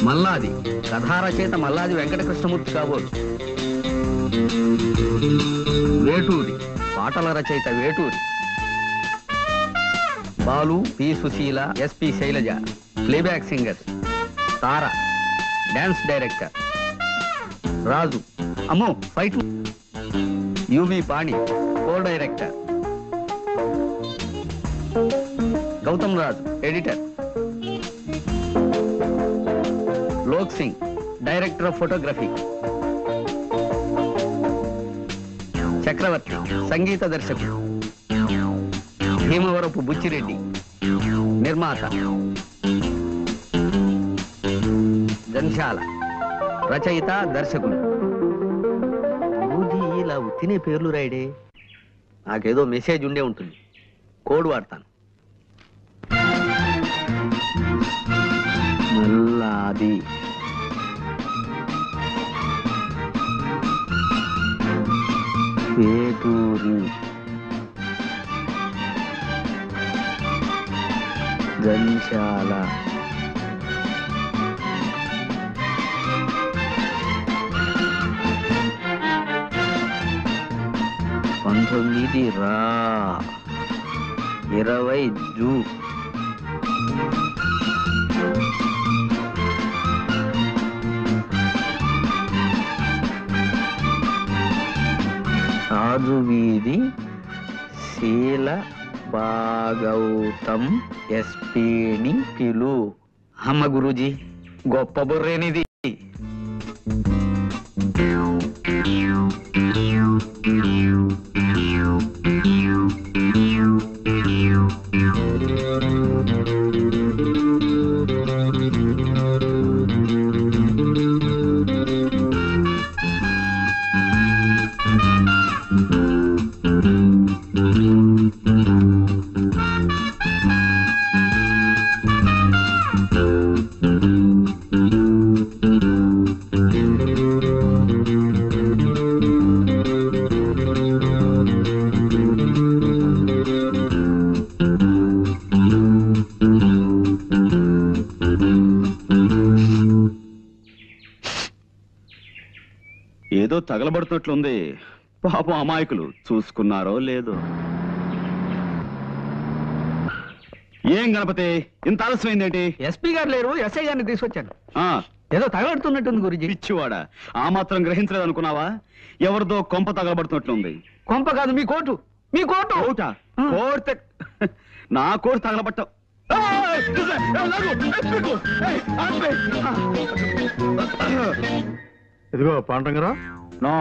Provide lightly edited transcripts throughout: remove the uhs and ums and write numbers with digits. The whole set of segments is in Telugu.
మల్లాది కథారచయిత మల్లాది వెంకటకృష్ణమూర్తి కాబోలు. వేటూరి పాటల రచయిత Veturi. Balu, P Susheela, SP Sailaja playback singers. Tara dance director. Raju అమ్మో fight. UV Pani co director. Gautam Raju editor. Lok Singh director of photography. Chakravarthy సంగీత దర్శకుడు. భీమవరపు బుచ్చిరెడ్డి నిర్మాత. జంశాల రచయిత దర్శకుడు. బూజీ ఇలా ఉత్తినే పేర్లు రాయడే. నాకేదో మెసేజ్ ఉండే ఉంటుంది, కోడ్ వాడతాను. మల్లాది వేటూరి జంశాల పంతొమ్మిది రా 20 జూ. రాజు వీధి శీల భాగౌతం ఎస్పీని పిలు. అమ్మ గురూజీ గొప్ప బుర్రేనిది. ఏదో తగలబడుతున్నట్లుంది. పాపం అమాయకులు చూసుకున్నారో లేదో. ఏం గణపతి ఇంత ఆలస్యమైందేంటి? ఎస్పీ గారు లేరు, ఎస్ఐ గారిని తీసుకొచ్చాను. ఏదో తగలబడుతున్నట్టుంది గురించి. పిచ్చివాడా, ఆ మాత్రం గ్రహించలేదు అనుకున్నావా? ఎవరిదో కొంప తగలబడుతున్నట్లుంది. కొంప కాదు, మీ కోటు. మీ కోటు. కోటు నా కోటు తగలబట్ట. ఇదిగో Pandurangarao. No,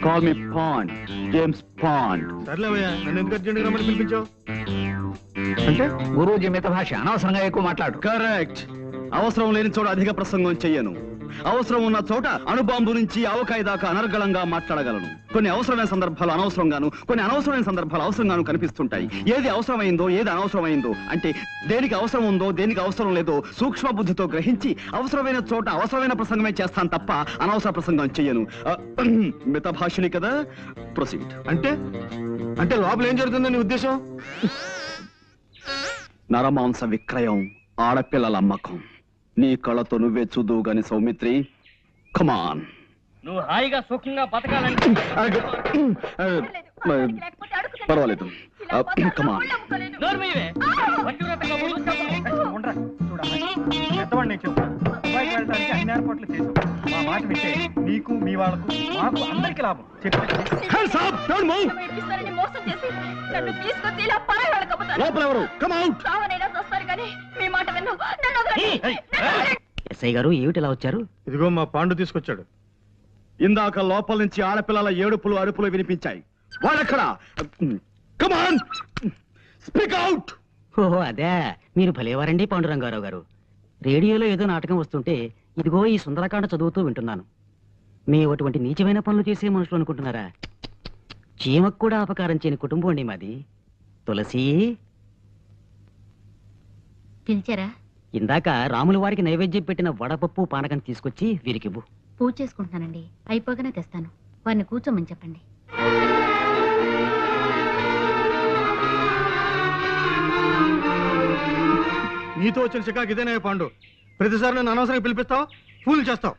call me Pond, James Pond. సర్లేవయ్యా, నన్ను ఎందుకు అర్జెంట్గా రమ్మని పిలిపించావు? అంటే గురూజీ మిత భాష, అనవసరంగా ఎక్కువ మాట్లాడు. కరెక్ట్. అవసరం లేని చోట అధిక ప్రసంగం చెయ్యను. అవసరం ఉన్న చోట అణుబాంబు నుంచి ఆవకాయ దాకా అనర్గళంగా మాట్లాడగలను. కొన్ని అవసరమైన సందర్భాలు అనవసరంగాను, కొన్ని అనవసరమైన సందర్భాలు అవసరంగాను కనిపిస్తుంటాయి. ఏది అవసరమైందో ఏది అనవసరమైందో, అంటే దేనికి అవసరం ఉందో దేనికి అవసరం లేదో సూక్ష్మ బుద్ధితో గ్రహించి అవసరమైన చోట అవసరమైన ప్రసంగమే చేస్తాను తప్ప అనవసర ప్రసంగం చెయ్యను. మిత భాషని కదా. ప్రొసీడ్. అంటే లోపల ఏం జరుగుతుందని ఉద్దేశం? నరమాంస విక్రయం, ఆడపిల్లల అమ్మకం. నీ కళ్ళతో నువ్వే చూదువు గాని సౌమిత్రి. కమాన్. నువ్వు హాయిగా సుఖంగా బతకాలంటే పర్వాలేదు. కమాన్. అన్ని ఏర్పాట్లు చేసావు. మా మాట వింటే నీకు మీ వాళ్ళకు మాకు అందరికి లాభం. ఎస్ఐ గారు ఏమిటి ఇలా వచ్చారు? ఇదిగో మా పాండు తీసుకొచ్చాడు. ఇందాక లోపల నుంచి ఆడపిల్లల ఏడుపులు అరుపులు వినిపించాయి. వాళ్ళెక్కడా? కమాన్, స్పీక్ అవుట్. ఓహో అదే, మీరు భలేవారండి పాండురంగారావు గారు. రేడియోలో ఏదో నాటకం వస్తుంటే ఇదిగో ఈ సుందరకాండ చదువుతూ వింటున్నాను. మేము అటువంటి నీచమైన పనులు చేసే మనుషులు అనుకుంటున్నారా? చీమకు కూడా అపకారం చేయని కుటుంబం అండి మాది. తులసి, పిలిచారా? ఇందాక రాముల వారికి నైవేద్యం పెట్టిన వడపప్పు పానకం తీసుకొచ్చి వీరికివ్వు. పూజ చేసుకుంటున్నానండి, అయిపోగానే తెస్తాను. వారిని కూర్చోమని చెప్పండి. నీతో వచ్చిన చికాకు ఇదేనే పాండు. ప్రతిసారి నన్ను అనవసరంగా పిలిపిస్తావు, ఫూల్ చేస్తావు.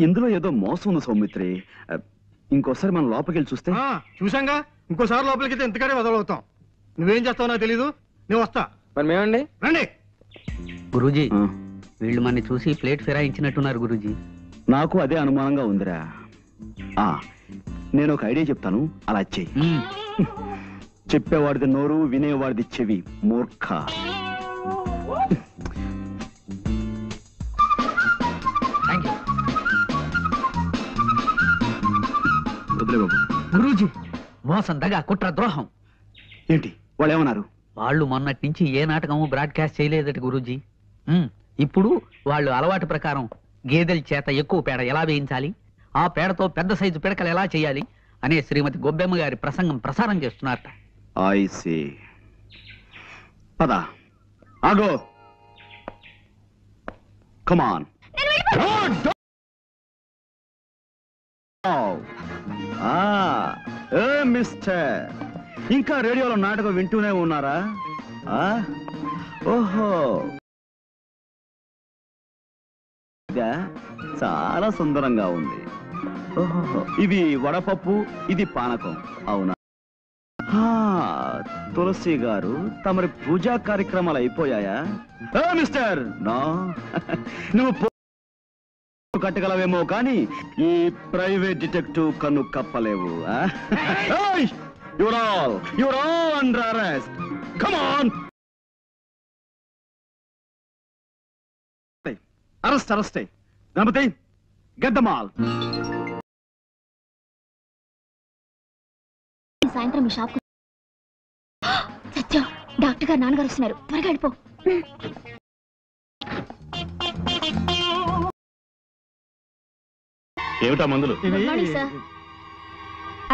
ఇందులో ఏదో మోసం ఉంది సౌమిత్రి. ఇంకోసారి మనం లోపలికి వెళ్ళి చూస్తే. చూసాంగా, ఇంకోసారి లోపలికి అయితే ఎంతకడే వదలవుతాం. నువ్వేం చేస్తావు నాకు తెలీదు, నేను వస్తా. మరి మేమండి రండి. గురూజీ, వీళ్ళు మనని చూసి ప్లేట్ ఫిరాయించినట్టున్నారు గురూజీ. నాకు అదే అనుమానంగా ఉందిరా. నేను ఒక ఐడియా చెప్తాను, అలా చెయ్యి. చెప్పేవాడిది నోరు, వినేవాడిది చెవి. మూర్ఖ. వదిలే బాబు. గురూజీ, మోసం, దగా, కుట్ర, ద్రోహం. ఏంటి వాళ్ళు ఏమన్నారు? వాళ్ళు మొన్నటి నుంచి ఏ నాటకము బ్రాడ్కాస్ట్ చేయలేదట గురూజీ. ఇప్పుడు వాళ్ళు అలవాటు ప్రకారం గేదెల చేత ఎక్కువ పేడ ఎలా వేయించాలి, ఆ పేడతో పెద్ద సైజు పిడకలు ఎలా చేయాలి అనే శ్రీమతి గొబ్బెమ్మ గారి ప్రసంగం ప్రసారం చేస్తున్నారట. I see. పదా ఆగో. కమాన్. మిస్టర్, ఇంకా రేడియోలో నాటకం వింటూనే ఉన్నారా? ఓహో, చాలా సుందరంగా ఉంది. ఓహో, ఇది వడపప్పు, ఇది పానకం, అవునా? తులసి గారు, తమరి పూజా కార్యక్రమాలు అయిపోయాయా? Mister, no. నువ్వు కట్టగలవేమో కానీ ఈ ప్రైవేట్ డిటెక్టివ్ కన్ను కప్పలేవు. You're all under arrest. Come on. Arrest. Gambati, get them all. సాయంత్రం మీ షాప్ సత్యం, డాక్టర్ గారు నాన్నగారు వస్తున్నారు, త్వరగా వెళ్ళిపో. ఏమిటా మందులు? సార్,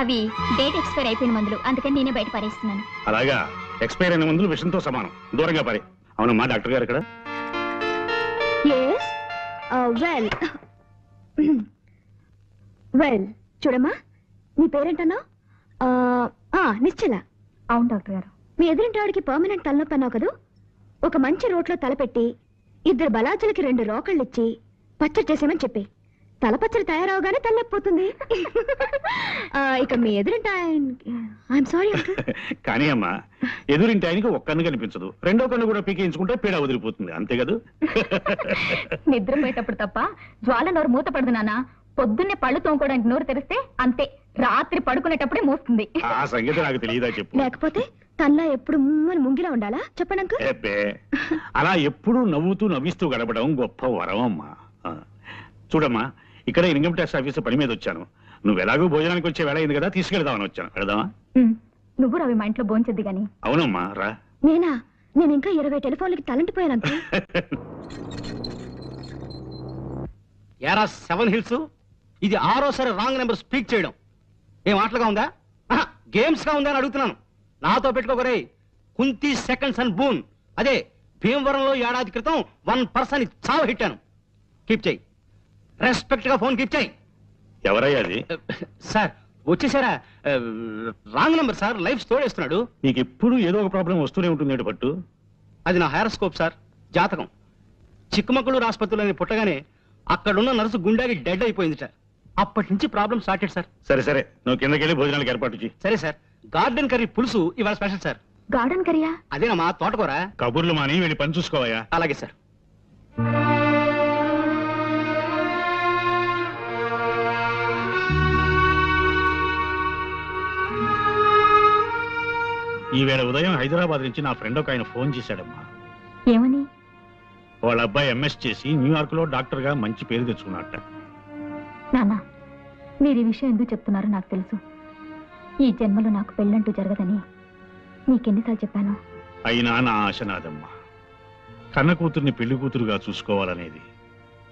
అవి డేట్ ఎక్స్పైర్ అయిపోయిన మందులు, అందుకని నేనే బయట పారేస్తున్నాను. అలాగా, ఎక్స్పైర్ అయిన మందులు విషంతో సమానం, దూరంగా పారే. అవునమ్మా, డాక్టర్ గారు ఇక్కడ? వెల్ చూడమ్మా, నీ పేరేంటన్నా? నిశ్చల. అవును డాక్టర్ గారు. మీ ఎదురింటి వాడికి పర్మనెంట్ తలనొప్పి అన్నావు కదా, ఒక మంచి రోట్లో తలపెట్టి 2 బలాజులకి 2 రోకళ్ళు ఇచ్చి పచ్చడి చేసామని చెప్పి, తలపచ్చడి తయారవగానే తలనొప్పిపోతుంది. ఇక మీ ఎదురింటి ఐఎమ్ సారీ కానీ అమ్మా, ఎదురింటి ఆయనకి ఒక్క కన్ను కనిపించదు, రెండో కన్ను కూడా పీకేయించుకుంటే పీడ వదిలిపోతుంది, అంతే కదా? నిద్రపోయేటప్పుడు తప్ప జ్వాల నోరు మూత పడదు నాన్న. పొద్దున్నే పళ్ళు తోముకోవడానికి నోరు తెరిస్తే అంతే, రాత్రి పడుకునేటప్పుడే మూస్తుంది. ఆ సంగతి నాకు తెలియదా చెప్పు. లేకపోతే తనలా ఎప్పుడు ముంగిలా ఉండాలా చెప్పండి అంకుల్? అలా ఎప్పుడు నవ్వుతూ నవ్విస్తూ గడపడం గొప్ప వరం అమ్మా. చూడమ్మా, ఇక్కడ ఇన్కమ్ ట్యాక్స్ ఆఫీస్ పని మీద వచ్చాను. నువ్వు ఎలాగో భోజనానికి వచ్చే వేళ అయింది కదా, తీసుకెళ్దామని వచ్చాను. వెళదామా? నువ్వు రవి మా ఇంట్లో భోంచద్దు గాని. అవునమ్మా, రా. నేనా? నేను ఇంకా 20 టెలిఫోన్లకి తలంటిపోయాను అంతే. ఏరా 7 హిల్స్, ఇది 6వ రాంగ్ నెంబర్ స్పీక్ చేయడం ఏం ఆటలుగా ఉందా? గేమ్స్ గా ఉందా అని అడుగుతున్నాను. నాతో పెట్టుకోకరే. కుంతి సెకండ్స్ అండ్ బూన్, అదే భీమవరంలో ఏడాది క్రితం 1% చావ హిట్టాను. కీప్ చేయి, రెస్పెక్ట్ గా ఫోన్ కీప్ చేయి. ఎవరయ్యా అది? సార్ వచ్చేసారా? రాంగ్ నెంబర్ సార్, లైఫ్ తోడేస్తున్నాడు. నీకు ఎప్పుడు ఏదో ఒక ప్రాబ్లం వస్తూనే ఉంటుంది పట్టు. అది నా హైరోస్కోప్ సార్, జాతకం. చిక్కమగళూరు ఆసుపత్రిలో పుట్టగానే అక్కడున్న నర్సు గుండెకి డెడ్ అయిపోయింది సార్. అప్పటి నుంచి ప్రాబ్లం స్టార్టెడ్ సార్. సరే, నువ్వు కిందకెళ్ళి భోజనాలకు ఏర్పాటు చేయి. సరే సార్. గార్డెన్ కర్రీ పులుసు ఇవాళ స్పెషల్ సార్. గార్డెన్ కర్రీయా? అదేనమ్మా, తోటకూర. కబుర్లు మాని వెళ్ళి పని చూసుకోవయ్యా. అలాగే సార్. ఈవేళ ఉదయం హైదరాబాద్ నుంచి నా ఫ్రెండ్ ఒక ఆయన ఫోన్ చేశాడమ్మా. ఏమని? వాళ్ళ అబ్బాయి ఎంఎస్ చేసి న్యూయార్క్ లో డాక్టర్ గా మంచి పేరు తెచ్చుకున్నట్ట. నాన్న, మీరు ఈ విషయం ఎందుకు చెప్తున్నారో నాకు తెలుసు. ఈ జన్మలో నాకు పెళ్ళంటూ జరగదని నీకెన్నిసార్లు చెప్పాను. అయినా నా ఆశ నాదమ్మా. కన్న కూతుర్ని పెళ్లి కూతురుగా చూసుకోవాలనేది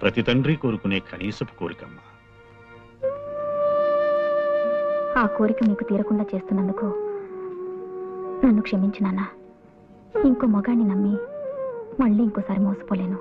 ప్రతి తండ్రి కోరుకునే కనీసపు కోరికమ్మా. ఆ కోరిక మీకు తీరకుండా చేస్తున్నందుకు నన్ను క్షమించు నాన్న. ఇంకో మగాన్ని నమ్మి మళ్ళీ ఇంకోసారి మోసపోలేను.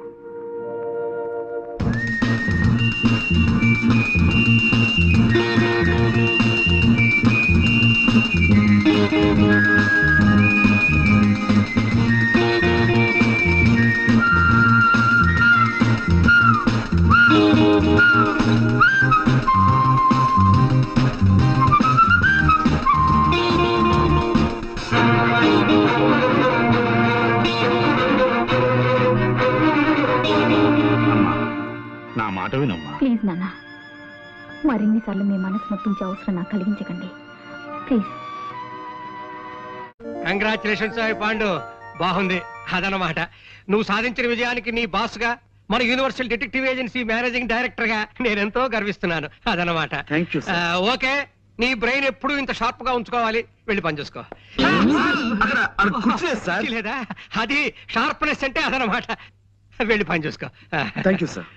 ప్లీజ్ నాన్న, మరిన్నిసార్లు మీ మనసు నొప్పించే అవసరం నాకు కలిగించకండి ప్లీజ్. కంగ్రాచులేషన్స్ పాండు, బాగుంది. అదనమాట నువ్వు సాధించిన విజయానికి నీ బాస్ గా, మన universal detective agency managing director గా నేనెంతో గర్విస్తున్నాను. అదనమాట. థ్యాంక్ యూ ఓకే, నీ బ్రెయిన్ ఎప్పుడు ఇంత షార్ప్ గా ఉంచుకోవాలి. వెళ్ళి పని చూసుకో. సార్. లేదా అది షార్ప్నెస్ అంటే అదనమాట. వెళ్ళి పని చూసుకో. Thank you sir.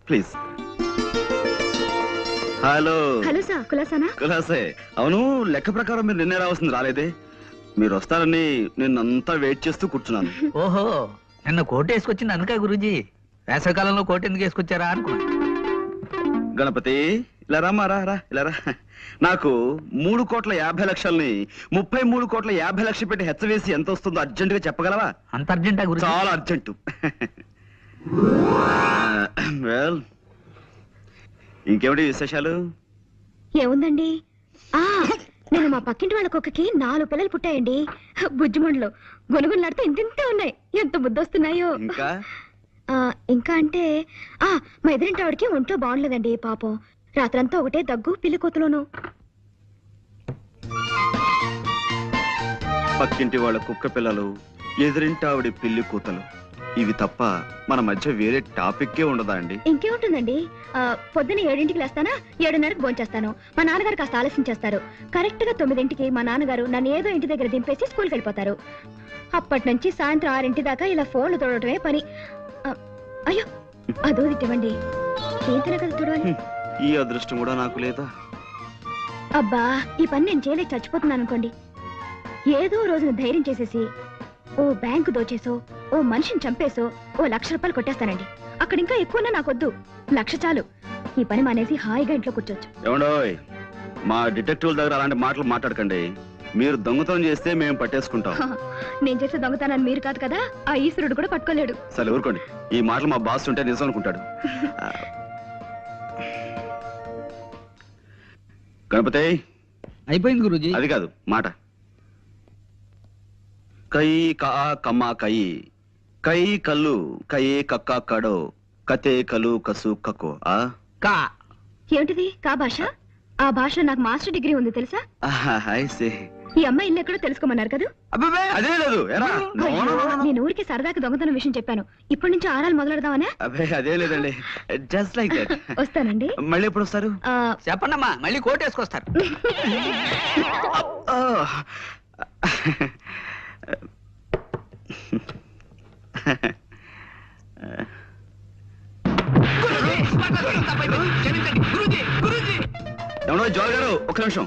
Please. Hello hello sir, కులాసానా? కులాసే. అవును, లెక్క ప్రకారం మీరు నిన్నే రావాల్సింది రాలేదే. మీరు వస్తారని నిన్నంతా వెయిట్ చేస్తూ కూర్చున్నాను. ఓహో, నిన్న కోట్ వేసుకొచ్చింది అనుకా గురూజీ. వేసవికాలంలో కోట్ ఎందుకు వేసుకొచ్చారా అనుకున్నా. గణపతి, ఇలా రామా, రా ఇలా రా. నాకు 3,50,00,000ని 33,50,00,000 పెట్టి హెచ్చవేసి ఎంత వస్తుందో అర్జెంట్ గా చెప్పగలవా? అంత అర్జెంటా గురూజీ? చాలా అర్జెంటు. వెల్, ఇంకేమిటి విశేషాలు? ఏముందండి, నేను మా పక్కింటి వాళ్ళ కుక్కకి 4 పిల్లలు పుట్టాయండి. బుజ్జిమండలు గునుగులాడితే ఇంతింతే ఉన్నాయి. ఎంత బుద్ధొస్తున్నాయో. ఇంకా అంటే మా ఎదురింటి ఆవిడకి ఒంట్లో బాగుండలేదండి పాపం. రాత్రంతా ఒకటే దగ్గు, పిల్లి కోతులోను. పక్కింటి వాళ్ళ కుక్క పిల్లలు, ఎదురింటి ఆవిడ పిల్లి కూతలు, ఇవి తప్ప మన మధ్య వేరే టాపిక్కే ఉండదా అండి? ఇంకేముంటుందండి, పొద్దున్న 7ంటికి లేస్తానా, 7:30కి భోంచేస్తాను. మా నాన్నగారు కాస్త ఆలస్యం చేస్తారు. కరెక్ట్ గా 9ంటికి మా నాన్నగారు నన్ను ఏదో ఇంటి దగ్గర దింపేసి స్కూల్కి వెళ్ళిపోతారు. అప్పటి నుంచి సాయంత్రం 6 దాకా ఇలా ఫోన్లు తోడటమే పని. అయ్యో, అదో తిట్టవండి. ఏంటనే కదా చూడాలి. ఈ అదృష్టం కూడా నాకు లేదా? అబ్బా, ఈ పని నేను చేయలేక చచ్చిపోతున్నాను అనుకోండి. ఏదో రోజున ధైర్యం చేసేసి ఓ బ్యాంకు దోచేసో, ఓ మనిషిని చంపేసో ఓ 1,00,000 రూపాయలు కొట్టేస్తానండి. అక్కడ ఇంకా ఎక్కువన్నా నాకొద్దు, 1,00,000 చాలు. ఈ పని మానేసి హాయిగా ఇంట్లో కూర్చోచ్చు. ఏమండోయ్, మా డిటెక్టివ్ దగ్గర అలాంటి మాటలు మాట్లాడకండి. మీరు దొంగతనం చేస్తే మేము పట్టేసుకుంటాం. నేను చేసే దొంగతనాన్ని మీరు కాదు కదా, ఆ ఈశ్వరుడు కూడా పట్టుకోలేడు. సరే ఊరుకోండి. ఈ మాటలు మా బాస్ ఉంటే నిజం అనుకుంటాడు. గణపతి, అయిపోయింది గురూజీ. అది కాదు మాట. కై కా కమ్మా కై, కై కల్లు కై కక్క కడో, కతే కలు కసు కకో. కా ఏమిటిది కా భాష? ఆ భాషలో నాకు మాస్టర్ డిగ్రీ ఉంది తెలుసా? ఈ అమ్మాయి ఇల్లు ఎక్కడో తెలుసుకోమన్నారు కదా. అదే లేదు. నేను ఊరికి సరదాకి దొంగతనం విషయం చెప్పాను. ఇప్పటి నుంచి ఆరాలు మొదలెడదామనే. అదే లేదండి, జస్ట్ లైక్ దట్. వస్తానండి. మళ్ళీ ఎప్పుడు వస్తారు? చెప్పండమ్మా, మళ్ళీ కోట్ వేసుకొస్తారు. ఎవడో జోల్ గారు, ఒక్క నిమిషం.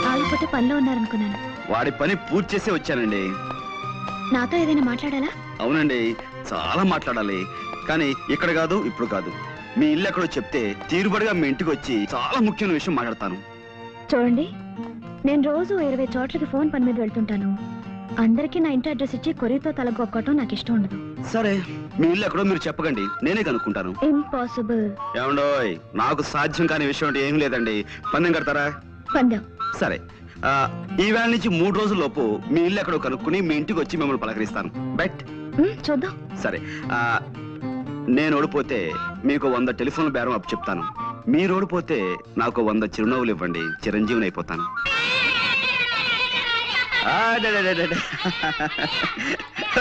ఆగిపోతే పనిలో ఉన్నారనుకున్నాను. వాడి పని పూర్తి చేసి వచ్చానండి. నాతో ఏదైనా మాట్లాడాలా? అవునండి, చాలా మాట్లాడాలి. కానీ ఇక్కడ కాదు, ఇప్పుడు కాదు. మీ ఇల్లు ఎక్కడో చెప్తే తీరుబడిగా మీ ఇంటికి వచ్చి చాలా ముఖ్యమైన విషయం మాట్లాడతాను. చూడండి, నేను రోజు 20 చోట్లకి ఫోన్ పని మీద వెళ్తుంటాను. అందరికీ నా ఇంటి అడ్రస్ ఇచ్చి కొరియతో తలగొక్కటం నాకు ఇష్టం ఉండదు. సరే, మీ ఇల్లు ఎక్కడో మీరు చెప్పకండి, నేనే కనుక్కుంటాను. ఇంపాసిబుల్. ఏమండోయ్, నాకు సాధ్యం కాని విషయం అంటే ఏం లేదండి. పందెం కడతారా? పందెం. సరే, ఈ వేళ నుంచి 3 రోజుల లోపు మీ ఇల్లు ఎక్కడో కనుక్కుని మీ ఇంటికి వచ్చి మిమ్మల్ని పలకరిస్తాను. బెట్? చూద్దాం. సరే, నేను ఓడిపోతే మీకు 100 టెలిఫోన్ల బేరం అప్పు చెప్తాను. మీరు ఓడిపోతే నాకు 100 చిరునవ్వులు ఇవ్వండి, చిరంజీవిని అయిపోతాను.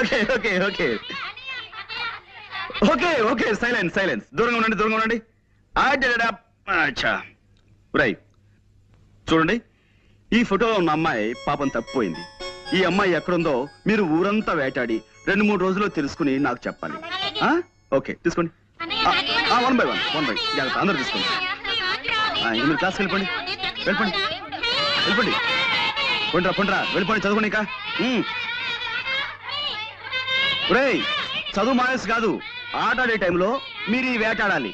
Okay okay okay okay okay silence silence. దూరంగా ఉండండి, దూరంగా ఉండండి. చూడండి, ఈ ఫోటోలో ఉన్న అమ్మాయి పాపం తప్పిపోయింది. ఈ అమ్మాయి ఎక్కడుందో మీరు ఊరంతా వేటాడి 2-3 రోజుల్లో తెలుసుకుని నాకు చెప్పాలి. ఓకే, తీసుకోండి. 1 by 1 జాగ్రత్త, అందరూ తీసుకోండి. మీరు క్లాస్కి వెళ్ళిపోండి, వెళ్ళిపోండి, వెళ్ళిపోండి. పొండ్రా వెళ్ళిపోండి, చదువుకోండి. ఇంకా రేయ్, చదువు మానేసి కాదు, ఆట ఆడే టైంలో మీరు ఈ వేటాడాలి.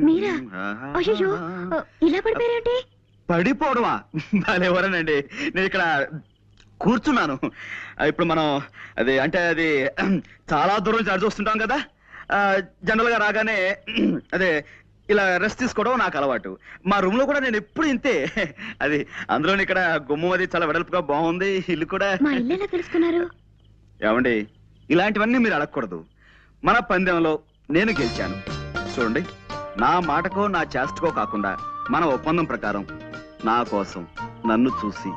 మీరా? అయ్యో, ఇలా పడిపోయారేంటి? పడిపోవడమా? ఎవరనండి, నేను ఇక్కడ కూర్చున్నాను. ఇప్పుడు మనం అది చాలా దూరం నుంచి అడిచి వస్తుంటాం కదా, జనరల్ గా రాగానే అదే ఇలా రెస్ట్ తీసుకోవడం నాకు అలవాటు. మా రూమ్ లో కూడా నేను ఎప్పుడు ఇంతే. అది అందులో ఇక్కడ గుమ్మం అది చాలా వెడల్పుగా బాగుంది. ఇల్లు కూడా. మా ఇల్లు ఎలా తెలుసుకున్నారు? ఏమండి, ఇలాంటివన్నీ మీరు అడగకూడదు. మన పందెంలో నేను గెలిచాను. చూడండి, నా మాటకో నా చేష్టకో కాకుండా మన ఒప్పందం ప్రకారం నా కోసం నన్ను చూసి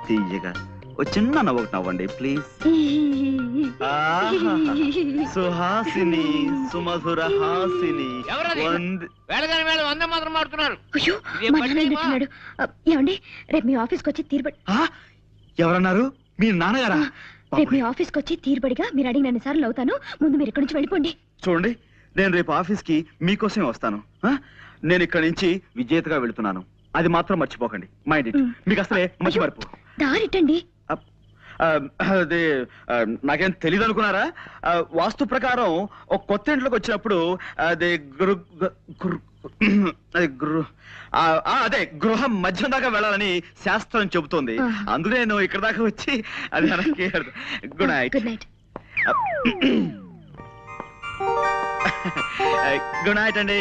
తీయగా ఓ చిన్న నవ్వొకటి నవ్వండి ప్లీజ్. సుహాసిని, సుమధుర హాసిని. అయ్యో, మా నాన్న వింటున్నాడు. ఏమండి, రేపు మీ ఆఫీస్కి వచ్చి తీరుబడి. ఎవరన్నారు? మీ నాన్నగారా? రేపు మీ ఆఫీస్కి వచ్చి తీరుబడిగా మీరు అడిగిన సార్లు అవుతాను. ముందు మీరు ఇక్కడి నుంచి వెళ్ళిపోండి. చూడండి, నేను రేపు ఆఫీస్ కి మీకోసమే వస్తాను. నేను ఇక్కడ నుంచి విజేతగా వెళుతున్నాను. అది మాత్రం మర్చిపోకండి. Mind it. మీకు అసలే మంచి మరుపు. దారిటండి. అదే నాకేం తెలియదు అనుకున్నారా? వాస్తు ప్రకారం ఒక కొత్త ఇంట్లోకి వచ్చినప్పుడు అదే అదే గృహం మధ్యం దాకా వెళ్ళాలని శాస్త్రం చెబుతోంది. అందుకే నేను ఇక్కడ దాకా వచ్చి అది good night. Good night. Good night అండి.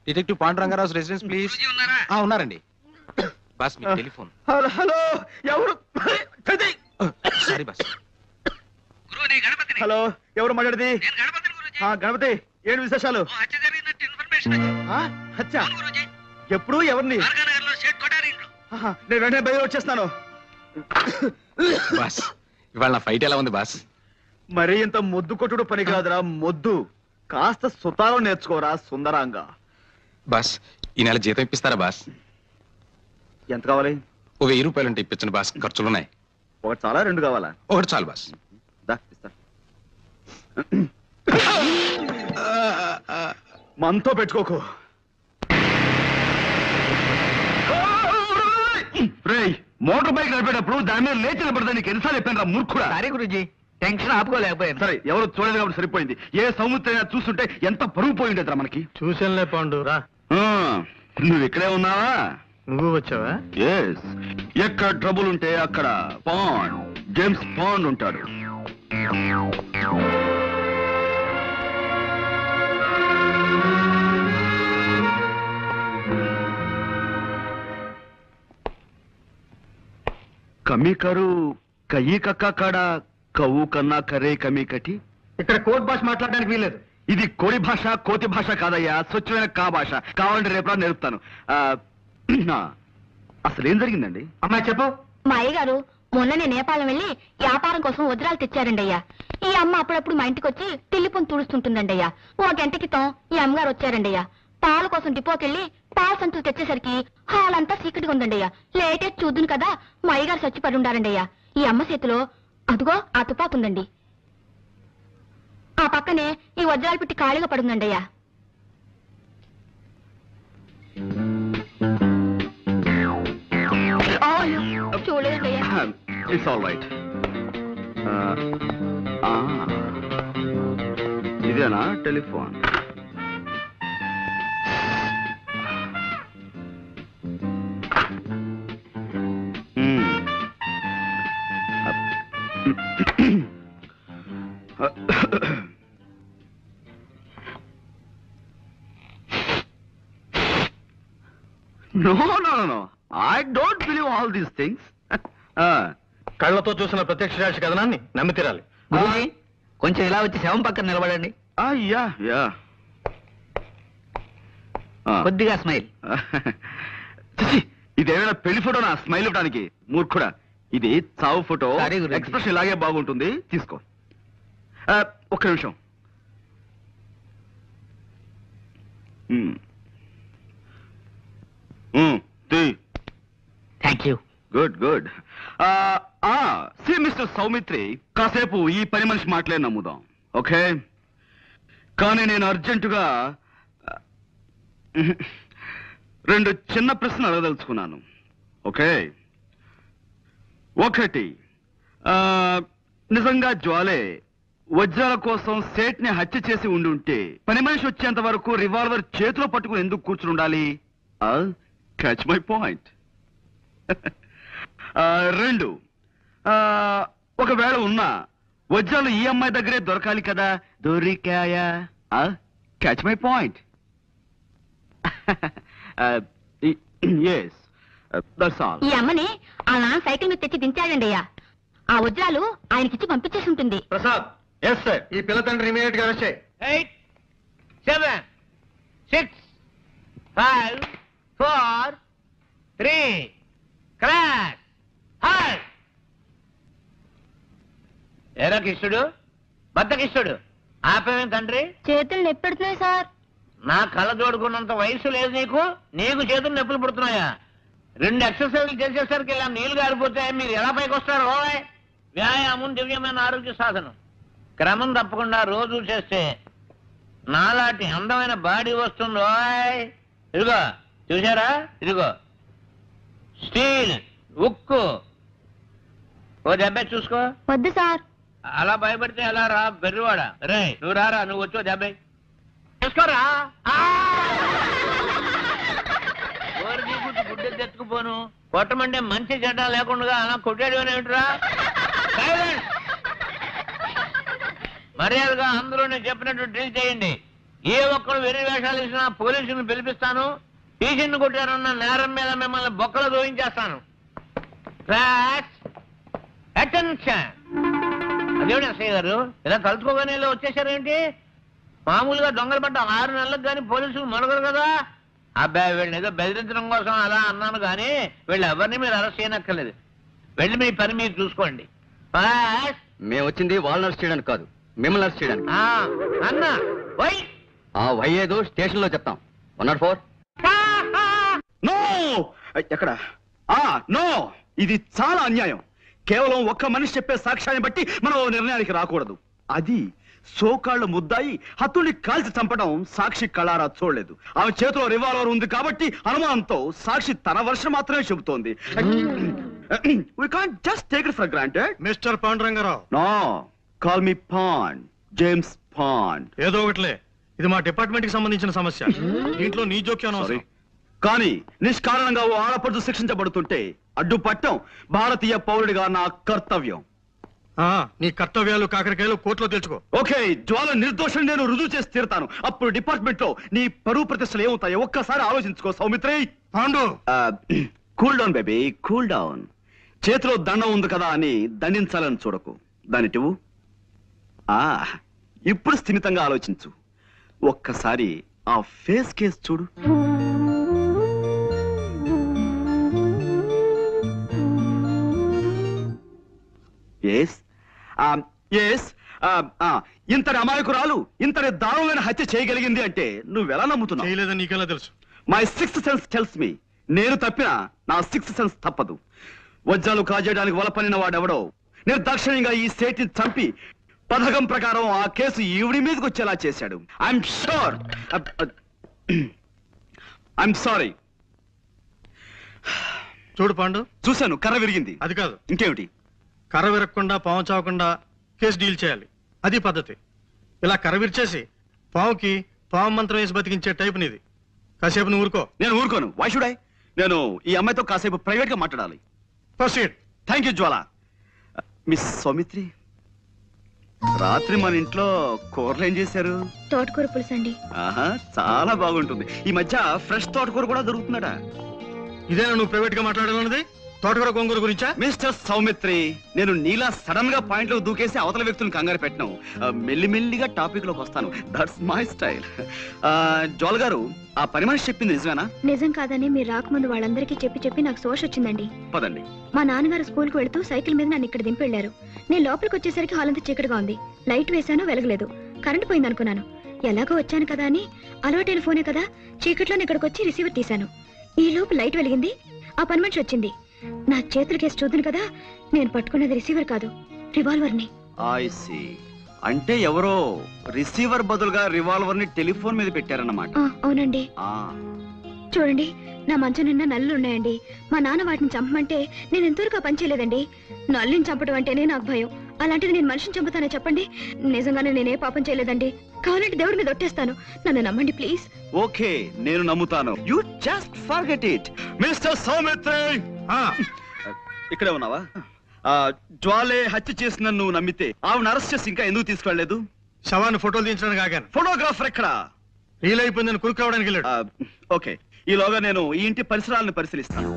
Detective Pandurangarao residence please. ఉన్నారండి బాస్. మీ టెలిఫోన్. హలో హలో, ఎవరు? Sorry boss. హలో, ఎవరు మాట్లాడేది? గణపతి, ఏంటి విశేషాలు? హత్య ఎప్పుడు? ఎవరిని? నేను వెంటనే బయలు వచ్చేస్తున్నాను. బాస్ ఇవాళ నా ఫైట్ ఎలా ఉంది బాస్? మరి ఇంత మొద్దు కొట్టుడు పనికిరాదురా మొద్దు. కాస్త సుతారం నేర్చుకోరా సుందరాంగా. బాస్ ఈ నెల జీతం ఇప్పిస్తారా బాస్? ఎంత కావాలి? ఓ 1000 రూపాయలు ఉంటే ఇప్పించండి బాస్, ఖర్చులున్నాయి. ఒకటి చాలా, 2 కావాలా? ఒకటి చాలు బాస్. ఇస్తా. మనతో పెట్టుకోకు. మోటార్ బైక్ నడిపేటప్పుడు దాని మీద లేచి నిలబడదానికి ఎన్నిసార్లు చెప్పాను రా మూర్ఖుడా. సరే గురుజీ, టెన్షన్ ఆపుకోలేకపోయాను. సరే, ఎవరు చూడలేదు కాబట్టి సరిపోయింది. ఏ సముద్రం చూస్తుంటే ఎంత పరుగు పోయిండేదిరా మనకి. చూసానులే పాండు. రా, నువ్వు ఇక్కడే ఉన్నావా? నువ్వు వచ్చావా? ఎస్. ఎక్కడ ట్రబుల్ ఉంటే అక్కడ పాండ్, జేమ్స్ పాండ్ ఉంటాడు. కమీ కరు కయ్యి కక్క కాడ కవ్వు కన్నా కరే కమీ కటి. ఇక్కడ కోర్ట్ భాష మాట్లాడడానికి వీల్లేదు. ఇది కోడి భాష, కోతి భాష కాదయ్యా, స్వచ్ఛమైన కా భాష. కావాలంటే రేపు నేర్పుతాను. అసలు ఏం జరిగిందండి? అమ్మాయి చెప్పు. మా అయ్యగారు మొన్ననే నేపాలం వెళ్ళి వ్యాపారం కోసం వజ్రాలు తెచ్చారండి అయ్యా. ఈ అమ్మ అప్పుడప్పుడు మా ఇంటికి వచ్చి తిల్లిపొని తుడుస్తుంటుందండి అయ్యా. ఓ గంట క్రితం ఈ అమ్మగారు వచ్చారండి అయ్యా. పాల కోసం డిపోకెళ్ళి పాల సంచులు తెచ్చేసరికి హాల్ అంతా చీకటిగా ఉందండి అయ్యా. లేటే చూద్దును కదా మా అయ్యగారు చచ్చిపడి ఉండారండి అయ్యా. ఈ అమ్మ చేతిలో అదుగో ఆ తుపాకు ఉందండి. ఆ పక్కనే ఈ వజ్రాలు పెట్టి ఖాళీగా పడుందండి అయ్యా. చూడలేదండి అయ్యా. It's all right. ఇదేనా telephone? No, no, no, no. I don't believe all these things. కళ్ళతో చూసిన ప్రత్యక్ష సాక్షి కథనాన్ని నమ్మి తీరాలి. గురూజీ, కొంచెం ఇలా వచ్చి శవం పక్కన నిలబడండి. Yeah yeah. కొద్దిగా స్మైల్. ఇదేమైనా పెళ్లి ఫోటోనా స్మైల్ ఇవ్వడానికి? మూర్ఖుడా, ఇది చావు ఫోటో. సరే గురూజీ. ఎక్స్ప్రెషన్ ఇలాగే బాగుంటుంది, తీసుకో. ఒక్క నిమిషం. Thank you. Good good. See mister Soumitri, కాసేపు ఈ పని మనిషి మాటలే నమ్ముదాం, ఓకే? కానీ నేను అర్జెంటుగా 2 చిన్న ప్రశ్నలు అడగదలుచుకున్నాను, ఓకే? ఒకటి, నిజంగా జ్వాలే వజ్రాల కోసం సేట్ని హత్య చేసి ఉండుంటే పని మనిషి వచ్చేంత వరకు రివాల్వర్ చేతిలో పట్టుకుని ఎందుకు కూర్చుని ఉండాలి? Catch my point. 2, ఒకవేళ ఉన్నా వజ్రాలు ఈ అమ్మాయి దగ్గరే దొరకాలి కదా, దొరికాయా? Catch my point. Yes, that's all. ఈ అమ్మని ఆ నాన్న సైకిల్ మీద తెచ్చి దించాడండి అయ్యా. ఆ వజ్రాలు ఆయనకిచ్చి పంపించేసి ఉంటుంది. ప్రసాద్. Yes sir. ఈ పిల్ల తండ్రి ఇమీడియట్ గా అరెస్ట్ చేయి. 8, 7, 6, 5, 4, 3, క్రాష్. హాయ్ ఏరా కిష్టుడు, బద్ద కిష్టుడు, ఆపేమేం తండ్రి? చేతులు నొప్పెడుతున్నాయి సార్. నా కళ్ళ జోడుకున్నంత వయసు లేదు నీకు, నీకు చేతులు నొప్పులు పుడుతున్నాయా? 2 ఎక్సర్సైజ్లు చేసేసరికి ఇలా నీళ్లు గారిపోతే మీరు ఎలా పైకి వస్తారు? ఓయ్, వ్యాయామం దివ్యమైన ఆరోగ్య సాధనం. క్రమం తప్పకుండా రోజు చేస్తే నాలాంటి అందమైన బాడీ వస్తుంది. ఓయ్, ఇదిగో చూసారా, ఇదిగో స్టీల్, ఉక్కు. ఓ దెబ్బ చూసుకో. వద్దు సార్. అలా భయపడితే ఎలా రా బెర్రివాడా? రే నువ్వు రారా, నువ్వు వచ్చో దెబ్బ చూసుకోరా. గుడ్డ తెచ్చుకుపోను, కొట్టమంటే మంచి చెడ్డ లేకుండా అలా కొట్టాడు ఏమిట్రా? మర్యాదగా అందరూ నేను చెప్పినట్టు డ్రిల్ చేయండి. ఏ ఒక్కరు వెర్రి వేషాలు ఇచ్చినా పోలీసుని పిలిపిస్తాను. టీచర్ని కొట్టారన్న నేరం మీద మిమ్మల్ని బొక్కలు దోయించేస్తాను. అటెన్షన్. అదేమిటి ఎస్ఐ గారు ఇలా తలుచుకోగానే ఇలా వచ్చేసారేంటి? మామూలుగా దొంగలు పడ్డ 6 నెలలకు కానీ పోలీసులు మొదలగరు కదా. అబ్బాయి వీళ్ళని ఏదో బెదిరించడం కోసం అలా అన్నాను కానీ వీళ్ళు ఎవరిని మీరు అరెస్ట్ చేయనక్కర్లేదు. వెళ్ళి మీ పని మీరు చూసుకోండి. మేము వచ్చింది వాళ్ళని అరెస్ట్ చేయడానికి కాదు, మిమ్మల్ని అరెస్ట్ చేయడానికి. అన్న వై ఆ వై ఏదో స్టేషన్ లో చెప్తాం. 104. నో ఎక్కడ నో, ఇది చాలా అన్యాయం. కేవలం ఒక్క మనిషి చెప్పే సాక్ష్యాన్ని బట్టి మనం ఓ నిర్ణయానికి రాకూడదు. అది సోకాళ్ళు ముద్దాయి హత్తుల్ని కాల్చి చంపడం సాక్షి కళారా చూడలేదు. ఆమె చేతిలో రివాల్వర్ ఉంది కాబట్టి అనుమానంతో సాక్షి తన వర్షం మాత్రమే చెబుతోంది. We can't just take it for granted. Mister Panduranga Rao, No, call me Pond, James Pond. ఏదో ఒకటిలే, ఇది మా డిపార్ట్మెంట్ కి సంబంధించిన సమస్య. దీంట్లో నీ జోక్యం Sorry. అవసరం. కానీ నిష్కారణంగా ఓ ఆడపడుచు శిక్షించబడుతుంటే అడ్డుపట్టం భారతీయ పౌరుడిగా నా కర్తవ్యం. నీ కర్తవ్యాలు కాకరకాయలు కోర్టులో తెలుసుకో. ఓకే, జ్వాల నిర్దోషం నేను రుజువు చేసి తీరుతాను. అప్పుడు డిపార్ట్మెంట్ లో నీ పరువు ప్రతిష్టలు ఏమవుతాయో ఒక్కసారి ఆలోచించుకో Saumitri. Pandu, cool down baby, cool down. చేతిలో దండం ఉంది కదా అని దండించాలని చూడకు. దానిటివు ఇప్పుడు స్థిమితంగా ఆలోచించు. ఒక్కసారి ఆ ఫేస్ కేస్ చూడు. ఎస్ ఎస్ ఇంతటి అమాయకురాలు ఇంతటి దారుణమైన హత్య చేయగలిగింది అంటే నువ్వెలా నమ్ముతున్నావు? చేయలేదని నీకెలా తెలుసు? My sixth sense tells me. నేను తప్పినా నా సిక్స్త్ సెన్స్ తప్పదు. వజ్రాలు కాజేయడానికి వలపనిన వాడెవడో నిర్దాక్షిణ్యంగా ఈ సేట్ని చంపి పథకం ప్రకారం ఆ కేసు ఈవిడి మీదకి వచ్చేలా చేశాడు. I'm sure. I'm sorry. చూడు పాండు, చూశాను, కర్ర విరిగింది. అది కాదు, ఇంకేమిటి? కర్ర విరగకుండా పాము చావకుండా కేసు డీల్ చేయాలి. అది పద్ధతి. ఇలా కర్ర విరిచేసి పావుకి పాము మంత్రం వేసి బతికించే టైప్ నీది. కాసేపు నువ్వు ఊరుకో. నేను ఊరుకోను. Why should I? నేను ఈ అమ్మాయితో కాసేపు ప్రైవేట్ గా మాట్లాడాలి. Proceed. Thank you Jwala. Miss Soumitri, రాత్రి మన ఇంట్లో కూరలు ఏం చేశారు? తోటకూర పులుసు అండి. ఆహా, చాలా బాగుంటుంది. ఈ మధ్య ఫ్రెష్ తోటకూర కూడా దొరుకుతుందట. ఇదేనా నువ్వు ప్రైవేట్ గా మాట్లాడాలన్నది? తోటకూర గోంగూర గురించా? మిస్టర్ సౌమిత్రి, నేను నీలా సడన్ గా పాయింట్ లో దూకేసి అవతల వ్యక్తులను కంగారు పెట్టను. మెల్లిమెల్లిగా టాపిక్ లోకి వస్తాను. That's my style. జ్వాల గారు, ఆ పని మనిషి చెప్పింది నిజమేనా? నిజం కాదని మీరు రాకముందు వాళ్ళందరికీ చెప్పి నాకు సోష వచ్చిందండి. పదండి. మా నాన్నగారు స్కూల్కి వెళుతూ సైకిల్ మీద నన్ను ఇక్కడ దింపెళ్లారు. నేను లోపలికి వచ్చేసరికి హాల్ అంతా చీకటిగా ఉంది. లైట్ వేశాను, వెలగలేదు. కరెంట్ పోయింది అనుకున్నాను. ఎలాగో వచ్చాను కదా అని అలవాటైన ఫోనే కదా, చీకట్లోనే ఇక్కడికి వచ్చి రిసీవర్ తీశాను. ఈ లోపు లైట్ వెలిగింది. ఆ పని మనిషి వచ్చింది. నా చేతుల కేసు చూద్దును కదా, నేను పట్టుకున్నది రిసీవర్ కాదు, రివాల్వర్ ని. I see. అంటే ఎవరో రిసీవర్ బదులుగా రివాల్వర్ ని టెలిఫోన్ మీద పెట్టారన్నమాట. అవునండి. చూడండి, నా మంచం నిండా నల్లులు ఉన్నాయండి. మా నాన్న వాటిని చంపమంటే నేను ఎంతవరకు పని చేయలేదండి. నల్లుని చంపడం అంటేనే నాకు భయం. అలాంటిది నేను మనిషిని చంపుతానే చెప్పండి? నిజంగానే నేనే పాపం చేయలేదండి. కావాలంటే దేవుడి మీద ఒట్టేస్తాను. నన్ను నమ్మండి ప్లీజ్. ఓకే, నేను నమ్ముతాను. You just forget it. Mister Saumitri, ఇక్కడే ఉన్నావా? జ్వాలే హత్య చేసిన నువ్వు నమ్మితే ఆవిడ అరెస్ట్ చేసి ఇంకా ఎందుకు తీసుకెళ్లలేదు? శవాన్ని ఫోటోలు తీయించడానికి ఆగాను. ఫోటోగ్రాఫర్ ఎక్కడ? రీల్ అయిపోయిందని కురుకు రావడానికి వెళ్ళాడు. ఓకే, ఈలోగా నేను ఈ ఇంటి పరిసరాలను పరిశీలిస్తాను.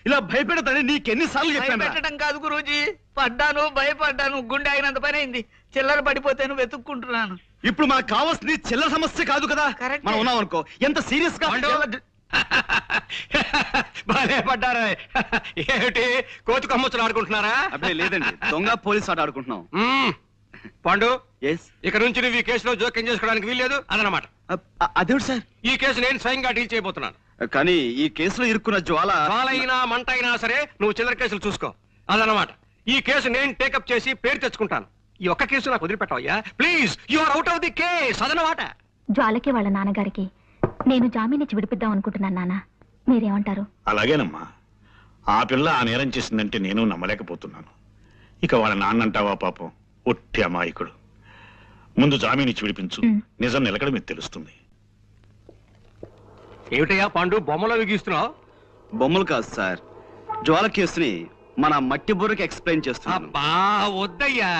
ఇలా భయపెడతానే నీకెన్నిసార్లు చెప్పాను? పెట్టడం కాదు గురూజీ, పడ్డాను, భయపడ్డాను, గుండె అయినంత పని అయింది. చిల్లర పడిపోతేను వెతుక్కుంటున్నాను. ఇప్పుడు మనకు కావాల్సింది చిల్లర సమస్య కాదు కదా. మనం ఉన్నాం అనుకో, ఎంత సీరియస్ గా పడ్డారా? ఏమిటి కోతి కొమ్మచ్చులు ఆడుకుంటున్నారా? అప్పుడే లేదండి, దొంగ పోలీస్ ఆట ఆడుకుంటున్నాం. పాండు, ఎస్, ఇక నుంచి నువ్వు ఈ కేసులో జోక్యం చేసుకోవడానికి వీల్లేదు అదనమాట. అదేమిటి సార్? ఈ కేసు నేను స్వయంగా డీల్ చేయబోతున్నాను. కానీ ఈ కేసులో ఇరుక్కున్న జ్వాలైనా మంట అయినా సరే నువ్వు చిల్లర కేసులు చూసుకో అదనమాట. ఈ కేసు నేను టేకప్ చేసి పేరు తెచ్చుకుంటాను. ఈ ఒక్క కేసు నాకు వదిలిపెట్టవయ్యా please. You are out of the case అదనమాట. జ్వాలకి వాళ్ళ నాన్నగారికి నేను జామీన్ ఇచ్చి విడిపిద్దాం అనుకుంటున్నాను. నాన్న, మీరేమంటారు? అలాగేనమ్మా. ఆ పిల్ల ఆ నేరం చేసిందంటే నేను నమ్మలేకపోతున్నాను. ఇక వాళ్ళ నాన్నంటావా? పాపం ఒట్టి అమాయకుడు. ముందు జామీన్ ఇచ్చి విడిపించు, నిజం నిలకడ మీకు తెలుస్తుంది. ఏమిటయ్యా పాండు బొమ్మలో గీస్తున్నావు? బొమ్మలు కాదు సార్, జ్వాల కేసుని మన మట్టి బుర్రకి ఎక్స్ప్లెయిన్ చేస్తున్నాను. అబ్బా వద్దయ్యా,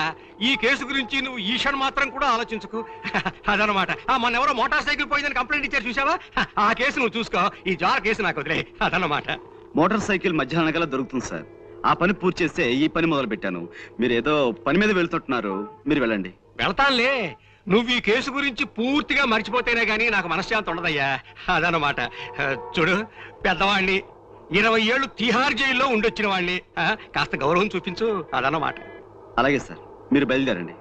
ఈ కేసు గురించి నువ్వు ఈషన్ మాత్రం కూడా ఆలోచించుకు. అదనమాట. మన ఎవరో మోటార్ సైకిల్ పోయిందని కంప్లైంట్ ఇచ్చారు చూసావా, ఆ కేసు నువ్వు చూసుకో, ఈ జ్వాల కేసు నాకు వదిలే. అదనమాట. మోటార్ సైకిల్ మధ్యాహ్నం కల్లా దొరుకుతుంది సార్. ఆ పని పూర్తి చేస్తే ఈ పని మొదలు పెట్టాను. మీరు ఏదో పని మీద వెళ్తుంటున్నారు, మీరు వెళ్ళండి. వెళ్తానులే, నువ్వు ఈ కేసు గురించి పూర్తిగా మర్చిపోతేనే గానీ నాకు మనశ్శాంతి ఉండదయ్యా. అదనమాట. చూడు, పెద్దవాణ్ణి 20 ఏళ్ళు తిహార్ జైల్లో ఉండొచ్చిన వాణ్ణి, కాస్త గౌరవం చూపించు. అదనమాట. అలాగే సార్, మీరు బయలుదేరండి.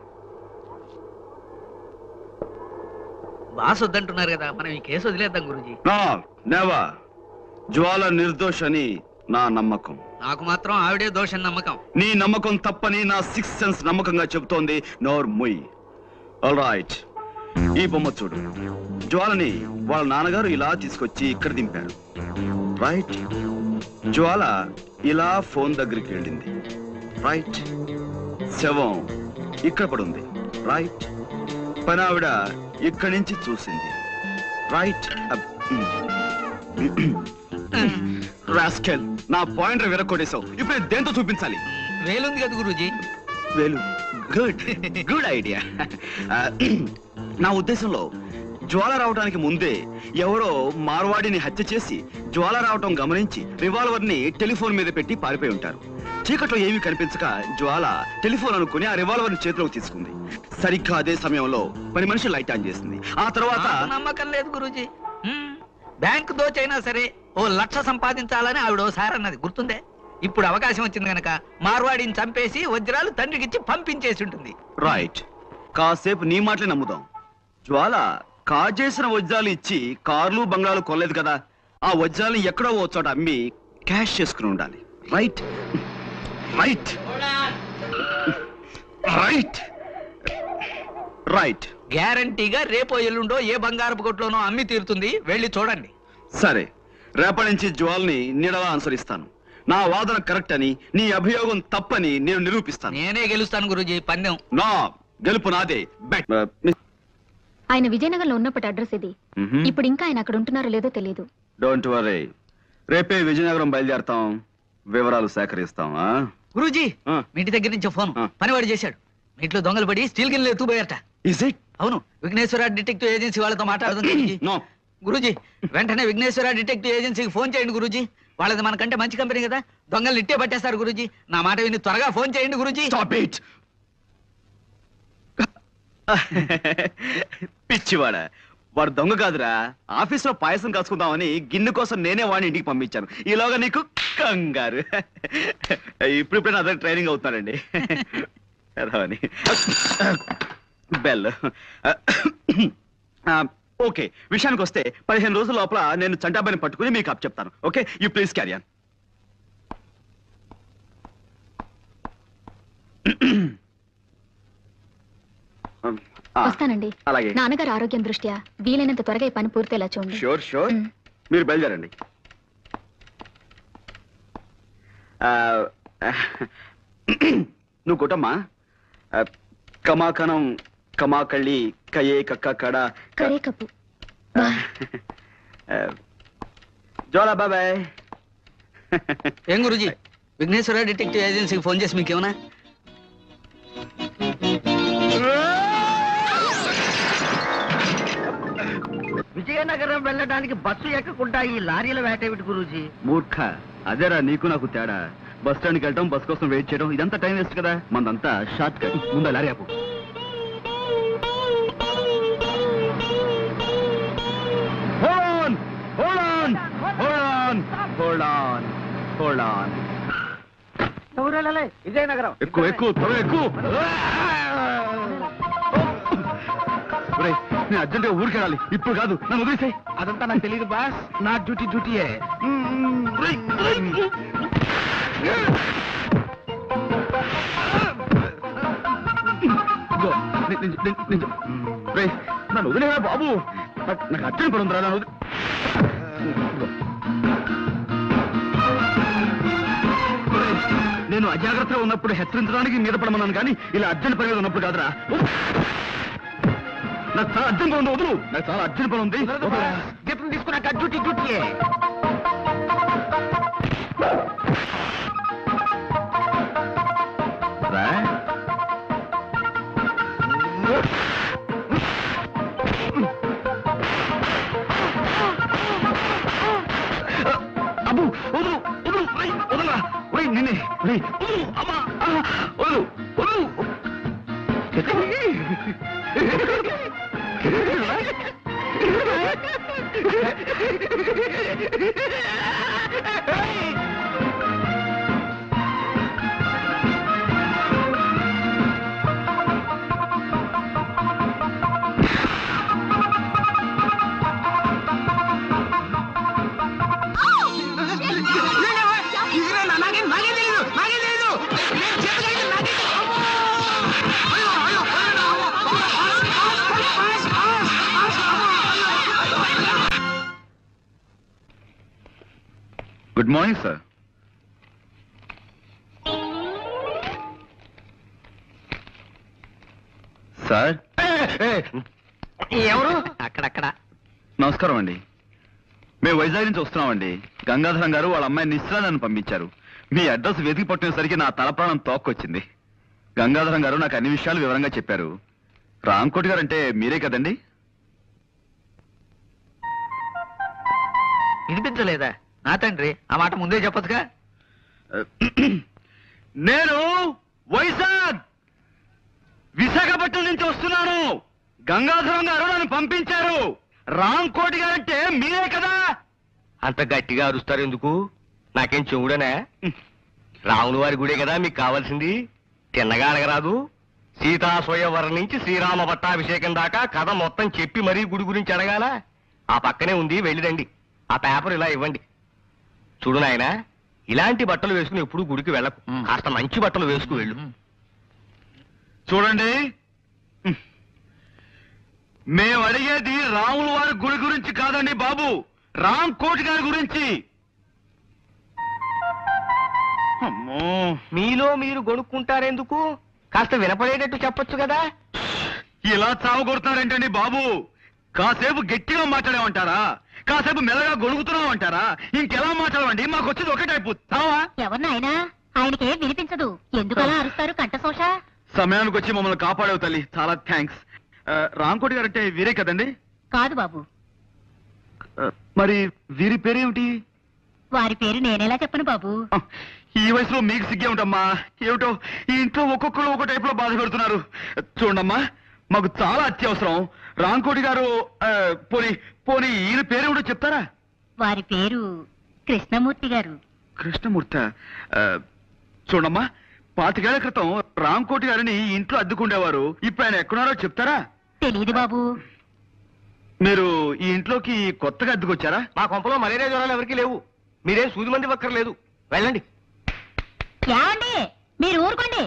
బాస్ వద్దంటున్నారు కదా, మనం ఈ కేసు వదిలేద్దాం గురూజీ. నెవర్. జ్వాల నిర్దోష్ అని నా నమ్మకం. నాకు మాత్రం ఆవిడే దోషం నమ్మకం. నీ నమ్మకం తప్పని నా 6th సెన్స్ నమ్మకంగా చెబుతోంది. నోర్ ముయ్. ఆల్ రైట్, ఈ బొమ్మ చూడు. జ్వాలని వాళ్ళ నాన్నగారు ఇలా తీసుకొచ్చి ఇక్కడ దింపారు. రైట్. జ్వాల ఇలా ఫోన్ దగ్గరికి వెళ్ళింది. రైట్. శవం ఇక్కడ పడుంది. రైట్. పనావిడ ఇక్కడి నుంచి చూసింది. రైట్. రాస్కెల్, నా పాయింట్ విరక్కొట్టేశావు. ఇప్పుడు దేంతో చూపించాలి? వేలుంది కదా గురూజీ. వేలు. Good good idea. నా ఉద్దేశంలో జ్వాల రావడానికి ముందే ఎవరో మార్వాడిని హత్య చేసి జ్వాల రావటం గమనించి రివాల్వర్ ని టెలిఫోన్ మీద పెట్టి పారిపోయి ఉంటారు. చీకట్లో ఏమీ కనిపించక జ్వాల టెలిఫోన్ అనుకుని ఆ రివాల్వర్ ని చేతిలోకి తీసుకుంది. సరిగ్గా అదే సమయంలో పని మనిషి లైట్ ఆన్ చేసింది. ఆ తర్వాత నమ్మకం లేదు గురూజీ. బ్యాంకు దోచైనా సరే 1,00,000 సంపాదించాలని ఆవిడ ఓసారి అన్నది గుర్తుందే. ఇప్పుడు అవకాశం వచ్చింది గనక మార్వాడిని చంపేసి వజ్రాలు తండ్రికిచ్చి పంపించేసి ఉంటుంది. రైట్. కాసేపు నీ మాటలే నమ్ముదాం. జ్వాల కాజేసిన వజ్రాలు ఇచ్చి కార్లు బంగ్లాలు కొనలేదు కదా, ఆ వజ్రాలు ఎక్కడో ఓ చోట అమ్మి క్యాష్ చేసుకుని ఉండాలి. Right right right right. గ్యారంటీగా రేపో ఎల్లుండో ఏ బంగారపు కొట్లోనో అమ్మి తీరుతుంది, వెళ్ళి చూడండి. సరే, రేపటి నుంచి జ్వాల్ని నీడలా అనుసరిస్తాను. నా వాదన కరెక్ట్ అని, నీ అభియోగం తప్పని నేను నిరూపిస్తాను. నేనే గెలుస్తాను గురూజీ పందెం. నా గెలుపు నాదే. ఆయన విజయనగరంలో ఉన్నప్పటి అడ్రస్ ఇది. ఇప్పుడు ఇంకా ఆయన అక్కడ ఉంటున్నారో లేదో తెలియదు. డోంట్ వరీ, రేపే విజయనగరం బయలుదేరతాం, వివరాలు సేకరిస్తాం. గురూజీ, మీ ఇంటి దగ్గర నుంచి ఫోన్ పనివాడు చేశాడు. మీ ఇంట్లో దొంగలు పడి స్టీల్ గిన్నెలు ఎత్తుపోయారట. Is it? అవును, విఘ్నేశ్వర డిటెక్టివ్ ఏజెన్సీ వాళ్ళతో మాట్లాడుతుంది. నో గురూజీ, వెంటనే విఘ్నేశ్వర డిటెక్టివ్ ఏజెన్సీకి ఫోన్ చేయండి గురూజీ. వాళ్ళది మనకంటే మంచి కంపెనీ కదా, దొంగలు ఇట్టే పట్టేస్తారు గురూజీ. నా మాట విని త్వరగా ఫోన్ చేయండి గురూజీ. Stop it. పిచ్చివాడ, వాడు దొంగ కాదురా. ఆఫీస్ లో పాయసం కాసుకుందామని గిన్నె కోసం నేనే వాడిని ఇంటికి పంపించాను. ఈలోగా నీకు కంగారు. ఇప్పుడిప్పుడే నా దగ్గర ట్రైనింగ్ అవుతున్నాడండి. బెల్. ఓకే, విషయానికి వస్తే 15 రోజుల లోపల నేను చంటాబాయిని పట్టుకుని మీకు అప్ చెప్తాను. Okay, you please carry on. వస్తానండి. అలాగే. నాన్నగారు ఆరోగ్యం దృష్ట్యా వీలైనంత త్వరగా ఈ పని పూర్తేలా చూడండి. Sure sure. మీరు బయలుదేరండి. నువ్వు కొట్టమ్మా. కమాకణం కమాకళ్ళి కయే కక్క కడ కరే కప్పు. జోలా బాబాయ్. ఏం గురూజీ, విఘ్నేశ్వర డిటెక్టివ్ ఏజెన్సీకి ఫోన్ చేసి మీకేమన్నా? విజయనగరం వెళ్ళడానికి బస్సు ఎక్కకుండా ఈ లారీల వేటేమిటి గురూజీ? మూర్ఖ, అదేరా నీకు నాకు తేడా. బస్ స్టాండ్కి వెళ్ళటం, బస్ కోసం వెయిట్ చేయడం, ఇదంతా టైం వేస్ట్ కదా. మనదంతా షార్ట్ కట్. ముందు లారీ ఆపు. విజయనగరం ఎక్కువ ఎక్కువ త్వరగా ఎక్కువ. నేను అర్జెంటుగా ఊరికి వెళ్ళాలి. ఇప్పుడు కాదు, నన్ను వదిలేసాయి. అదంతా నాకు తెలియదు బాస్, నా డ్యూటీయే. నన్ను వదిలేరా బాబు, నాకు అర్జెంట్ పడుందిరా. నన్ను నేను అజాగ్రత్తగా ఉన్నప్పుడు హెచ్చరించడానికి మీద పడమన్నాను, కానీ ఇలా అర్జెంట్ పని మీద ఉన్నప్పుడు కాదురా. నాకు చాలా అర్జెంట్ పని ఉంది, వదులు. నాకు చాలా అర్జెంట్ పని ఉంది. జీతం తీసుకున్నాక డ్యూటీ డ్యూటీయే. అబ్బు వదులు వదులు వదలా నిన్నే అమ్మా వదులు వదులు. Good morning sir. సార్ ఎవరు? అక్కడక్కడ నమస్కారం అండి. మేము వైజాగ్ నుంచి వస్తున్నామండి. గంగాధరం గారు వాళ్ళ అమ్మాయి నిశ్చల నన్ను పంపించారు. మీ అడ్రస్ వెతికి పట్టినసరికి నా తలప్రాణం తోక్కొచ్చింది. గంగాధరం గారు నాకు అన్ని విషయాలు వివరంగా చెప్పారు. రాంకోటి గారు అంటే మీరే కదండి? వినిపించలేదా? నా తండ్రి, ఆ మాట ముందే చెప్పొచ్చుగా. నేను వైజాగ్ విశాఖపట్నం నుంచి వస్తున్నాను. గంగాధరం గారు నన్ను పంపించారు. రాంకోటి గారంటే మీరే కదా? అంత గట్టిగా అరుస్తారు ఎందుకు? నాకేం చెవుడనా? రాముల వారి గుడే కదా మీకు కావాల్సింది. తిన్నగా అడగరాదు. సీతా స్వయంవరం నుంచి శ్రీరామ పట్టాభిషేకం దాకా కథ మొత్తం చెప్పి మరీ గుడి గురించి అడగాల. ఆ పక్కనే ఉంది, వెళ్ళిరండి. ఆ పేపర్ ఇలా ఇవ్వండి. చూడు నాయనా, ఇలాంటి బట్టలు వేసుకుని ఎప్పుడు గుడికి వెళ్ళకు. కాస్త మంచి బట్టలు వేసుకు వెళ్ళు. చూడండి, మేము అడిగేది రాముల వారి గుడి గురించి కాదండి బాబు, రాంకోటి గారి గురించి. అమ్మో, మీలో మీరు గొనుక్కుంటారెందుకు? కాస్త వినపడేటట్టు చెప్పొచ్చు కదా. ఇలా చావగొడుతున్నారేంటండి బాబు? కాసేపు గట్టిగా మాట్లాడామంటారా? కాసేపు మెల్లగా గొడుగుతున్నామంటారా? ఇంకెలా మాట్లాడమండి? మాకు వచ్చేది ఒకటే అయిపోతావా? ఎవరినైనా ఆయనకే వినిపించదు, ఎందుకలా అరుస్తారు కంఠశోష? సమయానికి వచ్చి మమ్మల్ని కాపాడేవు తల్లి, చాలా థ్యాంక్స్. రాంకోటి గారు అంటే వీరే కదండి? కాదు బాబు, మరి వీరి పేరేమిటి? వారి పేరు నేనేలా చెప్పను బాబు. ఈ వయసులో మీకు సిగ్గే ఉంటామ్మా. ఏమిటో ఈ ఇంట్లో ఒక్కొక్కరు ఒక్కో టైప్ లో బాధ పెడుతున్నారు. చూడమ్మా, మాకు చాలా అత్యవసరం. రాంకోటి గారు పోనీ పోనీ ఈయన పేరేమిటో చెప్తారా? వారి పేరు కృష్ణమూర్తి గారు. కృష్ణమూర్తి. చూడమ్మా, 25 ఏళ్ల క్రితం రాంకోటి గారిని ఈ ఇంట్లో అద్దెకుండేవారు. ఇప్పుడు ఆయన ఎక్కడున్నారో చెప్తారా? తెలీదు బాబు. మీరు ఈ ఇంట్లోకి కొత్తగా అద్దెకొచ్చారా? మా కొంపలో మలేరియా జ్వరాలు ఎవరికి లేవు. మీరేం సూది మంది ఒక్కర్లేదు. వెళ్ళండి. ఏమండి, మీరు ఊరుకోండి.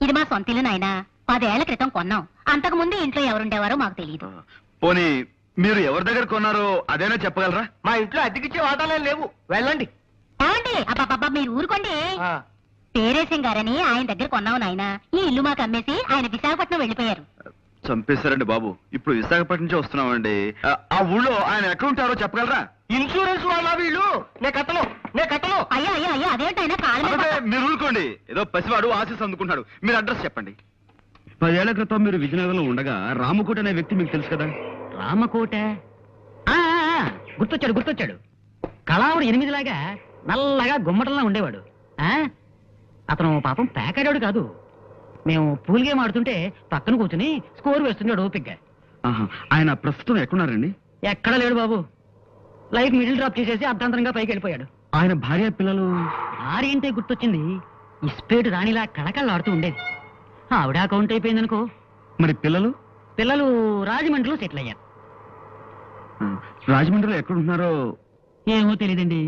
ఇది మా సొంత ఇల్లు నాయనా. 10 ఏళ్ల క్రితం కొన్నాం. అంతకు ముందు ఇంట్లో ఎవరుండేవారో మాకు తెలియదు. పోనీ మీరు ఎవరి దగ్గర కొన్నారో అదేనా చెప్పగలరా? మా ఇంట్లో అద్దెకిచ్చే వాటాలే లేవు. వెళ్ళండి. ఏమండి, అబ్బాబ్బా మీరు ఊరుకోండి. పేరేశం గారని ఆయన దగ్గర కొన్నావు నాయనా. ఈ ఇల్లు మాకు అమ్మేసి ఆయన విశాఖపట్నం వెళ్ళిపోయారు. చంపేశారండి బాబు. ఇప్పుడు విశాఖపట్నం నుంచి వస్తున్నామండి. ఆ ఊళ్ళో ఆయన ఎక్కడ ఉంటారో చెప్పగలరా? ఇన్సూరెన్స్ వాళ్ళ వీళ్ళు. నే కట్టను. అయ్యా అయ్యా అయ్యా, అదేంటైనా కాళ్ళ మీద అదే, మీరు ఊరుకోండి. ఏదో పసివాడు ఆశీస్ అందుకుంటున్నాడు. మీరు అడ్రస్ చెప్పండి. 10 ఏళ్ల క్రితం మీరు విజయనగరంలో ఉండగా రామకోట అనే వ్యక్తి మీకు తెలుసు కదా? రామకోట గుర్తొచ్చాడు. కళావుడు 8లాగా నల్లగా గుమ్మటంలా ఉండేవాడు. అతను పాపం పేకాడాడు కాదు. మేము పూల్ గేమ్ ఆడుతుంటే పక్కన కూర్చుని స్కోర్ వేస్తున్నాడు ఓపిగ్గా. ఆయన ప్రస్తుతం ఎక్కడున్నారండి? ఎక్కడా లేడు బాబు. లైఫ్ మిడిల్ డ్రాప్ చేసేసి అర్ధాంతరంగా పైకి వెళ్ళిపోయాడు. ఆయన భార్య పిల్లలు? భార్య అంటే గుర్తొచ్చింది. ఇస్పేటు రాణిలా కళకళలాడుతూ ఉండేది. ఆవిడ అకౌంట్ అయిపోయిందనుకో. మరి పిల్లలు? పిల్లలు రాజమండ్రిలో సెటిల్ అయ్యారు. రాజమండ్రిలో ఎక్కడున్నారో ఏమో తెలియదండి.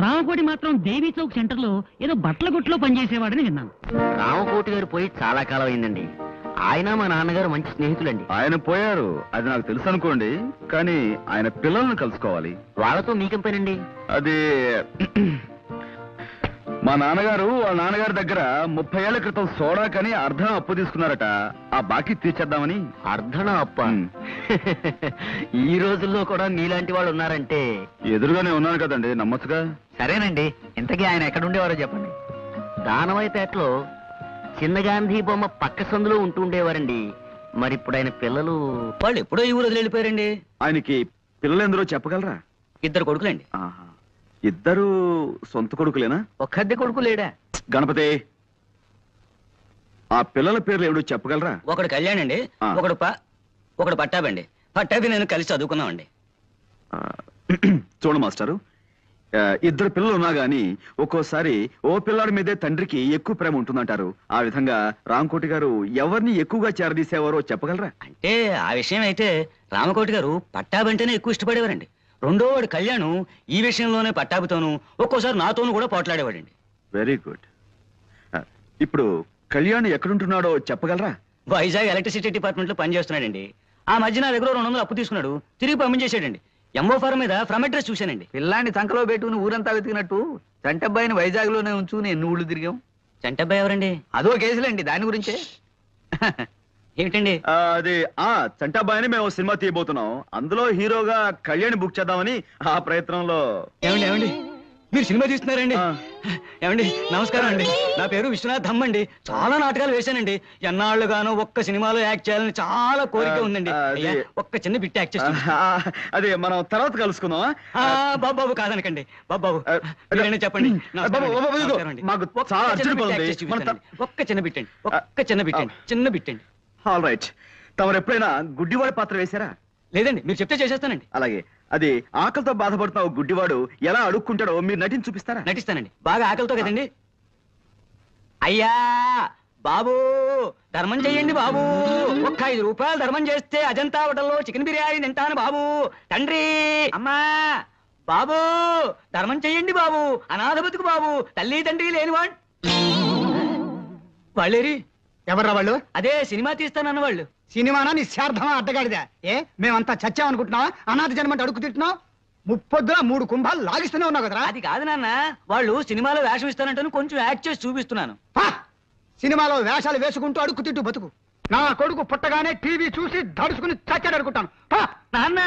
రామకోటి మాత్రం దేవీ చౌక్ సెంటర్ లో ఏదో బట్టల గుట్లో పనిచేసేవాడని విన్నాను. రామకోటి గారు పోయి చాలా కాలం అయిందండి. ఆయన మా నాన్నగారు మంచి స్నేహితులండి. ఆయన పోయారు, అది నాకు తెలుసు అనుకోండి. కానీ ఆయన పిల్లల్ని కలుసుకోవాలి. వాళ్ళతో మీకేం పనండి? అది మా నాన్నగారు వాళ్ళ నాన్నగారి దగ్గర 30 ఏళ్ల క్రితం సోడా కని అర్ధం అప్పు తీసుకున్నారట. ఆ బాకీ తీర్చేద్దామని. అర్ధన అప్ప ఈ రోజుల్లో కూడా మీలాంటి వాళ్ళు ఉన్నారంటే. ఎదురుగానే ఉన్నాను కదండి, నమ్మచ్చుగా. సరేనండి, ఇంతకీ ఆయన ఎక్కడుండేవారో చెప్పండి. దానవైపేటలో చిన్న గాంధీ బొమ్మ పక్క సందులో ఉంటుండేవారండి. మరి ఇప్పుడు ఆయన పిల్లలు వాళ్ళు ఎప్పుడో ఈ ఊరు వదిలి వెళ్ళిపోయారండి. ఆయనకి పిల్లలు ఎందరో చెప్పగలరా? 2 కొడుకులండి. ఆహా. ఇద్దరు సొంత కొడుకులేనా? ఒక్కద్దె కొడుకు లేడా? గణపతి, ఆ పిల్లల పేర్లు ఏమిటో చెప్పగలరా? ఒకడు కళ్యాణ్ అండి, ఆ. ఒకడు పట్టాబండి. పట్టాభి నేను కలిసి చదువుకున్నామండి. చూడు మాస్టారు, ఇద్దరు పిల్లలు ఉన్నా గాని ఒక్కోసారి ఓ పిల్లాడి మీదే తండ్రికి ఎక్కువ ప్రేమ ఉంటుందంటారు. ఆ విధంగా రామకోటి గారు ఎవరిని ఎక్కువగా చేరదీసేవారో చెప్పగలరా? అంటే ఆ విషయం అయితే రామకోటి గారు పట్టాబంటేనే ఎక్కువ ఇష్టపడేవారండి. రెండో వాడు కళ్యాణ్ ఈ విషయంలోనే పట్టాభితోనూ ఒక్కోసారి నాతోనూ కూడా పోట్లాడేవాడండి. Very good. ఇప్పుడు కళ్యాణ్ ఎక్కడుంటున్నాడో చెప్పగలరా? వైజాగ్ ఎలక్ట్రిసిటీ డిపార్ట్మెంట్ లో పనిచేస్తున్నాడండి. ఆ మధ్య నా దగ్గర 200 అప్పు తీసుకున్నాడు, తిరిగి పంపించేశాడండి. ఎంఓ ఫారం మీద ఫ్రమ్ అడ్రస్ చూశానండి. పిల్లాన్ని సంకలో పెట్టుకుని ఊరంతా వెతికినట్టు చంటబ్బాయిని వైజాగ్ లోనే ఉంచు ఎన్ని ఊళ్ళు తిరిగాం. చంటబ్బాయి ఎవరండి? అదో కేసులేండి, దాని గురించే. ఏమిటండి? అది చంటాబాయిని మేము సినిమా తీయబోతున్నాం. అందులో హీరోగా కళ్యాణ్ బుక్ చేద్దామని ఆ ప్రయత్నంలో. ఏమండి మీరు సినిమా తీస్తున్నారండి? ఏమండి నమస్కారం అండి, నా పేరు విశ్వనాథ్ ధమ్ అండి. చాలా నాటకాలు వేశానండి. ఎన్నాళ్ళుగానో ఒక్క సినిమాలో యాక్ట్ చేయాలని చాలా కోరిక ఉందండి. అయ్యా, ఒక్క చిన్న బిట్ యాక్ట్ చేస్తాను. అదే మనం తర్వాత కలుసుకుందాం. బాబు కాదనకండి. బాబు మీరేనా చెప్పండి. నమస్కారం అండి. మాకు చాలా అర్జెంట్ పని ఉంది. ఒక్క చిన్న బిట్ అండి, ఒక్క చిన్న బిట్ అండి, చిన్న బిట్ అండి. All right. తమరు ఎప్పుడైనా గుడ్డివాడి పాత్ర వేశారా? లేదండి, మీరు చెప్తే చేసేస్తానండి. అలాగే, అది ఆకలితో బాధపడుతున్న ఓ గుడ్డివాడు ఎలా అడుక్కుంటాడో మీరు నటించి చూపిస్తారా? నటిస్తానండి. బాగా ఆకలితో కదండి. అయ్యా బాబు, ధర్మం చెయ్యండి బాబు. ఒక్క 5 రూపాయలు ధర్మం చేస్తే అజంతా హోటల్లో చికెన్ బిర్యానీ తింటాను బాబు. తండ్రి, అమ్మా, బాబు ధర్మం చెయ్యండి బాబు. అనాథ బతుకు బాబు, తల్లి తండ్రి లేనివాడు. వాళ్ళేరి ఎవర్రా వాళ్ళు? అదే సినిమా తీస్తానన్న వాళ్ళు. సినిమానా నిశ్చార్థమా అడ్డగాడిదా? మేమంతా చచ్చామనుకుంటున్నావా? అనాథ జన్మంటే అడుగు తింటున్నావు. 3 కుంభాలు లాగిస్తూనే ఉన్నావు కదరా. అది కాదు నాన్న, వాళ్ళు సినిమాలో వేషం ఇస్తానంటాను, కొంచెం యాక్ట్ చేసి చూపిస్తున్నాను. సినిమాలో వేషాలు వేసుకుంటూ అడుగు తింటూ బతుకు. నా కొడుకు పుట్టగానే టీవీ చూసి దడుచుకుని చచ్చాడు అనుకుంటాను. నాన్న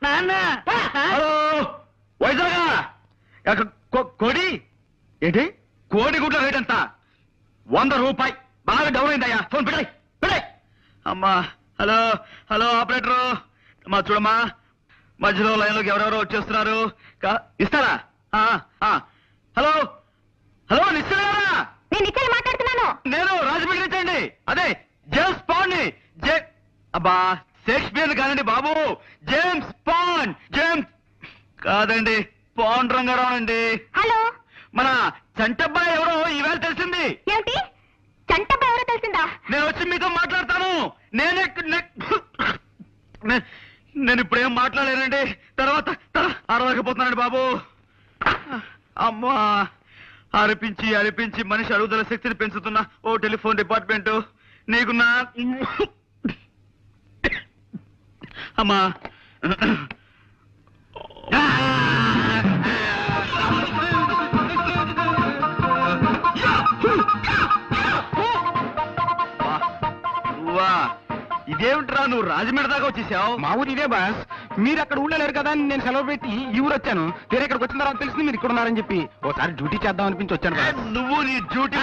నాన్న కోడి ఏంటి? కోడి గుడ్ల రేట్ ఎంత? 100 రూపాయి. బాగా డౌన్ అయిందయ్యా. ఫోన్ పెట్టాయి పెట్టాయి. అమ్మా, హలో హలో ఆపరేటరు, మా చూడమ్మా, మధ్యలో లైన్లోకి ఎవరెవరో వచ్చేస్తున్నారు. ఇస్తారా? హలో హలో, నిశ్చలేరా? నేను మాట్లాడుతున్నాను. నేను రాజమండ్రి నుంచి అండి. అదే జేమ్స్ పాండ్ ని. అబ్బా, షేక్స్పియర్ కాదండి బాబు, జేమ్స్ పాండ్. జేమ్స్ కాదండి, పాండ్ రంగారావు అండి. హలో, మన చంటబ్బాయి ఎవరో ఈవేళ తెలిసింది. ఏమిటి? చంటబ్బాయి ఎవరో తెలిసిందా? నేను వచ్చి మీతో మాట్లాడతాను. నేను ఇప్పుడేం మాట్లాడలేనండి. తర్వాత అరవకపోతున్నానండి బాబు. అమ్మా, అరిపించి అరిపించి మనిషి అరుగుదల శక్తిని పెంచుతున్న ఓ టెలిఫోన్ డిపార్ట్మెంట్ నీకు నా అమ్మా. ఇదేమిట్రా, నువ్వు రాజమండ్రి దాకా వచ్చేసావు? మా ఊరు ఇదే బాస్. మీరు అక్కడ ఊళ్ళో లేరు కదా అని నేను సెలవు పెట్టి ఈ ఊరు వచ్చాను. వేరే ఇక్కడికి వచ్చిన తర్వాత తెలిసింది మీరు ఇక్కడ ఉన్నారని చెప్పి ఓసారి డ్యూటీ చేద్దాం అనిపించి వచ్చాను బాస్. నువ్వు నీ డ్యూటీ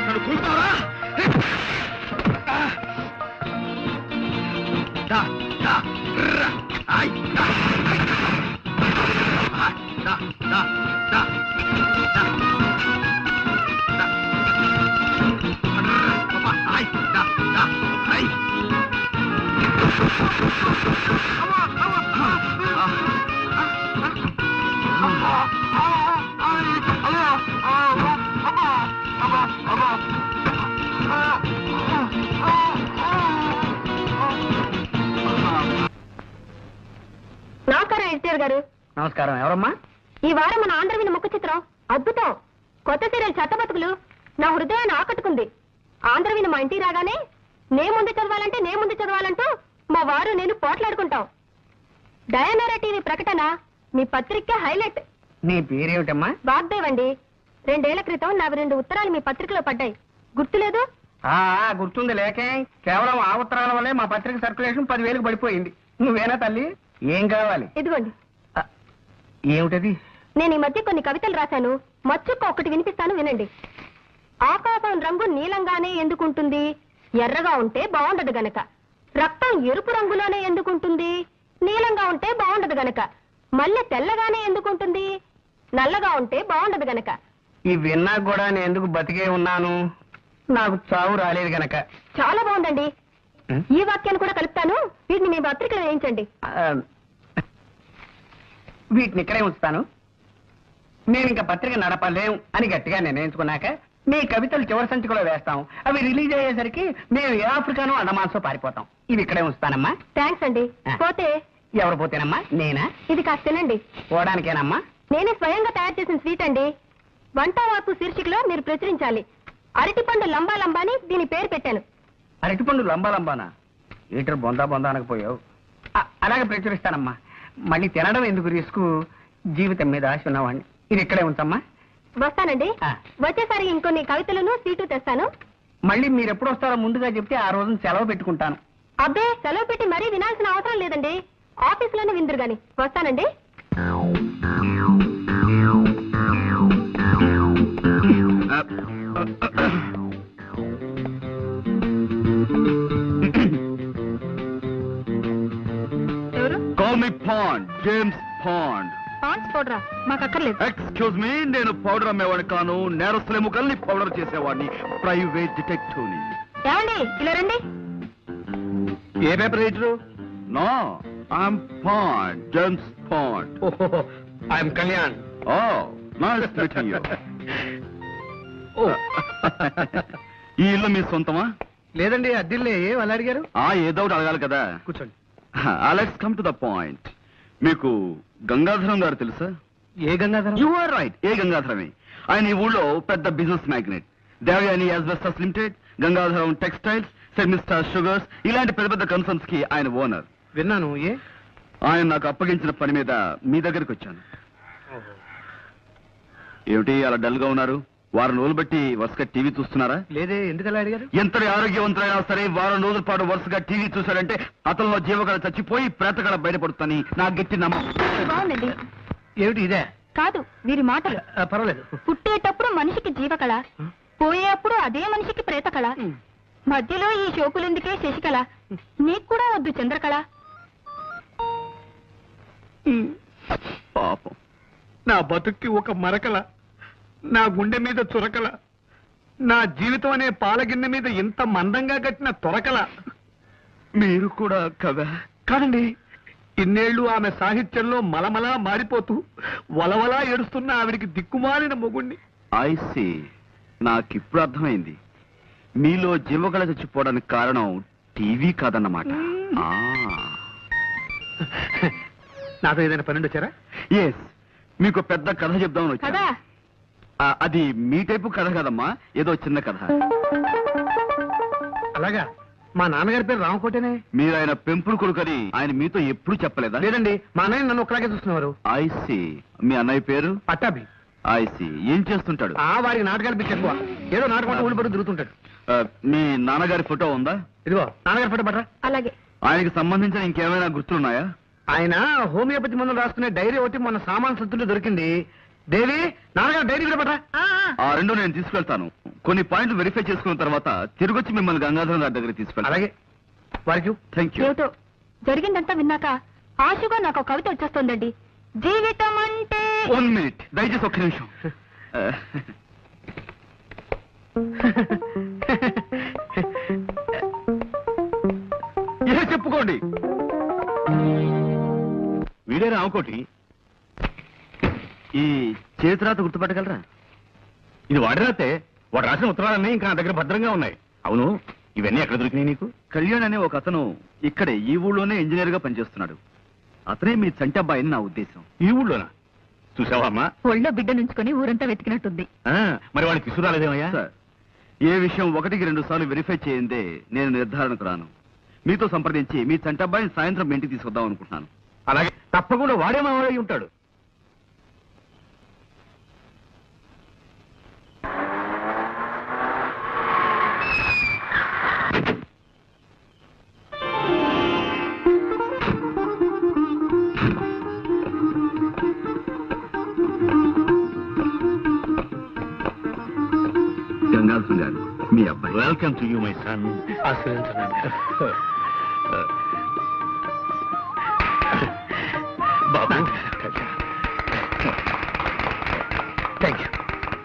నన్ను కూర్చున్నారా? నమస్కారం ఎడిటర్ గారు. నమస్కారం. ఎవరమ్మా? ఈ వారం మన ఆంధ్రవిని ముఖ చిత్రం అద్భుతం. కొత్త సీరియల్ చెత్త బతుకులు నా హృదయాన్ని ఆకట్టుకుంది. ఆంధ్రవిని మా ఇంటికి రాగానే నే ముందు చదవాలంటూ మా వారు నేను పోట్లాడుకుంటాం. డయానోరా టీవీ ప్రకటన మీ పత్రిక హైలైట్. నీ పేరేమిటమ్మా? వాగ్దేవ్ అండి. 2 ఏళ్ల క్రితం నా 2 ఉత్తరాలు మీ పత్రికలో పడ్డాయి, గుర్తులేదు? గుర్తుంది లేకే. కేవలం ఆ ఉత్తరాల వల్లే మా పత్రిక సర్క్యులేషన్ 10,000కి పడిపోయింది. నువ్వేనా తల్లి? ఏం కావాలి? ఇదిగోండి. ఏమిటది? నేను ఈ మధ్య కొన్ని కవితలు రాశాను, మచ్చుక్క ఒకటి వినిపిస్తాను, వినండి. ఆకాశం రంగు నీలంగానే ఎందుకుంటుంది? ఎర్రగా ఉంటే బాగుండదు గనక. రక్తం ఎరుపు రంగులోనే ఎందుకుంటుంది? నీలంగా ఉంటే బాగుండదు గనక. మల్లె తెల్లగానే ఎందుకుంటుంది? నల్లగా ఉంటే బాగుండదు గనక. ఈ విన్నా కూడా నేను ఎందుకు బతికే ఉన్నాను? నాకు చావు రాలేదు గనక. చాలా బాగుందండి. ఈ వాక్యాన్ని కూడా కలుపుతాను, వీటిని మీ పత్రికలో వేయించండి. వీటిని ఇక్కడే ఉంచుతాను. నేను ఇంకా పత్రిక నడపలేం అని గట్టిగా నిర్ణయించుకున్నాక మీ కవితలు చివరి సంచికలో వేస్తాం. అవి రిలీజ్ అయ్యేసరికి మేము ఏ ఆఫ్రికానో అండమాన్సో పారిపోతాం. ఇవి ఇక్కడే ఉంచుతానమ్మా. థ్యాంక్స్ అండి. పోతే ఎవరు పోతేనమ్మా? నేనా? ఇది కాస్త తినండి. పోవడానికేనమ్మా? నేనే స్వయంగా తయారు చేసిన స్వీట్ అండి. వంట వార్పు శీర్షికలో మీరు ప్రచురించాలి. అరటిపండు లంబా లంబాని దీని పేరు పెట్టాను. అరటిపండు లంబా లంబానా? ఈటర్ బొందా బొందా అనకపోయావు. అలాగే ప్రచురిస్తానమ్మా. మళ్ళీ తినడం ఎందుకు రిస్క్? జీవితం మీద ఆశ ఉన్నవాడిని. ఇది ఇక్కడే ఉంచమ్మా. వస్తానండి. వచ్చేసరి ఇంకొన్ని కవితలను సీటు తెస్తాను. మళ్ళీ మీరు ఎప్పుడు వస్తారో ముందుగా చెప్తే ఆ రోజున సెలవు పెట్టుకుంటాను. అబ్బే, సెలవు పెట్టి మరీ వినాల్సిన అవసరం లేదండి. ఆఫీసులోనే విందురు గాని. వస్తానండి. ఎవరు? Call me Pond, James Pond. Ponds పౌడరా? మాకు అక్కర్లేదు. ఎక్స్క్యూజ్ మీ, నేను పౌడర్ అమ్మేవాడిని కాను. నేరస్తులేము కలిసి పౌడర్ చేసేవాడిని. ప్రైవేట్ డిటెక్టివ్ని. ఏమండి, ఇలా రండి. ఏ పేపర్ రైటరు? నో, I'm Pond, James Pond. I'm Kalyan. Oh, nice meeting you. ఈ ఇల్లు మీ సొంతమా? లేదండి, అద్దిల్లే. అలా అడిగారు? ఏదో ఒకటి అడగాలి కదా. కూర్చోండి. Let's come to the point. మీకు గంగాధరం గారు తెలుసా? ఏ గంగాధరం? యు ఆర్ రైట్, ఏ గంగాధరమే. ఆయన ఈ ఊళ్ళో పెద్ద business magnate. Devayani asbestos limited, Gangadharam textiles, సెమిస్టార్ షుగర్స్, ఇలాంటి పెద్ద పెద్ద కన్సర్న్స్ కి ఆయన ఓనర్. విన్నాను. ఆయన నాకు అప్పగించిన పని మీద మీ దగ్గరికి వచ్చాను. ఏమిటి అలా డల్ గా ఉన్నారు? వారం రోజులు బట్టి వరుసగా టీవీ చూస్తున్నారా? లేదే, ఎందుకలా అడిగారు? ఎంతటి ఆరోగ్యవంతులైనా సరే వారం రోజుల పాటు వరుసగా టీవీ చూశారంటే అతనిలో జీవకళ చచ్చిపోయి ప్రేతకళ బయటపడుతుందని నా గట్టి నమ్మకం. బాగుందండి. ఏమిటి ఇదే? కాదు, వీరి మాటలు. పర్వాలేదు. పుట్టేటప్పుడు మనిషికి జీవకళ, పోయేప్పుడు అదే మనిషికి ప్రేతకళ, మధ్యలో ఈ షోకులెందుకే శశికళ, నీకు కూడా వద్దు చంద్రకళ. పాపం. నా బతుక్కి ఒక మరకల, నా గుండె మీద చురకల, నా జీవితం అనే పాలగిన్నె మీద ఇంత మందంగా కట్టిన తొరకల. మీరు కూడా కదా? కాదండి, ఇన్నేళ్లు ఆమె సాహిత్యంలో మలమలా మారిపోతూ వలవలా ఏడుస్తున్న ఆవిడికి దిక్కుమాలిన మొగుణ్ణి. ఐ సీ, నాకిప్పుడు అర్థమైంది. మీలో జీవకళ చచ్చిపోవడానికి కారణం టీవీ కాదన్నమాట. నాతో ఏదైనా పన్నెండు వచ్చారా? ఎస్, మీకు పెద్ద కథ చెప్దామని వచ్చా. కదా అది మీ టైపు కథ కదమ్మా, ఏదో చిన్న కథ. అలాగా? మా నాన్నగారి పేరు రామకోటేనే. మీరు ఆయన పెంపుడు కొడుకని ఆయన మీతో ఎప్పుడు చెప్పలేదా? లేదండి, మా అన్నయ్య నన్ను ఒకలాగే చూస్తున్నారు. I see. మీ అన్నయ్య పేరు? పట్టాభి. I see. ఏం చేస్తుంటాడు? వారికి నాటకాలు పిచ్చి ఎక్కువ. ఏదో నాటకం ఊళ్ళు పడి తిరుగుతుంటాడు. మీ నాన్నగారి ఫోటో ఉందా? ఇదిగో నాన్నగారి ఫోటో పట్రా. అలాగే. ఆయనకి సంబంధించిన ఇంకేమైనా గుర్తులున్నాయా? ఆయన హోమియోపతి మందులు రాసుకునే డైరీ ఒకటి మొన్న సామాన్ సత్తుంటే దొరికింది. దేవి, నాన్నగారు డైరీ కూడా పట్రా. ఆ రెండు నేను తీసుకెళ్తాను. కొన్ని పాయింట్లు వెరిఫై చేసుకున్న తర్వాత తిరిగొచ్చి మిమ్మల్ని గంగాధరం గారి దగ్గర తీసుకెళ్తాను. అలాగే. వారికి థ్యాంక్ యూ. ఏమిటో జరిగిందంతా విన్నాక ఆశగా నాకు ఒక కవిత వచ్చేస్తోందండి. జీవితం అంటే 1 మినిట్, దయచేసి ఒక్క నిమిషం. చెప్పుకోండి. వీడే రామకోటి. ఈ చేతిరాత గుర్తుపట్టగలరా? ఇది వాడి రాతే. వాడు రాసిన ఉత్తరాలన్నీ ఇంకా నా దగ్గర భద్రంగా ఉన్నాయి. అవును, ఇవన్నీ ఎక్కడ దొరికినాయి నీకు? కళ్యాణ్ అనే ఒక అతను ఇక్కడే ఈ ఊళ్ళోనే ఇంజనీర్ గా పనిచేస్తున్నాడు. అతనే మీ చంటి అబ్బాయిని నా ఉద్దేశం. ఈ ఊళ్ళోనా? చూసావా అమ్మా? ఒళ్ళో బిడ్డ నుంచుకొని ఊరంతా వెతికినట్టుంది. మరి వాడిని తీసుకురాలేదేమయ్యా? సార్, ఏ విషయం 1కి 2 సార్లు వెరిఫై చేయందే నేను నిర్ధారణకు రాను. మీతో సంప్రదించి మీ చంటబ్బాయిని సాయంత్రం ఇంటికి తీసుకొద్దాం అనుకుంటున్నాను. అలాగే తప్పకుండా వాడే మా వాడై ఉంటాడు. గంగాధరం గారు, మీ అబ్బాయి. Welcome to you my son. బాబు,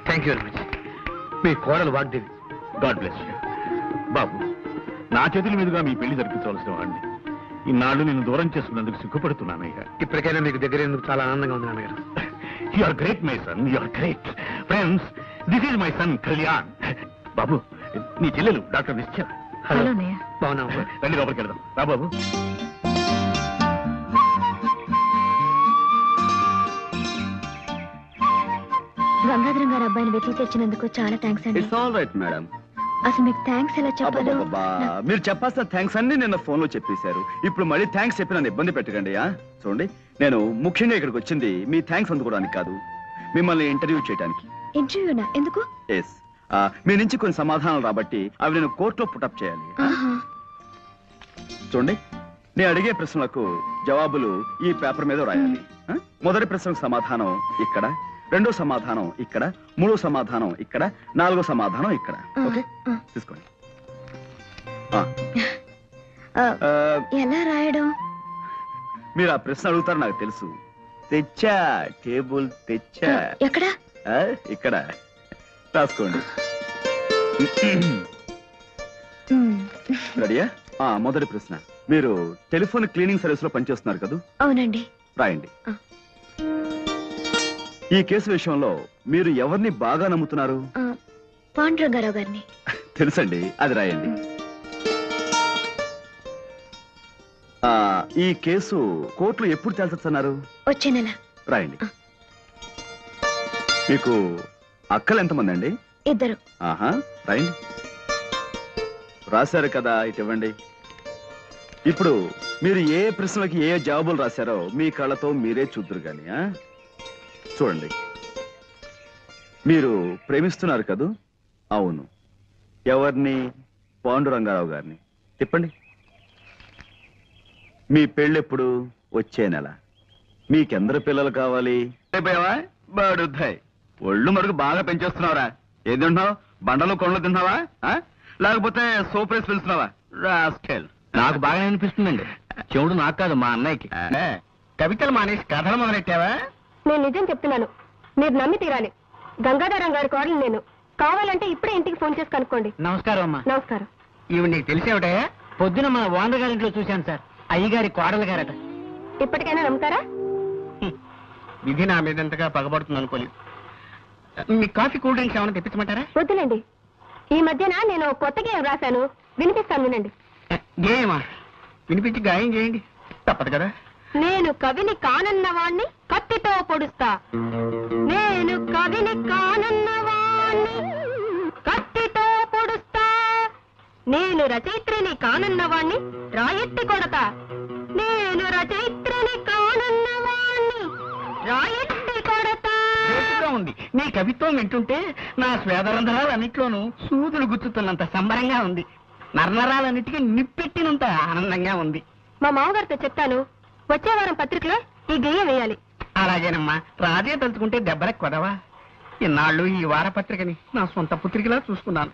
థ్యాంక్ యూ వెరీ మచ్. మీ కోడలు వాగ్దేవి. God bless you. బాబు, నా చేతుల మీదుగా మీ పెళ్లి జరిపించవలసిన వాడిని. ఇన్నాళ్ళు నేను దూరం చేసుకున్నందుకు సిగ్గుపడుతున్నానయ్యా. ఇప్పటికైనా మీకు దగ్గర ఎందుకు చాలా ఆనందంగా ఉంది నాన్నగారు. You are great my son, you are great. Friends, this is my son Kalyan. బాబు, నీ చెల్లెలు డాక్టర్ నిశ్చయ. హలో అన్నయ్య. బాగున్నావు? రండి లోపలికి వెళ్దాం. రా బాబు. గంగాధరం గారు అబ్బాయిని వెతికి తెచ్చినందుకు చాలా థ్యాంక్స్ అండి. It's all right madam. అసలు మీకు థ్యాంక్స్ ఎలా చెప్పాలో అబ్బబ్బబ్బా, మీరు చెప్పాల్సిన థ్యాంక్స్ అన్ని నిన్న ఫోన్ లో చెప్పేశారు. ఇప్పుడు మళ్ళీ థ్యాంక్స్ చెప్పి నన్ను ఇబ్బంది పెట్టకండి. చూడండి, నేను ముఖ్యంగా ఇక్కడికి వచ్చింది మీ థ్యాంక్స్ అందుకోవడానికి కాదు, మిమ్మల్ని ఇంటర్వ్యూ చేయడానికి. ఇంటర్వ్యూనా? ఎందుకు? ఎస్, మీ నుంచి కొన్ని సమాధానాలు రాబట్టి అవి నేను కోర్టులో పుటప్ చేయాలి. ఆహా. చూడండి, నేను అడిగే ప్రశ్నలకు జవాబులు ఈ పేపర్ మీద రాయాలి. మొదటి ప్రశ్నకు సమాధానం ఇక్కడ, రెండో సమాధానం ఇక్కడ, మూడో సమాధానం ఇక్కడ, నాలుగో సమాధానం ఇక్కడ. ఓకే, తీసుకోండి. ఎలా రాయడం? మీరు ఆ ప్రశ్న అడుగుతారు నాకు తెలుసు. తెచ్చా, టేబుల్ తెచ్చా. ఎక్కడ? ఇక్కడ రాసుకోండి. రెడీయా? మొదటి ప్రశ్న, మీరు టెలిఫోన్ క్లీనింగ్ సర్వీస్ లో పనిచేస్తున్నారు కదా? అవునండి. రాయండి. ఈ కేసు విషయంలో మీరు ఎవరిని బాగా నమ్ముతున్నారు? పాండురంగారావు గారిని. తెలుసండి, అది రాయండి. ఈ కేసు కోర్టులో ఎప్పుడు తేల్చొచ్చన్నారు? వచ్చే నెల. రాయండి. మీకు అక్కలు ఎంతమంది అండి? 2. ఆహా, రాయండి. రాశారు కదా, ఇటు ఇవ్వండి. ఇప్పుడు మీరు ఏ ప్రశ్నలకి ఏ జవాబులు రాశారో మీ కళ్ళతో మీరే చూద్దరు గాని. చూడండి, మీరు ప్రేమిస్తున్నారు కదూ? అవును. ఎవరిని? పాండురంగారావు గారిని. తిప్పండి. మీ పెళ్ళెప్పుడు? వచ్చే నెల. మీకెందరు పిల్లలు కావాలి? బాడుద్దాయి, ఒళ్ళు మరుగు బాగా పెంచేస్తున్నావురా. ఏం తింటున్నావు? బండలు కొండలు తింటున్నావా, లేకపోతే సోప్ రేసి పిలుస్తున్నావా? రాస్కెల్. నాకు బాగా అనిపిస్తుందండి. చెవుడు నాకు కాదు, మా అన్నయ్యకి. కవితలు మానేసి కథలు మొదలెట్టావా? నేను నిజం చెప్తున్నాను, మీరు నమ్మి తీరాలి. గంగాధరం గారి కోడలు నేను. కావాలంటే ఇప్పుడే ఇంటికి ఫోన్ చేసి కనుక్కోండి. నమస్కారం అమ్మా. నమస్కారం. ఇవి నీకు తెలిసేవిటయా? పొద్దున మా ఓనర్ గారింట్లో చూశాను సార్. అయ్యగారి కోడలు గారట. ఇప్పటికైనా నమ్ముతారా? విధి నా మీద ఎంతగా పగబడుతుంది అనుకోలేదు. మీ కాఫీ కూల్ డ్రింక్స్ ఏమైనా తెప్పించమంటారా? వద్దులేండి. ఈ మధ్యన నేను కొత్త గేయం రాశాను, వినిపిస్తాను వినండి. గేయమా? వినిపించి గాయం చేయండి, తప్పదు కదా. నేను కవిని కానన్నవాణ్ణి కత్తితో పొడుస్తా. నేను కవిని కానన్నవాణ్ణి కత్తితో పొడుస్తా. నేను రచయిత్రిని కానన్నవాణ్ణి రాయెత్తి కొడతా. నేను రచయిత్రిని కానన్నవాణ్ణి రాయెత్తి కొడతా. ఉంది. నీ కవిత్వం వింటుంటే నా స్వేదరంధ్రాలన్నిట్లోనూ సూదులు గుచ్చుతున్నంత సంబరంగా ఉంది. నరనరాలన్నిటికీ నిప్పెట్టినంత ఆనందంగా ఉంది. మా మామగారితో చెప్తాను, వచ్చే వారం పత్రికలో ఈ గేయం వేయాలి. అలాగేనమ్మా, రాజే తలుచుకుంటే దెబ్బలకు కొదవా. ఇన్నాళ్ళు ఈ వారపత్రికని నా సొంత పుత్రికలా చూసుకున్నాను.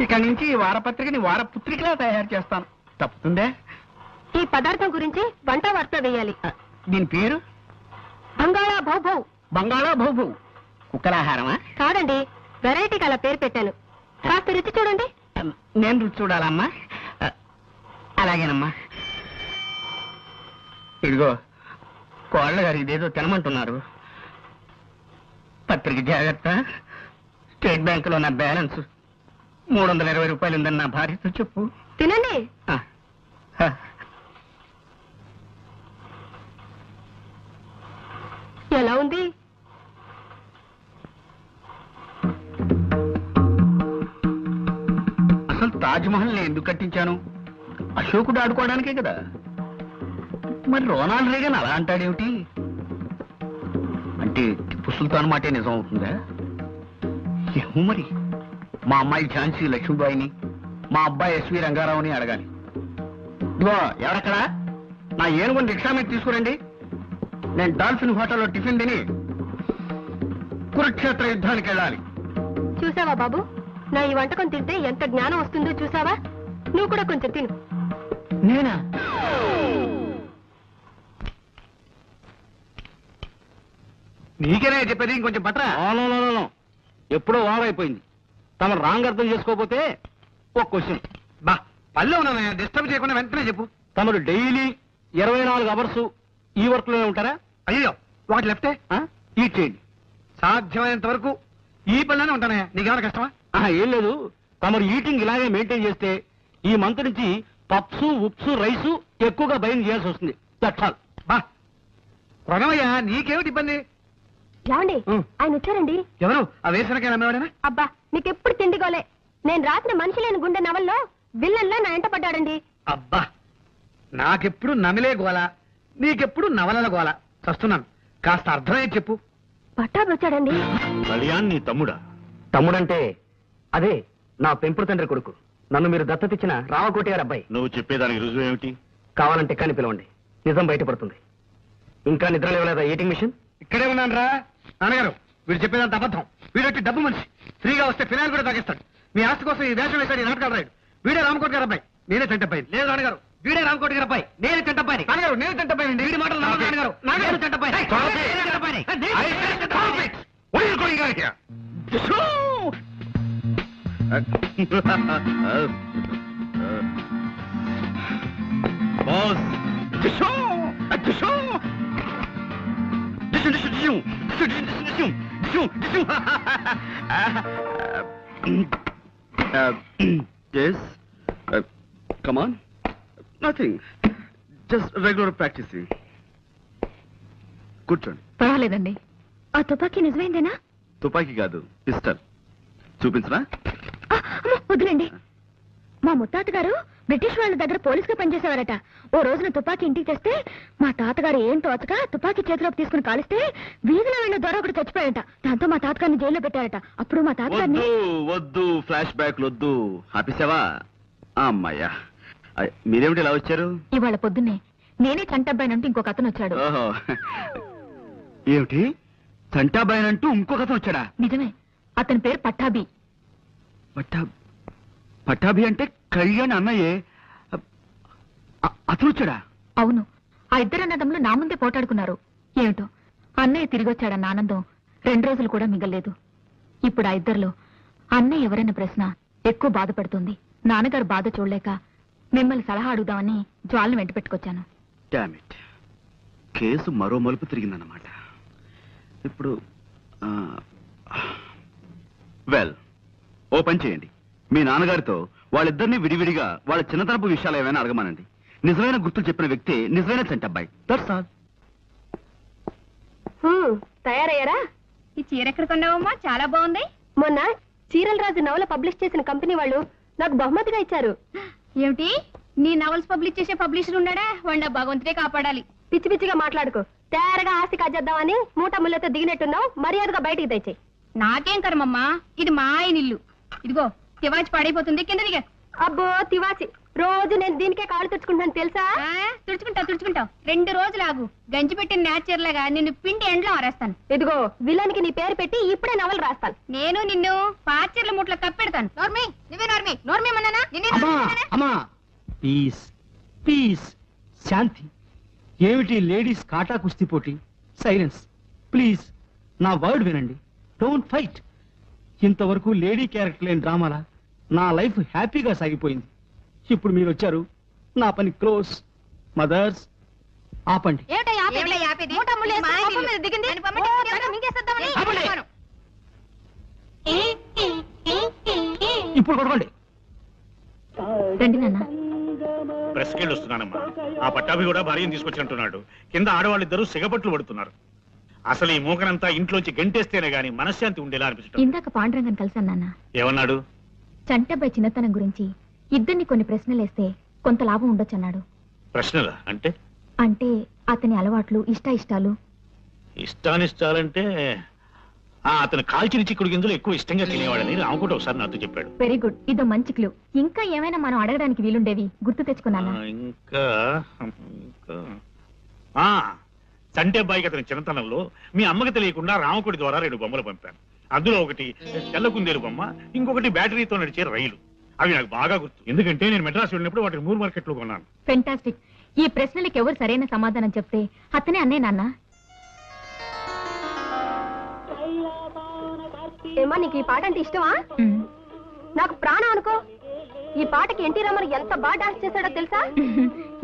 ఇక నుంచి ఈ వారపత్రికని వారపుత్రికలా తయారు చేస్తాను. తప్పుతుందే? ఈ పదార్థం గురించి వంట వార్త వేయాలి. దీని పేరు? బంగాళా భౌభౌ. బంగాళా భౌభౌ. కుక్కలాహారమా? కాదండి, వెరైటీకి అలా పేరు పెట్టాను. కాస్త రుచి చూడండి. నేను రుచి చూడాలమ్మా? అలాగేనమ్మా. ఇదిగో, కోళ్ళ గారు ఇదేదో తినమంటున్నారు. పత్రిక జాగ్రత్త. స్టేట్ బ్యాంకులో నా బ్యాలెన్స్ 320 రూపాయలు ఉందని నా భార్యతో చెప్పు. తినండి. ఎలా ఉంది? అసలు తాజ్ మహల్ నేను ఎందుకు కట్టించాను? అశోకుడు ఆడుకోవడానికే కదా. మరి రోనాల్డ్ రేగన్ అలా అంటాడేమిటి? అంటే టిప్పు సుల్తాన్ మాటే నిజం అవుతుందా? ఏమో మరి. మా అమ్మాయి ఝాన్సీ లక్ష్మీబాయిని, మా అబ్బాయి ఎస్వి రంగారావుని అడగాలి. ఇదిగో ఎవరక్కడా? నా ఏనుగుని రిక్షా మీద తీసుకురండి. నేను డాల్ఫిన్ హోటల్లో టిఫిన్ తిని కురుక్షేత్ర యుద్ధానికి వెళ్ళాలి. చూసావా బాబు, నా ఈ వంటకం తింటే ఎంత జ్ఞానం వస్తుందో చూసావా? నువ్వు కూడా కొంచెం తిను. నేనా? నీకేనే చెప్పేది, ఇంకొంచెం పట్రా. ఎప్పుడో ఓవైపోయింది. తమ రాంగ్ అర్థం చేసుకోకపోతే ఒక క్వశ్చన్. బా పల్లె ఉన్నా డిస్టర్బ్ చేయకుండా వెంటనే చెప్పు. తమరు డైలీ 24 అవర్స్ ఈ వర్క్ లోనే ఉంటారా? అయ్యో ఒకటి లెఫ్టే ఈట్ చేయండి. సాధ్యమైనంత వరకు ఈ పనిలోనే ఉంటానే. నీకేమైనా కష్టమా? ఏం లేదు. తమరు ఈటింగ్ ఇలాగే మెయింటైన్ చేస్తే ఈ మంత్ నుంచి పప్స్ ఉప్స్ రైసు ఎక్కువగా బయలు చేయాల్సి వస్తుంది. That's all. బా ప్రణవయ్య, నీకేమిటి ఇబ్బంది? ఏమండి, ఆయన వచ్చారండి. ఎవరు? ఆ వేసనకాయ అమ్మేవాడేనా? అబ్బా మీకెప్పుడు తిండిగోలే. నేను రాసిన మనిషి లేని గుండె నవల్లో విల్లన్లో నా ఎంట పడ్డాడండి. అబ్బా నాకెప్పుడు నమిలే గోల, నీకెప్పుడు నవలల గోల. చస్తున్నాను. కాస్త అర్థమయ్యే చెప్పు. పట్టాభి వచ్చాడండి. కళ్యాణ్ నీ తమ్ముడా? తమ్ముడంటే అదే నా పెంపుడు తండ్రి కొడుకు. నన్ను మీరు దత్తతిచ్చిన రామకోటి గారి అబ్బాయి. నువ్వు చెప్పేదానికి రుజువు ఏమిటి? కావాలంటే కానీ పిలవండి, నిజం బయటపడుతుంది. ఇంకా నిద్ర లేవలేదా ఈటింగ్ మిషన్? ఇక్కడే ఉన్నాను రా. నాన్నగారు, వీడు చెప్పేదంత అబద్ధం. వీడొచ్చి డబ్బు మనిషి. ఫ్రీగా వస్తే ఫినాయిల్ కూడా తాగిస్తాడు. మీ ఆస్తి కోసం ఈ వేషం వేశాడు ఈ నాటకాలు రాయుడు. వీడే రామకోటి గారి అబ్బాయి. నేనే చంటబ్బాయి. లేదు నాన్నగారు, వీడే రామకోటి గారి అబ్బాయి. నేనే చంటబ్బాయి. నాన్నగారు, నేను చంటబ్బాయి. వీడి మాటలు నాన్నగారు. నాన్నగారు Chantabbai. Boss yes come on nothing just regular practicing కూర్చోండి. పర్వాలేదండి. ఆ తుపాకీ నిజమైందేనా? తుపాకీ కాదు, పిస్టల్. చూపించరా? వదిలేండి. మా ముత్తాతగారు బ్రిటిష్ వాళ్ళ దగ్గర పోలీసుగా పనిచేసేవారట. ఓ రోజున తుపాకీ ఇంటికి తెస్తే మా తాతగారు ఏం తోచక తుపాకీ చేతిలోకి తీసుకుని కాలిస్తే వీధిలో వెళ్ళిన దొర ఒకటి చచ్చిపోయాట. దాంతో మా తాతగారిని జైల్లో పెట్టారట. అప్పుడు మా తాతగారిని వద్దు ఫ్లాష్ బ్యాక్ వద్దు. ఆపేసావా? అమ్మాయ్యా, మీరేమిటి ఇలా వచ్చారు? ఇవాళ పొద్దున్నే నేనే చంటబ్బాయినంటూ ఇంకొక అతను వచ్చాడు. ఓహో, ఏమిటి చంటాబాయనంటూ ఇంకొక అతను వచ్చాడా? నిజమే. అతని పేరు పట్టాభి. పట్టాభి అంటే కళ్యాణ్ అన్నయ్యే. అతను వచ్చాడా? అవును. ఆ ఇద్దరు అన్నదమ్ములు నా ముందే పోటాడుకున్నారు. ఏమిటో అన్నయ్య తిరిగి వచ్చాడన్న ఆనందం 2 రోజులు కూడా మిగల్లేదు. ఇప్పుడు ఆ ఇద్దరిలో అన్నయ్య ఎవరన్న ప్రశ్న ఎక్కువ బాధపడుతుంది. నాన్నగారు బాధ చూడలేక మిమ్మల్ని సలహా అడుగుదామని జ్వాలను వెంట పెట్టుకొచ్చాను. డామ్ ఇట్, కేసు మరో మలుపు తిరిగిందన్నమాట. ఇప్పుడు వెల్, ఓ పని చేయండి. మీ నాన్నగారితో వాళ్ళిద్దరిని విడివిడిగా వాళ్ళ చిన్నతనపు విషయాలు ఏమైనా అడగమానండి. నిజమైన గుర్తులు చెప్పిన వ్యక్తి నిజమైన చంటబ్బాయి. That's all. తయారయ్యారా? ఈ చీర ఎక్కడ కొన్నావమ్మా? చాలా బాగుంది. మొన్న చీరల రాజు నవల పబ్లిష్ చేసిన కంపెనీ వాళ్ళు నాకు బహుమతిగా ఇచ్చారు. ఏమిటి? నీ నవల్స్ పబ్లిష్ చేసే పబ్లిషర్ ఉన్నాడా? వాడిన భగవంతుడే కాపాడాలి. పిచ్చి పిచ్చిగా మాట్లాడుకో. తయారుగా ఆస్తి కాజేద్దామని మూట ముళ్ళతో దిగినట్టున్నావు. మర్యాదగా బయటికి తెచ్చాయి. నాకేం కర్మమ్మా, ఇది మా ఆయన ఇల్లు. ఇదిగో తివాచి పాడైపోతుంది, కింద దిగా. అబ్బో తివాచి, రోజు నేను దీనికే కాళ్ళు తుడుచుకుంటాను తెలుసా? తుడుచుకుంటావు 2 రోజులు ఆగు. గంజి పెట్టిన నేచర్ లాగా నిన్ను పిండి ఎండ్లో ఆరేస్తాను. ఇదిగో విలన్కి నీ పేరు పెట్టి ఇప్పుడే నవలు రాస్తాను. నేను నిన్ను పాచర్ల ముట్లో కప్పెడతాను. నోర్మి, నువ్వే నోర్మి. నోర్మి అన్నానా? అమ్మా పీస్ పీస్, శాంతి. ఏమిటి లేడీస్ కాటా కుస్తీ పోటీ? Silence please. నా వర్డ్ వినండి. Don't fight. ఇంతవరకు లేడీ క్యారెక్టర్ లేని డ్రామాలా నా లైఫ్ హ్యాపీగా సాగిపోయింది. ఇప్పుడు మీరు వచ్చారు, నా పని క్లోజ్. మదర్స్ ఆపండి. ఇప్పుడు కొడకండి. రండి నాన్న. ప్రెస్కెళ్ళి వస్తున్నానమ్మా. ఆ పట్టాభి కూడా భార్యను తీసుకొచ్చినట్టున్నాడు. కింద ఆడవాళ్ళిద్దరూ సిగపట్లు పడుతున్నారు. అసలు ఈ మూకనంతా ఇంట్లోంచి గంటేస్తేనే గాని మనశ్శాంతి ఉండేలా అనిపించడం. ఇందాక పాండురంగన్ కలిసాను నాన్న. ఏమన్నాడు? చంటబ్బాయి చిన్నతనం గురించి ఇద్దరిని కొన్ని ప్రశ్నలేస్తే కొంత లాభం ఉండొచ్చన్నాడు. ప్రశ్నలా అంటే? అంటే అతని అలవాట్లు, ఇష్టాలు. ఇష్టానిష్టాలంటే అతను కాల్చిన చిక్కుడు గింజలు ఎక్కువ ఇష్టంగా తినేవాడని రామకోట ఒకసారి నాతో చెప్పాడు. వెరీ గుడ్, ఇదో మంచి క్లూ. ఇంకా ఏమైనా మనం అడగడానికి వీలుండేవి గుర్తు తెచ్చుకున్నానా? ఇంకా చంటబ్బాయికి అతని చిన్నతనంలో మీ అమ్మకి తెలియకుండా రామకోటి ద్వారా 2 బొమ్మలు పంపాను. అందులో ఒకటి తెల్ల కుందేలు బొమ్మ, ఇంకొకటి బ్యాటరీతో నడిచే రైలు. అవి నాకు బాగా గుర్తు, ఎందుకంటే నేను మెడ్రాస్ వెళ్ళినప్పుడు వాటిని మూర్ మార్కెట్ లో కొన్నాను. ఫెంటాస్టిక్. ఈ ప్రశ్నలకు ఎవరు సరైన సమాధానం చెప్తే అతనే అన్నే నాన్న. ఏమా నీకు ఈ పాట అంటే ఇష్టమా? నాకు ప్రాణం అనుకో. ఈ పాటకి ఎన్టీ రామారావు ఎంత బాగా డాన్స్ చేశాడో తెలుసా?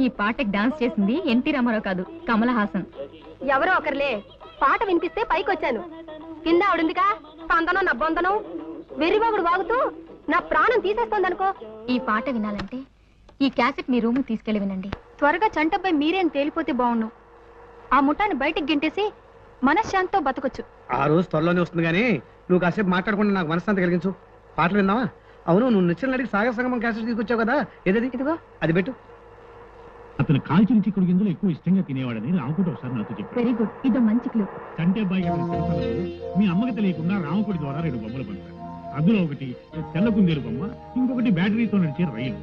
ఈ పాటకి డాన్స్ చేసింది ఎన్టీ రామారావు కాదు, కమల్ హాసన్. ఎవరో ఒకరులే, పాట వినిపిస్తే పైకి వచ్చాను. కింద ఆవిడుందిగా స్పందనం నా బొందనం వెర్రిబాబుడు వాగుతూ నా ప్రాణం తీసేస్తోందనుకో. ఈ పాట వినాలంటే ఈ క్యాసెట్ మీ రూమ్ తీసుకెళ్లి వినండి. త్వరగా చంటపై మీరేం తేలిపోతే బాగుండు. ఆ ముఠాన్ని బయటికి గింటేసి మనశ్శాంతితో బతకొచ్చు. ఆ రోజు త్వరలోనే వస్తుంది కానీ నువ్వు కాసేపు మాట్లాడకుండా నాకు మనశ్శాంతి కలిగించు. పాటలు విందావా? అవును, నువ్వు నిశ్చల నడికి సాగర సంగమం క్యాసెట్ తీసుకొచ్చావు కదా, ఏదది? ఇదిగో అది పెట్టు. అతను కాల్చిన చిక్కుడు గింజలు ఎక్కువ ఇష్టంగా తినేవాడని రామకోటి ఒకసారి నాతో చెప్పాడు. వెరీ గుడ్, ఇదో మంచి క్లూ. చంటబ్బాయి అతని చిన్నతనంలో మీ అమ్మకి తెలియకుండా రామకోటి ద్వారా 2 బొమ్మలు పంపాను. అందులో ఒకటి తెల్ల కుందేలు బొమ్మ, ఇంకొకటి బ్యాటరీతో నడిచే రైలు.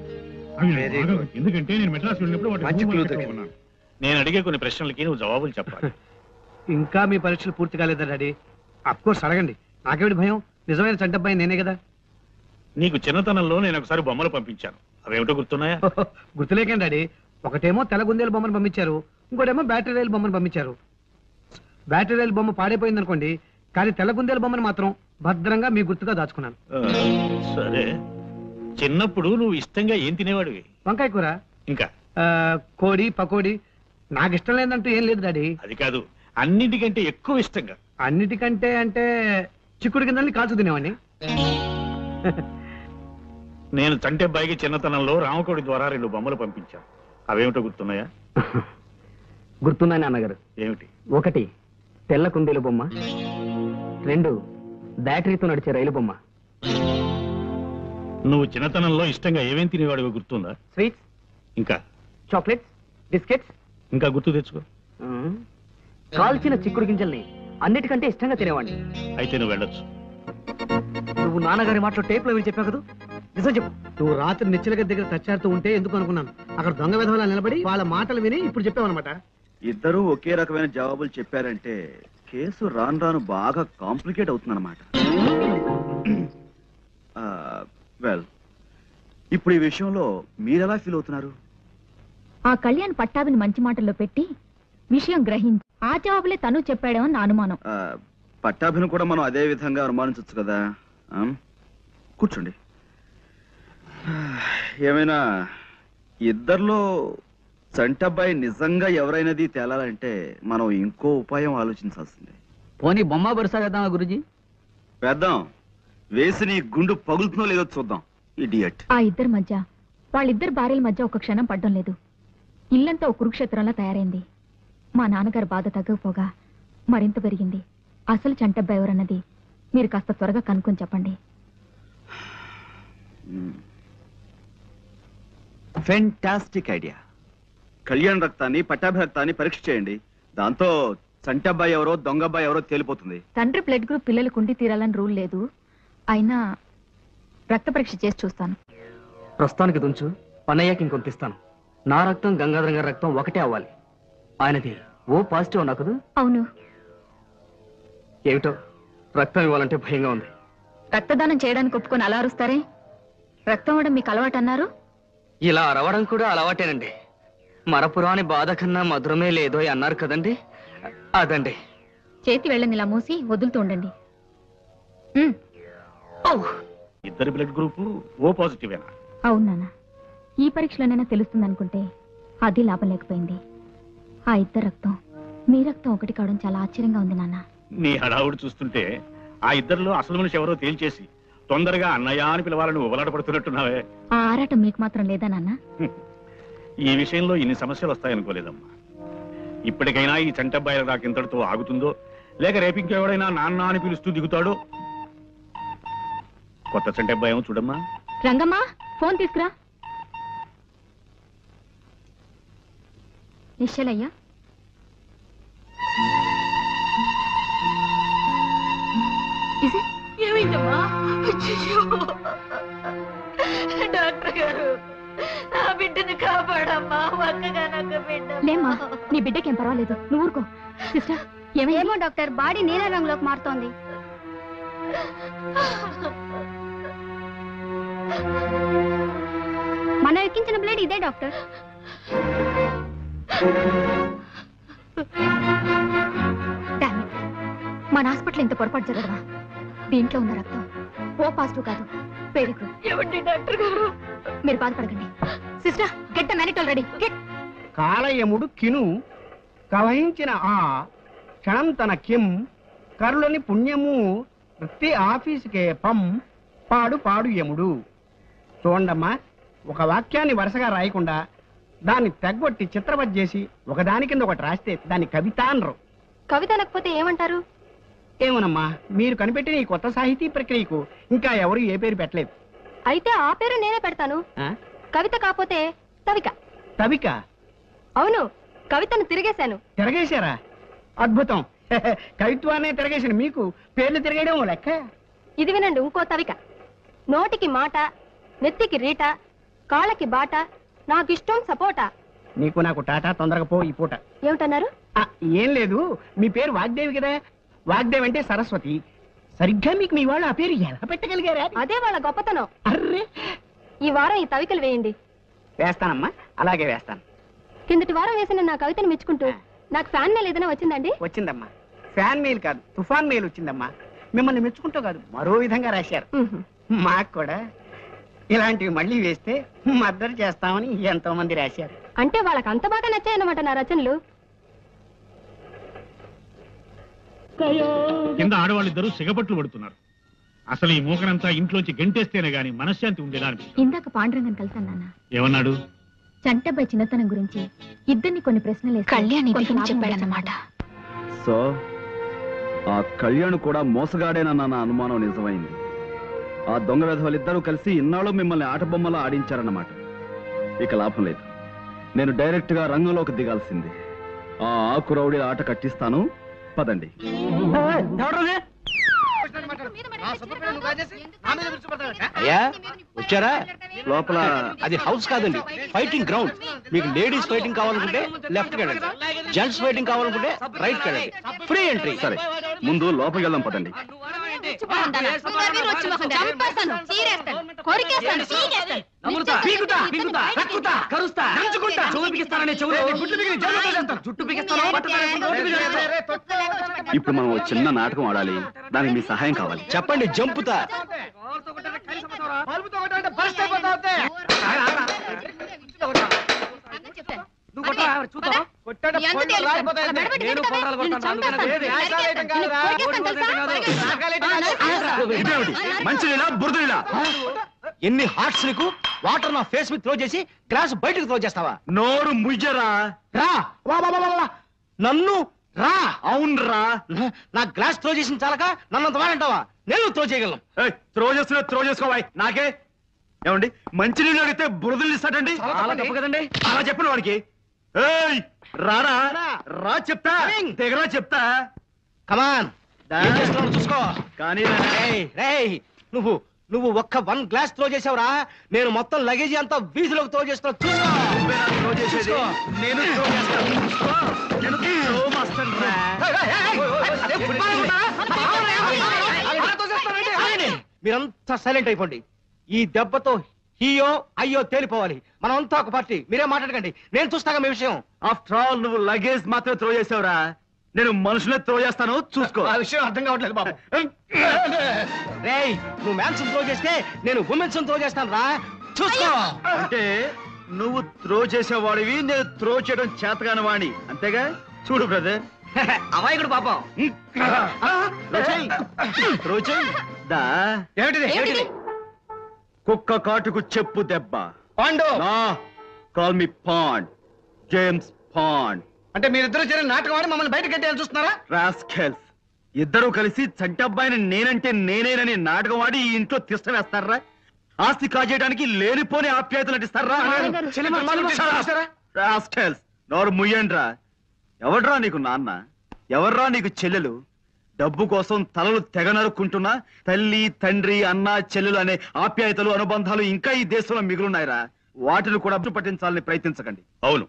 అవి నాకు బాగా గుర్తు, ఎందుకంటే నేను మెడ్రాస్ వెళ్ళినప్పుడు వాటిని కొన్నాను. నేను అడిగే కొన్ని ప్రశ్నలకి నువ్వు జవాబులు చెప్పాలి. ఇంకా మీ పరీక్షలు పూర్తి కాలేదా డాడీ? అఫ్కోర్స్ అడగండి, నాకేమిటి భయం? నిజమైన చంటబ్బాయి నేనే కదా. నీకు చిన్నతనంలో నేను ఒకసారి బొమ్మలు పంపించాను, అవేమిటో గుర్తున్నాయా? గుర్తులేకండి డాడీ. ఒకటేమో తెల్ల గుందేలు బొమ్మను పంపించారు, ఇంకోటేమో బ్యాటరీ రైలు బొమ్మను పంపించారు. బ్యాటరీ రైలు బొమ్మ పాడైపోయింది అనుకోండి, కానీ తెల్ల గుందేలు బొమ్మను మాత్రం భద్రంగా మీ గుర్తుగా దాచుకున్నాను. సరే, చిన్నప్పుడు నువ్వు ఇష్టంగా ఏం తినేవాడివి? వంకాయ కూర, ఇంకా కోడి, పకోడి. నాకు ఇష్టం లేదంటూ ఏం లేదు డాడీ. అది కాదు, అన్నిటికంటే ఎక్కువ ఇష్టంగా. అన్నిటికంటే అంటే చిక్కుడు కిందని కాల్చు తినేవాడిని. నేను చంటబ్బాయికి చిన్నతనంలో రామకోడి ద్వారా 2 బొమ్మలు పంపించాను, అవేమిటో గుర్తున్నాయా? గుర్తున్నాయి నాన్నగారు. ఏమిటి? ఒకటి తెల్ల కుందేలు బొమ్మ, 2 బ్యాటరీతో నడిచే రైలు బొమ్మ. నువ్వు చిన్నతనంలో ఇష్టంగా ఏమేం తినేవాడివో గుర్తుందా? స్వీట్స్, ఇంకా చాక్లెట్స్, బిస్కెట్స్. ఇంకా గుర్తు తెచ్చుకో. కాల్చిన చిక్కుడు గింజల్ని అన్నిటికంటే ఇష్టంగా తినేవాడిని. అయితే నువ్వు వెళ్ళొచ్చు. నువ్వు నాన్నగారి మాటలో టేప్ లో విని చెప్పావు కదా, నిజం చెప్పు. నువ్వు రాత్రి నిశ్చల గది దగ్గర తచ్చాడుతూ ఉంటే ఎందుకు అనుకున్నాను. అక్కడ దొంగ విధవలా నిలబడి వాళ్ళ మాటలు విని ఇప్పుడు చెప్పావన్నమాట. ఇద్దరూ ఒకే రకమైన జవాబులు చెప్పారంటే కేసు రాను రాను బాగా కాంప్లికేట్ అవుతుందన్నమాట. వెల్, ఇప్పుడు ఈ విషయంలో మీరెలా ఫీల్ అవుతున్నారు? ఆ కళ్యాణ్ పట్టాభిని మంచి మాటల్లో పెట్టి విషయం గ్రహించి ఆ జవాబులే తను చెప్పాడేమో నా అనుమానం. పట్టాభిని కూడా మనం అదే విధంగా అనుమానించవచ్చు కదా. కూర్చోండి. ఏమైనా ఇద్దరిలో చంటబ్బాయి నిజంగా ఎవరైనది తేలాలంటే మనం ఇంకో ఉపాయం ఆలోచించాల్సిందే. పోనీ బొమ్మ బరుసా వేద్దామా గురుజీ? వేద్దాం. వేసి నీ గుండు పగులుతుందో లేదో చూద్దాం. ఇడియట్. ఆ ఇద్దరి మధ్య, వాళ్ళిద్దరు భార్యల మధ్య ఒక క్షణం పడ్డం లేదు. ఇల్లంతా ఒక కురుక్షేత్రంలా తయారైంది. మా నాన్నగారు బాధ తగ్గకపోగా మరింత పెరిగింది. అసలు చంటబ్బాయి ఎవరన్నది మీరు కాస్త త్వరగా కనుక్కొని చెప్పండి. Fantastic idea. కళ్యాణ్ రక్తాన్ని, పట్టాభి రక్తాన్ని పరీక్ష చేయండి. దాంతో చంటబ్బాయి ఎవరో దొంగబ్బాయి ఎవరో తేలిపోతుంది. తండ్రి బ్లడ్ గ్రూప్ పిల్లలు కుండి తీరాలని రూల్ లేదు. అయినా రక్త పరీక్ష చేసి చూస్తాను. ప్రస్తుతానికి దుంచు, పన్నయ్యకి ఇంకొంతిస్తాను. నా రక్తం గంగాధరం గారి రక్తం ఒకటే అవ్వాలి. ఆయనది ఓ పాజిటివ్ అన్నా కదూ? అవును. ఏమిటో రక్తం ఇవ్వాలంటే భయంగా ఉంది. రక్తదానం చేయడానికి ఒప్పుకొని అలా అరుస్తారే? రక్తం ఇవ్వడం మీకు అలవాటు అన్నారు. ఇలా అరవడం కూడా అలవాటేనండి. మరపురాని బాధ కన్నా మధురమే లేదో అన్నారు కదండి, అదండి. చేతి వెళ్ళని ఇలా మూసి వదులుతూ ఉండండి. ఇద్దరు బ్లడ్ గ్రూప్ ఓ పాజిటివేనా? అవును నాన్న. ఈ పరీక్షలోనైనా తెలుస్తుంది అనుకుంటే అది లాభం లేకపోయింది. ఆ ఇద్దరు రక్తం మీ రక్తం ఒకటి కావడం చాలా ఆశ్చర్యంగా ఉంది నాన్న. నీ హడావుడు చూస్తుంటే ఆ ఇద్దరిలో అసలు మనిషి ఎవరో తేల్చేసి తొందరగా అన్నయ్య అని పిలవాలని ఉబలాట పడుతున్నట్టున్నావే. ఆ ఆరాటం మీకు మాత్రం లేదా నాన్న? ఈ విషయంలో ఇన్ని సమస్యలు వస్తాయనుకోలేదమ్మా. ఇప్పటికైనా ఈ చంటబ్బాయిల రాకింతటితో ఆగుతుందో, లేక రేపింకెవడైనా నాన్న అని పిలుస్తూ దిగుతాడో. కొత్త చంటబ్బాయి చూడమ్మా, రంగమ్మా ఫోన్ తీసుకురా. నిశ్చలయ్యా, ఏమైందమ్మా? డాక్టర్ గారు, నా బిడ్డను కాపాడమ్మా. ఒక్కగానొక్క బిడ్డ. లేమ్మా, నీ బిడ్డకేం పర్వాలేదు, నువ్వు ఊరుకో. సిస్టర్ ఏమో డాక్టర్, బాడీ నీల రంగులోకి మారుతోంది. మనం ఎక్కించిన బ్లేడ్ ఇదే డాక్టర్. మన హాస్పిటల్ ఇంత పొరపాటు జరగదా? దీంట్లో ఉన్న రక్తం ఓ పాజిటివ్ కాదు, వెరీ గుడ్. ఏమండి డాక్టర్ గారు? మీరు బాధపడకండి. సిస్టర్ గెట్ ద మ్యానిటల్ రెడీ. గెట్. కాలయముడు కిను కవహించిన ఆ క్షణం తన కిం కరులని పుణ్యము వృత్తి ఆఫీసుకే పం పాడు పాడు యముడు. చూడండమ్మా, ఒక వాక్యాన్ని వరుసగా రాయకుండా దాన్ని తెగ్గొట్టి చిత్రవత్ చేసి ఒకదాని కింద ఒకటి రాస్తే దాన్ని కవిత అనరు. కవిత అనకపోతే ఏమంటారు? ఏమోనమ్మా, మీరు కనిపెట్టిన ఈ కొత్త సాహితీ ప్రక్రియకు ఇంకా ఎవరు ఏ పేరు పెట్టలేదు. అయితే ఆ పేరు నేనే పెడతాను. ఆ? కవిత కాకపోతే తవిక. తవిక? అవును, కవితను తిరిగేశాను. తిరగేశారా? అద్భుతం. కవిత్వాన్ని తిరగేసిన మీకు పేర్లు తిరగేయడం లెక్క. ఇది వినండి, ఇంకో తవిక. నోటికి మాట, నెత్తికి రీట, కాళ్ళకి బాట, నాకిష్టం సపోటా. నీకు నాకు టాటా, తొందరగా పో ఈ పూట. ఏమిటన్నారు? ఏం లేదు, మీ పేరు వాగ్దేవి కదా. వాగ్దేవి అంటే సరస్వతి. సరిగ్గా మీకు మీ వాళ్ళు ఆ పేరు ఎలా పెట్టగలిగారా? అదే వాళ్ళ గొప్పతనం. అర్రే, ఈ వారం ఈ తవికలు వేయండి. వేస్తానమ్మా, అలాగే వేస్తాను. కిందటి వారం వేసిన నా కవితను మెచ్చుకుంటూ నాకు ఫ్యాన్ మెయిల్ ఏదైనా వచ్చిందండి? వచ్చిందమ్మా. ఫ్యాన్ మెయిల్ కాదు, తుఫాన్ మెయిల్ వచ్చిందమ్మా. మిమ్మల్ని మెచ్చుకుంటూ కాదు, మరో విధంగా రాశారు. మాకు కూడా ఇలాంటివి మళ్ళీ వేస్తే మద్దతు చేస్తామని ఎంతో మంది రాశారు. అంటే వాళ్ళకి అంత బాగా నచ్చాయన్నమాట నా రచనలు. కింద ఆడవాళ్ళిద్దరూ సిగపట్లు పడుతున్నారు. అసలు ఈ మూకనంతా ఇంట్లోంచి గంటేస్తేనే గాని మనశ్శాంతి ఉండేలా అనిపిస్తుంది. ఇందాక పాండురంగన్ కలిసాను నాన్న. ఏమన్నాడు? చంటబ్బాయి చిన్నతనం గురించి ఇద్దరిని కొన్ని ప్రశ్నలు కళ్యాణి చెప్పాడన్నమాట. సో ఆ కళ్యాణ్ కూడా మోసగాడేనన్న నా అనుమానం నిజమైంది. ఆ దొంగ వెధవలిద్దరూ కలిసి ఇన్నాళ్ళు మిమ్మల్ని ఆటబొమ్మలా ఆడించారన్నమాట. ఇక లాభం లేదు, నేను డైరెక్ట్ గా రంగంలోకి దిగాల్సింది. ఆ ఆకురౌడి ఆట కట్టిస్తాను, పదండి. అయ్యా వచ్చారా? లోపల అది హౌస్ కాదండి, ఫైటింగ్ గ్రౌండ్. మీకు లేడీస్ ఫైటింగ్ కావాలనుకుంటే లెఫ్ట్ వెళ్ళండి, జెంట్స్ ఫైటింగ్ కావాలనుకుంటే రైట్ వెళ్ళండి. Free entry. సరే, ముందు లోపలికి వెళ్దాం, పదండి. ఇప్పుడు మనం ఒక చిన్న నాటకం ఆడాలి, దానికి మీ సహాయం కావాలి. చెప్పండి. జంపుతా. మంచినీళ్ళ బురదీలా? ఎన్ని హార్ట్స్ నీకు? వాటర్ నా ఫేస్ మీద త్రో చేసి గ్లాస్ బయటకు త్రో చేస్తావా? నోరు ముయ్యరా. రా. వా, వా, వా, వా, వా. నన్ను రా. అవునరా, నా గ్లాస్ త్రో చేసిన చాలక నన్నంత వాడంటావా? నేను త్రో చేయగలను. త్రో చేస్తున్నా, త్రో చేసుకోవాలి. నాకే ఏమండి, మంచినీళ్ళు అడిగితే బురదలు ఇస్తాడండి. అలా తప్పు కదండి. అలా చెప్పిన వాడికి రారా, రా చెప్తా, దగ్గర చెప్తా. కమాన్, ఏం చేస్తున్నావు చూసుకో. కానీ నువ్వు నువ్వు ఒక్క 1 గ్లాస్ త్రో చేసావురా, నేను మొత్తం లగేజీ అంతా వీధిలోకి త్రో చేస్తున్నా. చూసుకో. త్రో చేసేది నేను త్రో చేస్తాను. నేను త్రో మాస్టర్ రా. మీరంతా సైలెంట్ అయిపోండి. ఈ దెబ్బతో హీయో అయ్యో తేలిపోవాలి. మనం అంతా ఒక పార్టీ. మీరే మాట్లాడకండి, నేను చూస్తాగా మీ విషయం. ఆఫ్టర్ ఆల్ నువ్వు లగేజ్ మాత్రమే త్రో చేసావురా, నేను మనుషులే త్రో చేస్తాను, చూసుకో. ఆ విషయం అర్థం కావట్లేదు బాబు. రేయ్, నువ్వు మ్యాన్స్ త్రో చేస్తే నేను ఉమెన్స్ త్రో చేస్తాను రా, చూసుకో. అంటే నువ్వు త్రో చేసేవాడివి, నేను త్రో చేయడం చేతగాని వాణి, అంతేగా? చూడు బ్రదర్, అమాయకుడు పాపం. త్రో చేయి. దా. ఏమిటిది? కుక్క కాటుకు చెప్పు దెబ్బ. Pandu. Call me Pond, James Pond. అంటే మీరిద్దరు చేరిన నాటకం ఆడి మమ్మల్ని బయట కట్టేయాలని చూస్తున్నారా? రాస్కెల్స్, ఇద్దరు కలిసి చంటబ్బాయిని నేనంటే నేనేనని నాటకం ఆడి ఈ ఇంట్లో తిష్ట వేస్తారా? ఆస్తి కాజేయడానికి లేనిపోని ఆప్యాయతలు నటిస్తారా? రాస్కెల్స్, నోరు ముయ్యండ్రా. ఎవడ్రా నీకు నాన్న? ఎవర్రా నీకు చెల్లెలు? డబ్బు కోసం తలలు తెగ నరుక్కుంటున్నా తల్లి, తండ్రి, అన్న, చెల్లెలు అనే ఆప్యాయతలు, అనుబంధాలు ఇంకా ఈ దేశంలో మిగులున్నాయిరా. వాటిని కూడా పట్టించాలని ప్రయత్నించకండి. అవును,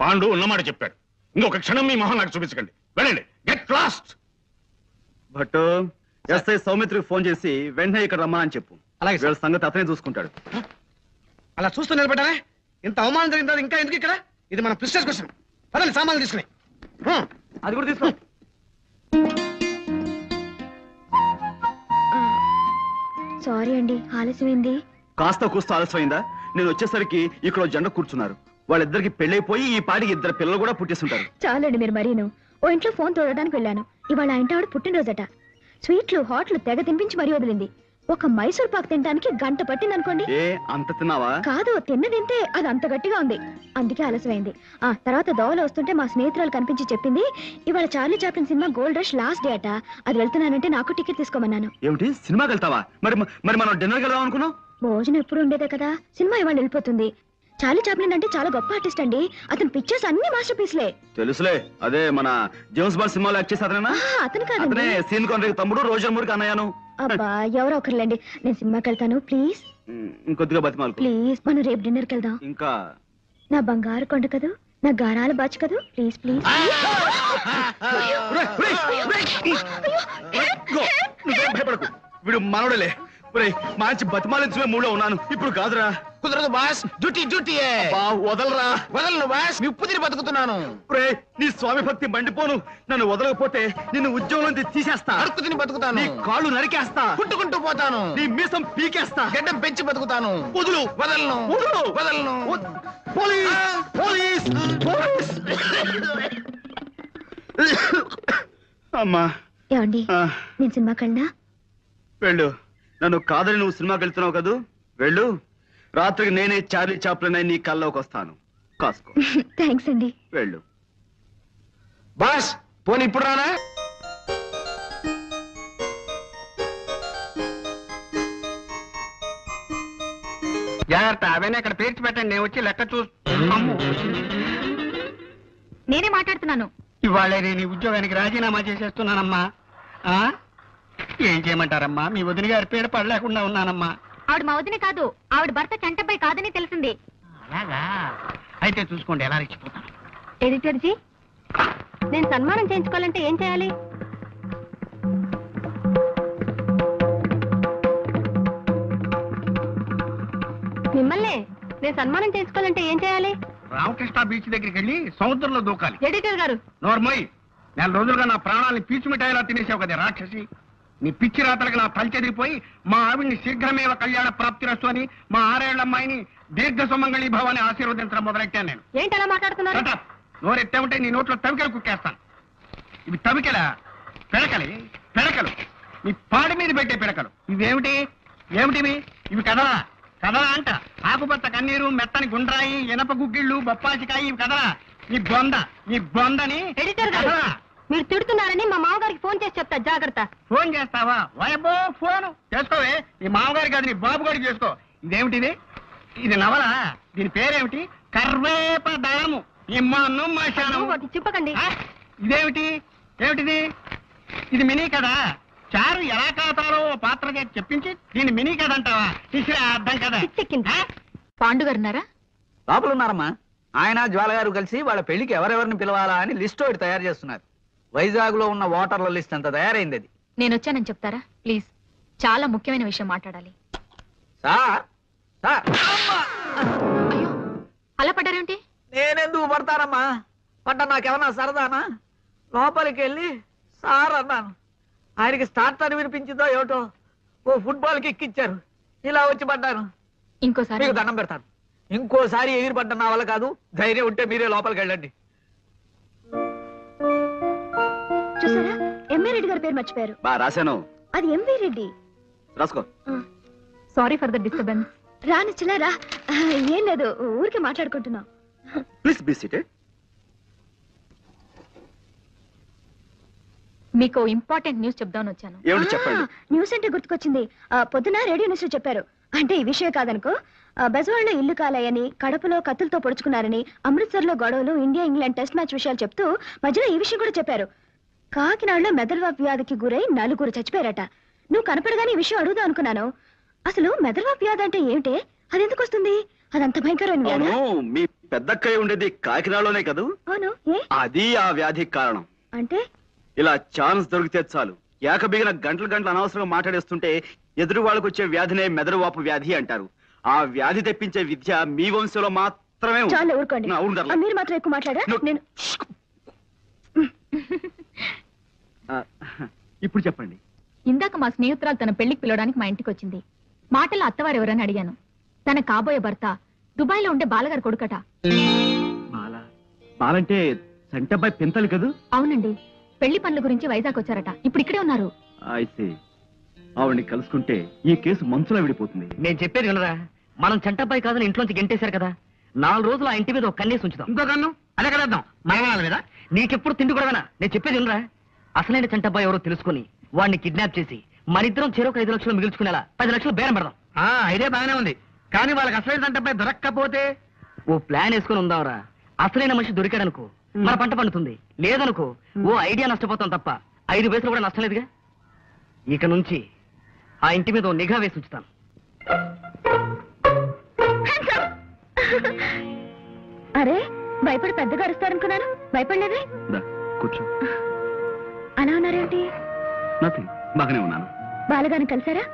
పాండు ఉన్నమాట చెప్పాడు. ఇంకొక క్షణం మీ మొహం నాకు చూపించకండి. వెళ్ళండి, గెట్ లాస్ట్. బట్ ఎస్ఐ సౌమిత్రికి ఫోన్ చేసి వెంటనే ఇక్కడ రమ్మా అని చెప్పు. అలాగే వీళ్ళ సంగతి అతనే చూసుకుంటాడు. అలా చూస్తూ నిలబడ్డానే. ఇంత అవమానం జరిగిన తర్వాత ఇంకా ఎందుకు ఇక్కడ? ఇది మన ప్రిస్టేజ్ క్వశ్చన్. పదండి, సామాన్లు తీసుకుని. అది కూడా తీసుకో. సారీ అండి, ఆలస్యమైంది. కాస్త కూస్త ఆలస్యమైందా? నేను వచ్చేసరికి ఇక్కడ జెండా కూర్చున్నారు. వాళ్ళిద్దరికి పెళ్ళైపోయి ఈ పాటికి 2 పిల్లలు కూడా పుట్టేస్తుంటారు. చాలండి మీరు మరీను. ఓ ఇంట్లో ఫోన్ తోడడానికి వెళ్ళాను. ఇవాళ ఆ ఇంటి ఆవిడ పుట్టినరోజట. స్వీట్లు, హాట్లు తెగ తినిపించి మరీ వదిలింది. ఒక మైసూర్ పాక్ తినడానికి గంట పట్టింది అనుకోండి. ఏ అంత తిన్నావా? కాదు, తిన్నదింతే, అది అంత గట్టిగా ఉంది. అందుకే ఆలస్యమైంది. ఆ తర్వాత దోవలో వస్తుంటే మా స్నేహితురాలు కనిపించి చెప్పింది, ఇవాళ Charlie Chaplin cinema gold rush last day అట. అది వెళ్తున్నానంటే నాకు టికెట్ తీసుకోమన్నాను. ఏమిటి, సినిమాకి వెళ్తావా? మరి మరి మనం డిన్నర్కి వెళ్దాం అనుకున్నాం. భోజనం ఎప్పుడు ఉండేదే కదా, సినిమా ఇవాళ వెళ్ళిపోతుంది. చార్లీ చాప్లిన్ అంటే చాలా గొప్ప ఆర్టిస్ట్ అండి. అతని పిక్చర్స్ అన్ని మాస్టర్ పీస్లే. తెలుసులే, అదే మన జేమ్స్ బాండ్ సినిమాలో యాక్ట్ చేసి అతనేనా? అతను కాదండి. అతనే సీన్ కాన్రాడ్ తమ్ముడు, రోజర్ మూర్కి అన్నయ్యను. అబ్బా, ఎవరో ఒకరులేండి. నేను సినిమాకి వెళ్తాను, ప్లీజ్ ఇంకొద్దిగా బతిమాలకు. ప్లీజ్. మనం రేపు డిన్నర్కి వెళ్దాం. ఇంకా నా బంగారు కొండ కదూ, నా గారాల బాచు కదూ, ప్లీజ్ ప్లీజ్. నువ్వేం భయపడకు, వీడు మనోడలే. మంచి బతిమాలించే మూడులో ఉన్నాను. ఇప్పుడు కాదురా. కుదరదు బాస్, డ్యూటీ వదలరా. వదలను బాస్, నిప్పు తిని బతుకుతున్నాను. నీ స్వామి భక్తి మండిపోను. నన్ను వదలకపోతే నిన్ను ఉద్యోగం నుంచి తీసేస్తా. అడుక్కు తిని బతుకుతాను. నీ కాళ్ళు నరికేస్తా. పుట్టుకుంటూ పోతాను. నీ మీసం పీకేస్తా. గడ్డం పెంచి బతుకుతాను. వదులు. వదలను. వదలను. పోలీస్. అమ్మా, ఏమండి, నేను సినిమాకి వెళ్ళినా? వెళ్ళు. నన్ను కాదని నువ్వు సినిమాకి వెళ్తున్నావు కదూ, వెళ్ళు. రాత్రికి నేనే చార్లీ చాప్లిన్ నీ కల్లోకి వస్తాను. కాసుకో. థ్యాంక్స్ అండి. వెళ్ళు. బాస్, పోనీ ఇప్పుడు రానా? జాగ్రత్త, అవన్నీ అక్కడ పేర్చి పెట్టండి. నేను వచ్చి లెక్క నేనే మాట్లాడుతున్నాను. ఇవాళ నేను ఈ ఉద్యోగానికి రాజీనామా చేసేస్తున్నానమ్మా. ఏం చేయమంటారమ్మా? మీ వదిన గారి పేడ పడలేకుండా ఉన్నానమ్మా. ఆవిడ మా వదిన కాదు, ఆవిడ భర్త చంటపై కాదని తెలిసింది. అలాగా? అయితే చూసుకోండి ఎలా రెచ్చిపోతాను. ఎడిటర్ జీ, నేను సన్మానం చేయించుకోవాలంటే ఏం చేయాలి? మిమ్మల్ని నేను సన్మానం చేయించుకోవాలంటే ఏం చేయాలి? రామకృష్ణ బీచ్ దగ్గరికి వెళ్ళి సముద్రంలో దూకాలి. ఎడిటర్ గారు, నోర్మోయ్, 4 రోజులుగా నా ప్రాణాన్ని పీచు మిఠాయిలా తినేసావు కదా రాక్షసి. నీ పిచ్చి రాతలకు నా తల చెదిరిపోయి మా ఆవిడ్ని శీఘ్రమేవ కళ్యాణ ప్రాప్తిరస్తు అని మా 6 ఏళ్ల అమ్మాయిని దీర్ఘ సుమంగళీ భవాన్ని ఆశీర్వదించడం మొదలెట్టాను నేను. ఏంటి అలా మాట్లాడుతున్నారు? నోరెత్తామంటే నీ నోట్లో తవికలు కుక్కేస్తాను. ఇవి తవికలా? పెడకలు. నీ పాడి మీద పెట్టే పిడకలు. ఏమిటివి? ఇవి కదలా అంట. ఆకుపచ్చ కన్నీరు, మెత్తని గుండ్రాయి, ఇనప గుగ్గిళ్ళు, బొప్పాసికాయ, ఇవి కదలా. నీ బొందని. ఎడిటర్ గారు, మీరు తిడుతున్నారని మా మామగారికి ఫోన్ చేసి చెప్తా, జాగ్రత్త. ఫోన్ చేస్తావా? వాయబ్బో, ఫోన్ చేసుకోవే. నీ మామగారి కాదు, నీ బాబు గారికి చేసుకో. ఇదేమిటిది? ఇది నవల. దీని పేరేమిటి? కర్వేపదళము. ఒకటి చెప్పకండి. ఏమిటిది? ఇది మినీ కదా. చారు ఎలా కాతారో పాత్రగా చెప్పించి దీన్ని మినీ కథ అంటావా? అర్థం కదా. పాండు గారు ఉన్నారా? లోపల ఉన్నారమ్మా. ఆయన జ్వాల గారు కలిసి వాళ్ళ పెళ్లికి ఎవరెవరిని పిలవాలా అని లిస్ట్ ఒకటి తయారు చేస్తున్నారు. వైజాగ్ లో ఉన్న ఓటర్ల లిస్ట్ అంతా తయారైంది. అది నేను వచ్చానని చెప్తారా ప్లీజ్? చాలా ముఖ్యమైన విషయం మాట్లాడాలి. సార్ అయ్యో, అలా పడ్డారేంటి? నేనెందుకు పడతానమ్మా? పడ్డ నాకేమన్నా సరదానా? లోపలికి వెళ్ళి సార్ అన్నాను. ఆయనకి స్టార్ట్ అని వినిపించిందో ఏమిటో, ఓ ఫుట్బాల్ కి ఎక్కిచ్చారు. ఇలా వచ్చి పడ్డాను. ఇంకోసారి మీకు దండం పెడతాను. ఇంకోసారి ఎగిరి పడ్డ నా వల్ల కాదు. ధైర్యం ఉంటే మీరే లోపలికి వెళ్ళండి. చూసారా, ఎంఏ రెడ్డి గారి పేరు మర్చిపోయారు. రాశాను. అది ఎంవి రెడ్డి. రాసుకో. Sorry for the disturbance. రానిచ్చలేరా? ఏం లేదు, ఊరికే మాట్లాడుకుంటున్నాం. Please be seated. మీకు ఇంపార్టెంట్ న్యూస్ చెప్దామని వచ్చాను. ఏమిటి చెప్పండి. న్యూస్ అంటే గుర్తుకొచ్చింది. పొద్దున రేడియో న్యూస్ చెప్పారు అంటే ఈ విషయం కాదనుకో. బెజవాడలో ఇల్లు కాలాయని, కడపలో కత్తులతో పొడుచుకున్నారని, అమృత్సర్లో గొడవలు, ఇండియా ఇంగ్లాండ్ టెస్ట్ మ్యాచ్ విషయాలు చెప్తూ మధ్యలో ఈ విషయం కూడా చెప్పారు. కాకినాడలో మెదడువాపు వ్యాధికి గురై 4 చచ్చిపోయారట. నువ్వు కనపడగానే ఈ విషయం అడుగుదాం అనుకున్నాను. అసలు మెదడువాపు వ్యాధి అంటే ఏమిటే? అది ఎందుకు వస్తుంది? అదంత భయంకరమైన వ్యాధి. మీ పెద్దక్కయ్య ఉండేది కాకినాడలోనే కదూ? అవును. ఏ అది ఆ వ్యాధికి కారణం. అంటే ఇలా ఛాన్స్ దొరికితే చాలు ఏకబిగిన గంటలు అనవసరంగా మాట్లాడేస్తుంటే ఎదురు వాళ్ళకు వచ్చే వ్యాధినే మెదడువాపు వ్యాధి అంటారు. ఆ వ్యాధి తెప్పించే విద్య మీ వంశంలో మాత్రమే ఉంది. చాలా ఊరుకోండి. అవును ధర్మ. మీరు మాత్రం ఎక్కువ మాట్లాడా. నేను ఇప్పుడు చెప్పండి. ఇందాక మా స్నేహితురాలు తన పెళ్లికి పిలవడానికి మా ఇంటికి వచ్చింది. మాటల్లో అత్తవారు ఎవరని అడిగాను. తన కాబోయే భర్త దుబాయ్ లో ఉండే బాలగారు కొడుకట. బాలంటే సంటబ్బాయి పింతలు కదూ? అవునండి. పెళ్లి పనుల గురించి వైజాగ్ వచ్చారట. ఇప్పుడు ఇక్కడే ఉన్నారు. అయితే ఆవిడ్ని కలుసుకుంటే ఈ కేసు మనసులో విడిపోతుంది. నేను చెప్పేది వినరా? మనం చంటబ్బాయి కాదని ఇంట్లోంచి గెంటేశారు కదా, 4 రోజులు ఆ ఇంటి మీద ఒక కన్నేసి ఉంచుదాం. ఇంకో కన్ను అదే కదేద్దాం మరణాల మీద. నీకెప్పుడు తిండి కూడా నేను చెప్పేది వినరా? అసలైన చంటబ్బాయి ఎవరో తెలుసుకుని వాడిని కిడ్నాప్ చేసి మనిద్దరం చెరొక 5 లక్షలు మిగుల్చుకునేలా 10 లక్షలు బేరం పెడదాం. ఇదే బాగానే ఉంది. కానీ వాళ్ళకి అసలైన సంటపై దొరక్కపోతే ఓ ప్లాన్ వేసుకుని ఉందాంరా. అసలైన మనిషి దొరికాడనుకో మన పంట పండుతుంది. లేదనుకో ఓ ఐడియా నష్టపోతాం తప్ప 5 పైసలు కూడా నష్టం లేదుగా. ఇక నుంచి ఆ ఇంటి మీద ఓ నిఘా వేసి ఉంచుతాను. అరే, భయపడి పెద్దగా అరుస్తారనుకున్నాను. భయపడలేదే? కూర్చో. అలా ఉన్నారేంటి? నథింగ్, బాగానే ఉన్నాను. బాలగాని కలిసారా?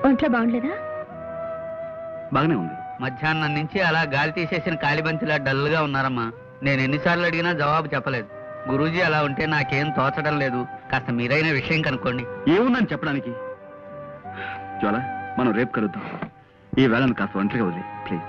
ఒంట్లో బాగుండలేదా? బాగానే ఉంది. మధ్యాహ్నం నుంచి అలా గాలి తీసేసిన కాలిబంతిలా డల్ గా ఉన్నారమ్మా. నేను ఎన్నిసార్లు అడిగినా జవాబు చెప్పలేదు. గురూజీ అలా ఉంటే నాకేం తోచడం లేదు. కాస్త మీరైన విషయం కనుక్కోండి. ఏముందని చెప్పడానికి? జ్వాల, మనం రేపు కలుద్దాం. ఈ వేళను కాస్త ఒంటరిగా వదిలే ప్లీజ్.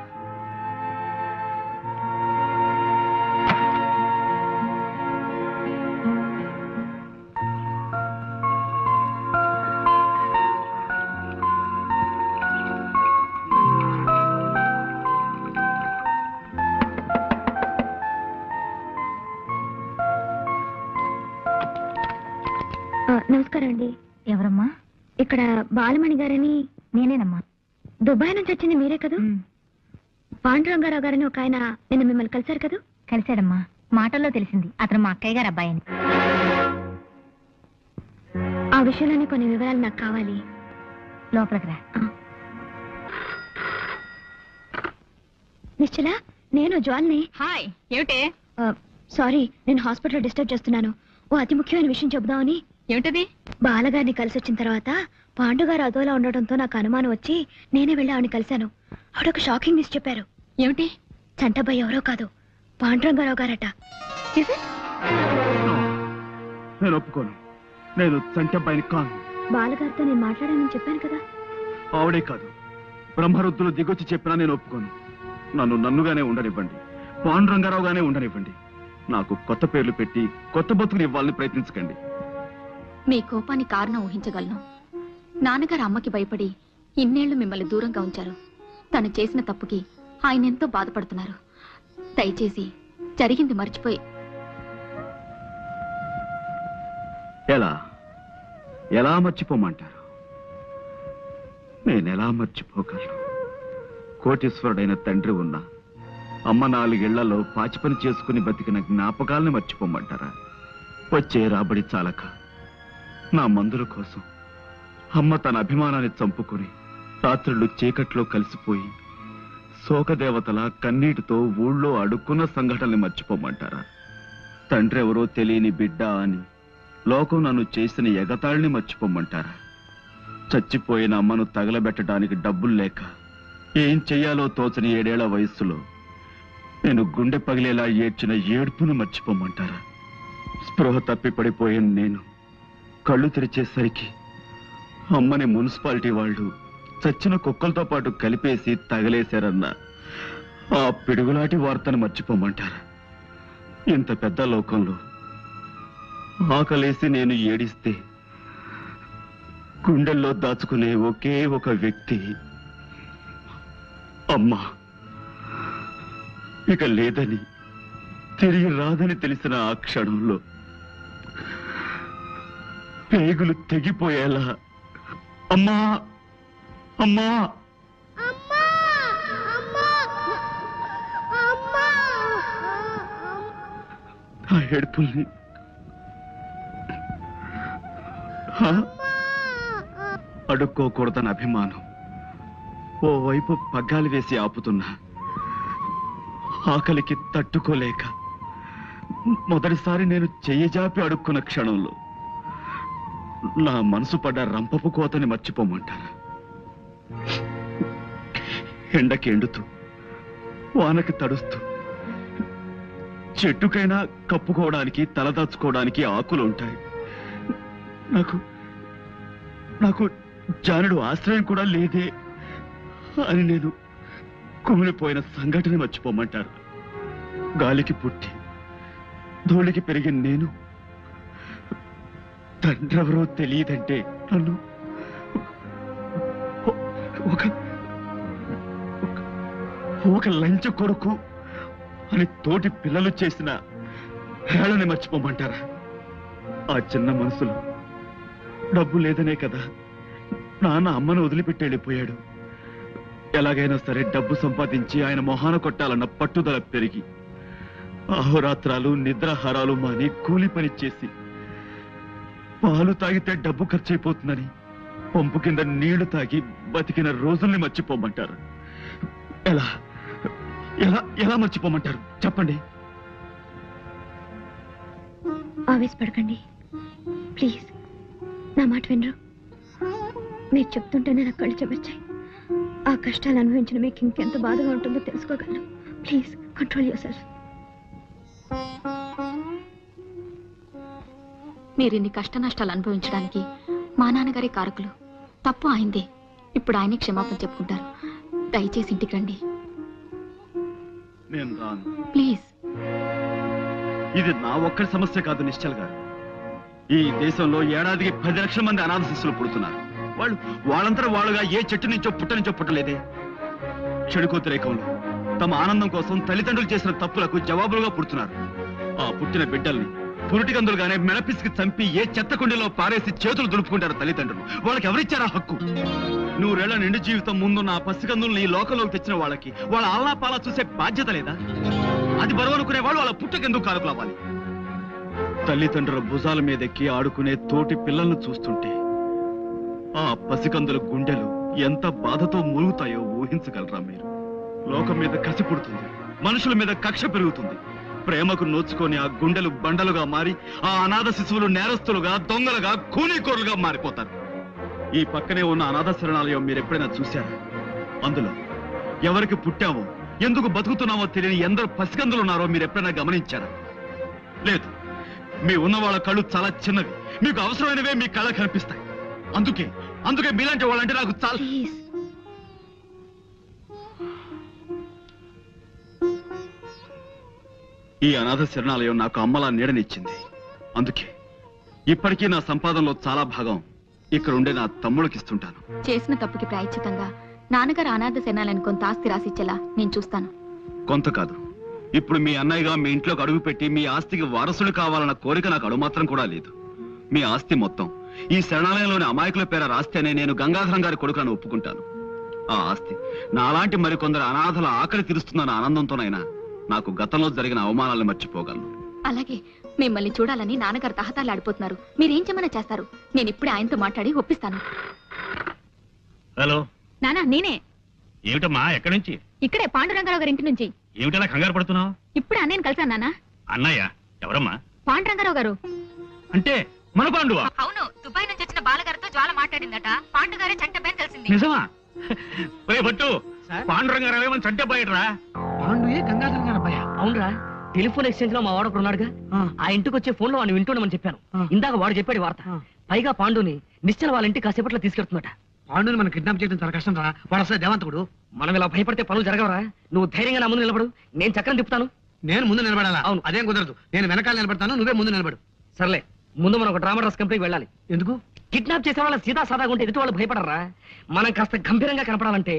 నమస్కారం అండి. ఎవరమ్మా? ఇక్కడ బాలమణి గారని. నేనేనమ్మా. దుబాయ్ నుంచి వచ్చింది మీరే కదూ? పాండురంగారావు గారని ఒక ఆయన నిన్న మిమ్మల్ని కలిశారు కదూ? కలిశాడమ్మా. మాటల్లో తెలిసింది అతను మా అక్కయ్య గారు అబ్బాయిని. ఆ విషయంలోనే కొన్ని వివరాలు నాకు కావాలి. లోపలికి రా. నిశ్చల, నేను జ్వాల్ని. హాయ్. ఏమిటే? సారీ, నేను హాస్పిటల్లో డిస్టర్బ్ చేస్తున్నాను. ఓ అతి ముఖ్యమైన విషయం చెబుదామని. ఏమిటది? బాలగారిని కలిసి వచ్చిన తర్వాత పాండుగారు అదోలా ఉండటంతో నాకు అనుమానం వచ్చి నేనే వెళ్ళి ఆవిడని కలిశాను. ఆవిడొక షాకింగ్ న్యూస్ చెప్పారు. ఏమిటి? చంటబ్బాయి ఎవరో కాదు, పాండురంగారావు గారట. నేను ఒప్పుకోను. నేను చంటబ్బాయిని కాను. బాలగారితో నేను మాట్లాడానని చెప్పాను కదా. ఆవిడే కాదు, బ్రహ్మరుద్దులు దిగొచ్చి చెప్పినా నేను ఒప్పుకోను. నన్నుగానే ఉండనివ్వండి, పాండురంగారావుగానే ఉండనివ్వండి. నాకు కొత్త పేర్లు పెట్టి కొత్త బతుకుని ఇవ్వాలని ప్రయత్నించకండి. మీ కోపానికి కారణం ఊహించగలను. నాన్నగారు అమ్మకి భయపడి ఇన్నేళ్లు మిమ్మల్ని దూరంగా ఉంచారు. తను చేసిన తప్పుకి ఆయన ఎంతో బాధపడుతున్నారు. దయచేసి జరిగింది మర్చిపోయి. ఎలా మర్చిపోమంటారు? నేనెలా మర్చిపోగలను? కోటీశ్వరుడైన తండ్రి ఉన్నా అమ్మ 4 ఏళ్లలో పాచి పని చేసుకుని బతికిన జ్ఞాపకాలని మర్చిపోమంటారా? వచ్చే రాబడి చాలక నా మందుల కోసం అమ్మ తన అభిమానాన్ని చంపుకుని రాత్రులు చీకట్లో కలిసిపోయి శోకదేవతల కన్నీటితో ఊళ్ళో అడుక్కున్న సంఘటనల్ని మర్చిపోమంటారా? తండ్రి ఎవరో తెలియని బిడ్డ అని లోకం నన్ను చేసిన ఎగతాళిని మర్చిపోమంటారా? చచ్చిపోయిన అమ్మను తగలబెట్టడానికి డబ్బులు లేక ఏం చెయ్యాలో తోచని 7 ఏళ్ల వయస్సులో నేను గుండె పగిలేలా ఏడ్చిన ఏడుపును మర్చిపోమంటారా? స్పృహ తప్పి పడిపోయిన నేను కళ్ళు తెరిచేసరికి అమ్మని మున్సిపాలిటీ వాళ్ళు చచ్చిన కుక్కలతో పాటు కలిపేసి తగలేశారన్న ఆ పిడుగులాంటి వార్తను మర్చిపోమంటారా? ఇంత పెద్ద లోకంలో ఆకలేసి నేను ఏడిస్తే గుండెల్లో దాచుకునే ఒకే ఒక వ్యక్తి అమ్మా. ఇక లేదని, తిరిగి రాదని తెలిసిన ఆ క్షణంలో పేగులు తెగిపోయేలా అమ్మా అమ్మా ఆ ఏడుపుల్ని అడుక్కోకూడదని అభిమానం ఓవైపు పగ్గాలు వేసి ఆపుతున్నా ఆకలికి తట్టుకోలేక మొదటిసారి నేను చెయ్యజాపి అడుక్కున్న క్షణంలో నా మనసు పడ్డ రంపపు కోతని మర్చిపోమంటారా? ఎండకి ఎండుతూ వానకి తడుస్తూ చెట్టుకైనా కప్పుకోవడానికి తలదాచుకోవడానికి ఆకులు ఉంటాయి. నాకు జానుడు ఆశ్రయం కూడా లేదే అని నేను కుమిలిపోయిన సంఘటన మర్చిపోమంటారు. గాలికి పుట్టి ధూళికి పెరిగిన నేను తండ్రెవరో తెలియదంటే నన్ను ఒక లంచ కొడుకు అని తోటి పిల్లలు చేసిన హేళని మర్చిపోమంటారా? ఆ చిన్న మనసులో డబ్బు లేదనే కదా నాన్న అమ్మను వదిలిపెట్టి వెళ్ళిపోయాడు. ఎలాగైనా సరే డబ్బు సంపాదించి ఆయన మొహాన కొట్టాలన్న పట్టుదల పెరిగి అహోరాత్రాలు నిద్రాహారాలు మాని కూలి పని చేసి పాలు తాగితే డబ్బు ఖర్చు అయిపోతుందని పంపు కింద నీళ్లు తాగి బతికిన రోజుల్ని మర్చిపోమంటారు. ఎలా ఎలా ఎలా మర్చిపోమంటారు చెప్పండి? ఆవేశపడకండి ప్లీజ్, నా మాట వినరు. మీరు చెప్తుంటేనే నా కళ్ళు చెమర్చాయి. ఆ కష్టాలు అనుభవించిన మీకు ఇంకెంత బాధగా ఉంటుందో తెలుసుకోగలను. Please control yourself. మీరు ఇన్ని కష్ట నష్టాలు అనుభవించడానికి మా నాన్నగారి కారకులు. తప్పు ఆయనదే. ఇప్పుడు ఆయనే క్షమాపణ చెప్పుకుంటారు. దయచేసి ఇంటికి రండి నేను రాను. ప్లీజ్. ఇది నా ఒక్కరి సమస్య కాదు నిశ్చల్ గారు. ఈ దేశంలో ఏడాదికి 10 లక్షల మంది అనాథ శిశువులు పుడుతున్నారు. వాళ్ళంతా వాళ్ళుగా ఏ చెట్టు నుంచో పుట్టలేదే. చెడుకోతిరేకంలో తమ ఆనందం కోసం తల్లిదండ్రులు చేసిన తప్పులకు జవాబులుగా పుడుతున్నారు. ఆ పుట్టిన బిడ్డల్ని పురుటికందులుగానే మెడపిసికి చంపి ఏ చెత్త కుండీలో పారేసి చేతులు దులుపుకుంటారు తల్లిదండ్రులు. వాళ్ళకి ఎవరిచ్చారా హక్కు? 100 ఏళ్ల నిండు జీవితం ముందున్న ఆ పసికందుల్ని ఈ లోకంలోకి తెచ్చిన వాళ్ళకి వాళ్ళ ఆలనా పాలా చూసే బాధ్యత లేదా? అది బరువు అనుకునే వాళ్ళు వాళ్ళ పుట్టకెందుకు కారకులు అవ్వాలి? తల్లిదండ్రుల భుజాల మీదెక్కి ఆడుకునే తోటి పిల్లలను చూస్తుంటే ఆ పసికందుల గుండెలు ఎంత బాధతో మూలుగుతాయో ఊహించగలరా మీరు? లోకం మీద కసి పుడుతుంది, మనుషుల మీద కక్ష పెరుగుతుంది. ప్రేమకు నోచుకొని ఆ గుండెలు బండలుగా మారి ఆ అనాథ శిశువులు నేరస్తులుగా, దొంగలుగా, కూలీకోరులుగా మారిపోతారు. ఈ పక్కనే ఉన్న అనాథ శరణాలయం మీరెప్పుడైనా చూశారా? అందులో ఎవరికి పుట్టావో, ఎందుకు బతుకుతున్నావో తెలియని ఎందరో పసికందులు ఉన్నారో మీరెప్పుడైనా గమనించారా? లేదు. మీ ఉన్న వాళ్ళ కళ్ళు చాలా చిన్నవి, మీకు అవసరమైనవే మీ కళ్ళ కనిపిస్తాయి. అందుకే మీలాంటి వాళ్ళంటే నాకు చాలా. ఈ అనాథ శరణాలయం నాకు అమ్మలా నీడనిచ్చింది. అందుకే ఇప్పటికీ నా సంపాదనలో చాలా భాగం ఇక్కడ ఉండే నా తమ్ముడికి ఇస్తుంటాను. చేసిన తప్పుకి ప్రాయశ్చితంగా నాన్నగారు అనాథ శరణాలయానికి కొంత ఆస్తి రాసిచ్చేలా నేను చూస్తాను. కొంత కాదు, ఇప్పుడు మీ అన్నయ్యగా మీ ఇంట్లోకి అడుగుపెట్టి మీ ఆస్తికి వారసులు కావాలన్న కోరిక నాకు అడుమాత్రం కూడా లేదు. మీ ఆస్తి మొత్తం ఈ శరణాలయంలోని అమాయకుల పేర రాస్తేనే నేను గంగాధరం గారి కొడుకును ఒప్పుకుంటాను. ఆ ఆస్తి నాలాంటి మరికొందరు అనాథల ఆకలి తీరుస్తుందన్న ఆనందంతోనైనా నాకు గతంలో జరిగిన అవమానాలను మర్చిపోగలను. అలాగే మిమ్మల్ని చూడాలని నాన్నగారు తహతాలు ఆడిపోతున్నారు. మీరేం చేయమన్నా చేస్తారు. నేను ఇప్పుడే ఆయనతో మాట్లాడి ఒప్పిస్తాను. హలో నానా, నేనే. ఏమిటమ్మా, ఎక్కడి నుంచి? ఇక్కడే పాండురంగారావు గారి ఇంటి నుంచి. ఏమిటలా కంగారు పడుతున్నావు? ఇప్పుడు అన్నయ్యని కలిసాను నాన్న. అన్నయ్య ఎవరమ్మా? పాండురంగారావు గారు. అంటే మన పాండువా? అవును, దుబాయ్ నుంచి వచ్చిన బాలగారితో జ్వాల మాట్లాడిందట. పాండుగారే చంటబేని తెలిసింది. నిజమా? పట్టు పాండురంగారావేమని చంటే పోయట్రా? పాండుయే గంగాధర్ గారు అబ్బాయి. అవునరా, టెలిఫోన్ ఎక్స్చేంజ్ లో మా వాడు ఒకడు ఉన్నాడుగా, ఆ ఇంటికి వచ్చే ఫోన్ లో వాడిని వింటుండమని చెప్పాను. ఇందాక వాడు చెప్పాడు వార్త. పైగా పాండుని నిశ్చల వాళ్ళ ఇంటికి కాసేపట్లో తీసుకెళ్తున్నట. పాండుని మనం కిడ్నాప్ చేయడం చాలా కష్టం రా. వాడు అసలు దేవంతకుడు. మనం ఇలా భయపడితే పనులు జరగవరా? నువ్వు ధైర్యంగా నా ముందు నిలబడు, నేను చక్రం తిప్పుతాను. నేను ముందు నిలబడాలా? అవును, అదేం కుదరదు. నేను వెనకాల నిలబడతాను, నువ్వే ముందు నిలబడు. సర్లే, ముందు మనం ఒక డ్రామా డ్రెస్ కంపెనీకి వెళ్ళాలి. ఎందుకు? కిడ్నాప్ చేసే వాళ్ళ సీదా సాదాగా ఉంటే ఎదుటి వాళ్ళు భయపడరా? మనం కాస్త గంభీరంగా కనపడాలంటే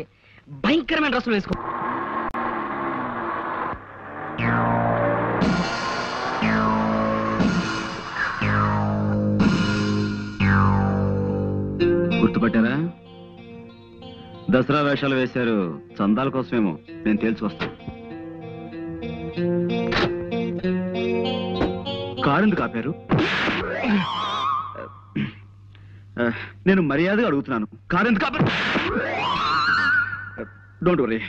భయంకరమైన డ్రెస్సులు వేసుకో. గుర్తుపట్టారా? దసరా వేషాలు వేశారు, చందాల కోసమేమో. నేను తేల్చుకొస్తాను. కారు ఎందుకు ఆపారు? నేను మర్యాదగా అడుగుతున్నాను, కారు ఎందుకు ఆపారు? Don't worry.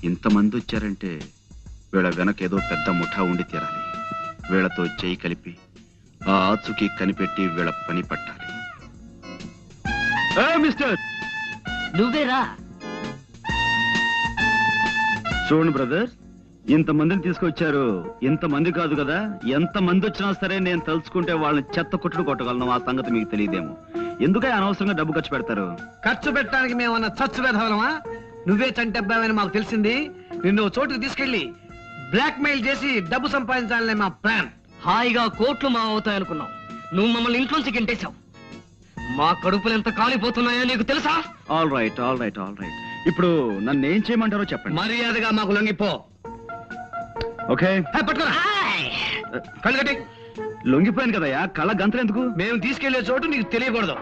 ఇంతమంది వచ్చారంటే వీళ్ళ వెనక ఏదో పెద్ద ముఠా ఉండి తీరాలి. వీళ్ళతో చేయి కలిపి ఆ ఆచుకి కనిపెట్టి వీళ్ళ పని పట్టాలి. మిస్టర్, నువ్వేరా? చూడండి బ్రదర్, ఇంతమందిని తీసుకొచ్చారు. ఇంతమంది కాదు కదా, ఎంతమంది వచ్చినా సరే నేను తలుచుకుంటే వాళ్ళని చెత్త కొట్టుడు కొట్టగలను. ఆ సంగతి మీకు తెలియదేమో. ఎందుకే అనవసరంగా డబ్బు ఖర్చు పెడతారు? ఖర్చు పెట్టడానికి మేమన్నా చచ్చు పెదవలమా? నువ్వే చంటబ్బావని మాకు తెలిసింది. నిన్ను చోటుకు తీసుకెళ్లి బ్లాక్ మెయిల్ చేసి డబ్బు సంపాదించాలనే మా ప్లాన్. హాయిగా కోట్లు మా అవుతాయనుకున్నావు. నువ్వు మమ్మల్ని ఇంట్లోంచి గింటేశావు. మా కడుపులు ఎంత కాలిపోతున్నాయో నీకు తెలుసా? All right, all right, all right. ఇప్పుడు నన్ను ఏం చేయమంటారో చెప్పండి. మర్యాదగా మాకు లొంగిపో. ఓకే, పట్టుకోరా. కళ్ళు కట్టి. లొంగిపోయాను కదయ్యా, కళ్ళ గంతలు ఎందుకు? మేము తీసుకెళ్లే చోటు నీకు తెలియకూడదు.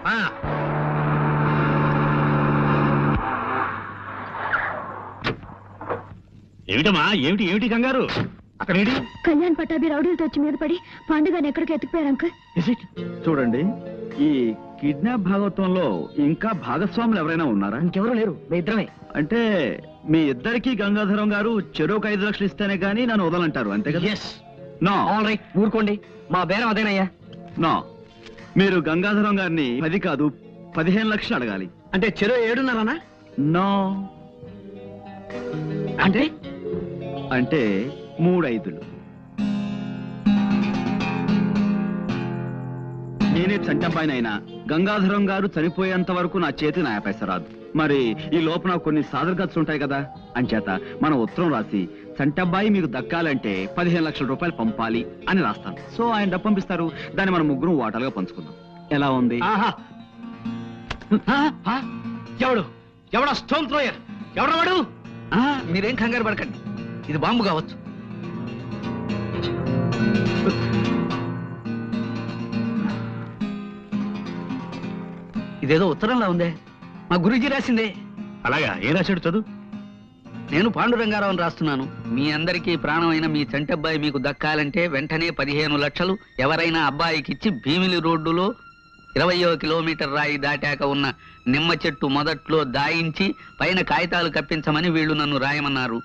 ఏమిటమ్మా, ఏమిటి ఏమిటి కంగారు? అక్కడ కళ్యాణ్ పట్టాభి రౌడీలతో వచ్చి మీద పడి పాండుగాని ఎక్కడికి ఎత్తుకుపోయారు అంకుల్. చూడండి, ఈ కిడ్నాప్ భాగవతంలో ఇంకా భాగస్వాములు ఎవరైనా ఉన్నారా? ఇంకెవరూ లేరు, మీ ఇద్దరమే. అంటే మీ ఇద్దరికి గంగాధరం గారు చెరువుకు 5 లక్షలు ఇస్తేనే గానీ నన్ను వదలంటారు, అంతే కదా? నో. ఆల్ రైట్, ఊరుకోండి. మా బేరం అదేనయ్యా. నో, మీరు గంగాధరం గారిని 10 కాదు 15 లక్షలు అడగాలి. అంటే చెరువు 7.5? నో. అంటే అంటే 3 5. నేనే చంటబ్బాయినైనా గంగాధరం గారు చనిపోయేంత వరకు నా చేతి నా పైస రాదు. మరి ఈ లోపల కొన్ని సాదర ఖర్చులు ఉంటాయి కదా, అంచేత మనం ఉత్తరం రాసి చంటబ్బాయి మీకు దక్కాలంటే 15 లక్షల రూపాయలు పంపాలి అని రాస్తాను. సో ఆయన డబ్బు పంపిస్తారు, దాన్ని మనం ముగ్గురు వాటాలుగా పంచుకుందాం. ఎలా ఉంది? ఎవడా స్టోన్ థ్రోయర్? ఎవడా వాడు? మీరేం కంగారు పడకండి, ఇది బాంబు కావచ్చు. ఇదేదో ఉత్తరంలా ఉందే, మా గురూజీ రాసిందే. అలాగా, ఏ రాశాడు చదువు? నేను పాండురంగారావుని రాస్తున్నాను. మీ అందరికీ ప్రాణమైన మీ చంటబ్బాయి మీకు దక్కాలంటే వెంటనే 15 లక్షలు ఎవరైనా అబ్బాయికిచ్చి భీమిలి రోడ్డులో 20వ కిలోమీటర్ రాయి దాటాక ఉన్న నిమ్మ చెట్టు మొదట్లో దాయించి పైన కాగితాలు కప్పించమని వీళ్ళు నన్ను రాయమన్నారు.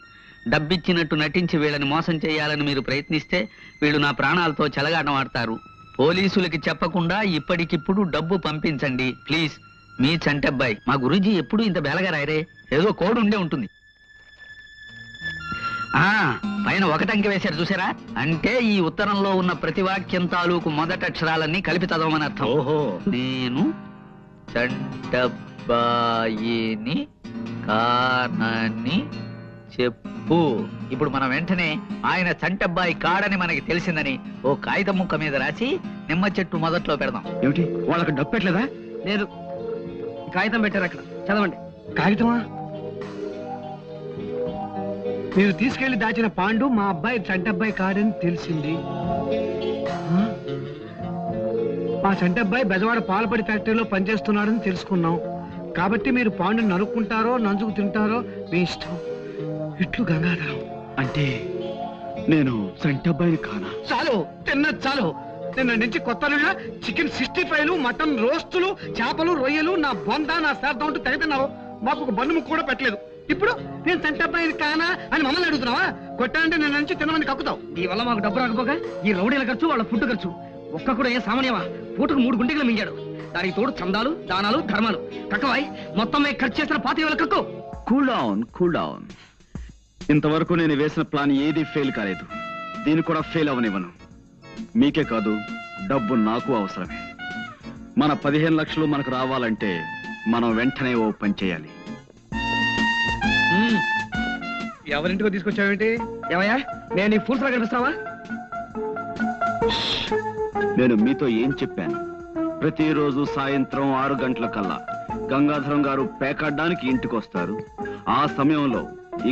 డబ్బిచ్చినట్టు నటించి వీళ్ళని మోసం చేయాలని మీరు ప్రయత్నిస్తే వీళ్ళు నా ప్రాణాలతో చెలగాటం ఆడతారు. పోలీసులకి చెప్పకుండా ఇప్పటికిప్పుడు డబ్బు పంపించండి ప్లీజ్. మీ చంటబ్బాయి. మా గురూజీ ఎప్పుడు ఇంత బేలగా రాయరే, ఏదో కోడ్ ఉండే ఉంటుంది. పైన 1 అంకె వేశారు చూసారా? అంటే ఈ ఉత్తరంలో ఉన్న ప్రతి వాక్యం తాలూకు మొదటి అక్షరాలన్నీ కలిపి చదవమని అర్థం. నేను చంటబ్బాయిని కానని చెప్పు. ఇప్పుడు మనం వెంటనే ఆయన చంటబ్బాయి కాడని మనకి తెలిసిందని ఓ కాగితం ముక్క మీద రాసి నిమ్మ చెట్టు మొదట్లో పెడదాం. ఏమిటి వాళ్ళకి డబ్బు పెట్టలేదా? లేదు, కాగితం పెట్టారు అక్కడ, చదవండి. కాగితమా? మీరు తీసుకెళ్లి దాచిన పాండు మా అబ్బాయి చంటబ్బాయి కాడని తెలిసింది. మా చంటబ్బాయి బెజవాడ పాలపడి ఫ్యాక్టరీలో పనిచేస్తున్నాడని తెలుసుకున్నాం. కాబట్టి మీరు పాండుని నరుక్కుంటారో నంజుకు తింటారో మీ ఇష్టం. ఇట్లు గంగాధరం. అంటే నేను చంటబ్బాయిని కానా? చాలు, తిన్నది చాలు. నిన్న నుంచి కొత్తలుగా చికెన్ 65లు, మటన్ రోస్టులు, చేపలు, రొయ్యలు, నా బొంద, నా శ్రాద్ధం అంటూ తెగతిన్నావు. మాకు ఒక బండు ముక్క కూడా పెట్టలేదు. ఇప్పుడు నేను చంటబ్బాయిని కానా అని మమ్మల్ని అడుగుతున్నావా? కొట్టాలంటే నిన్న నుంచి తినమని కక్కుతావు. ఈ వల్ల మాకు డబ్బు రాకపోగా ఈ రౌడీల ఖర్చు, వాళ్ళ ఫుడ్ ఖర్చు ఒక్క కూడా ఏ సామాన్యమా? పూటకు 3 గుంటలు మింగాడు. దానికి తోడు చందాలు, దానాలు, ధర్మాలు. కక్కవాయి మొత్తం ఖర్చు చేసిన 25,000 కక్కు. Cool down. ఇంతవరకు నేను వేసిన ప్లాన్ ఏది ఫెయిల్ కాలేదు. దీన్ని కూడా ఫెయిల్ అవనివ్వను. మీకే కాదు, డబ్బు నాకు అవసరమే. మన 15 లక్షలు మనకు రావాలంటే మనం వెంటనే ఓ పని చేయాలి. ఎవరింటికో తీసుకొచ్చావేంటి? ఏమయ్యా, నేను నీ ఫూల్స్ లా కనిపిస్తావా? నేను మీతో ఏం చెప్పాను? ప్రతిరోజు సాయంత్రం 6 గంటలకల్లా గంగాధరం గారు పేకాడడానికి ఇంటికి వస్తారు. ఆ సమయంలో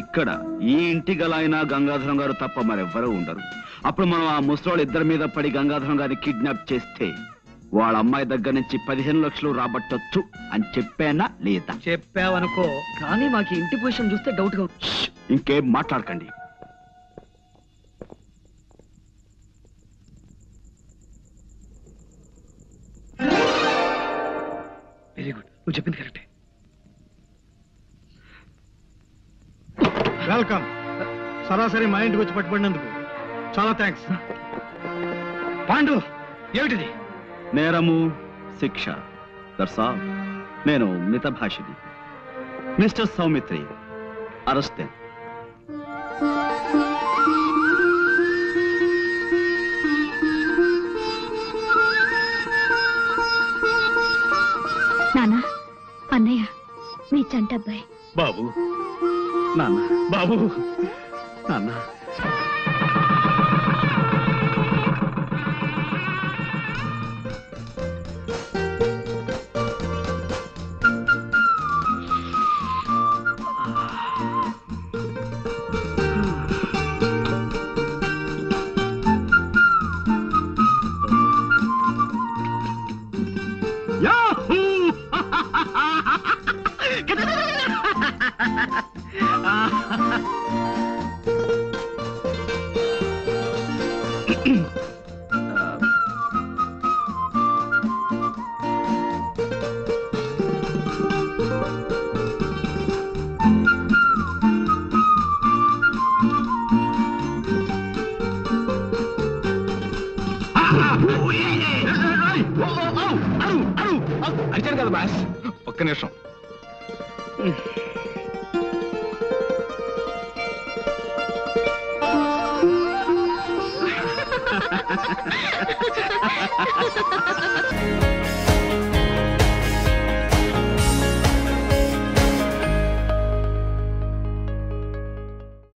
ఇక్కడ ఈ ఇంటి గల అయినా గంగాధరం గారు తప్ప మరెవ్వరూ ఉండరు. అప్పుడు మనం ఆ ముసలోళ్ళ ఇద్దరి మీద పడి గంగాధరం గారిని కిడ్నాప్ చేస్తే వాళ్ళ అమ్మాయి దగ్గర నుంచి 15 లక్షలు రాబట్టొచ్చు అని చెప్పానా లేదా? చెప్పావనుకో, కానీ మాకు ఇంటి పొజిషన్ చూస్తే డౌట్ గా. ఇంకేం మాట్లాడకండి. వెరీ గుడ్, నువ్వు చెప్పింది కరెక్టే. వెల్కమ్. సరాసరి మా ఇంటికి వచ్చి పట్టుబడినందుకు చాలా థ్యాంక్స్. పాండు, ఏమిటిది? నేరము, శిక్ష. That's all. నేను మితభాషిని. Mister Saumitri, arrest. నానా, అన్నయ్య మీ చంటబ్బాయి. బాబు, నాన్న, బాబు, నాన్న. అడిచాను కదా బాస్, ఒక్క నిమిషం.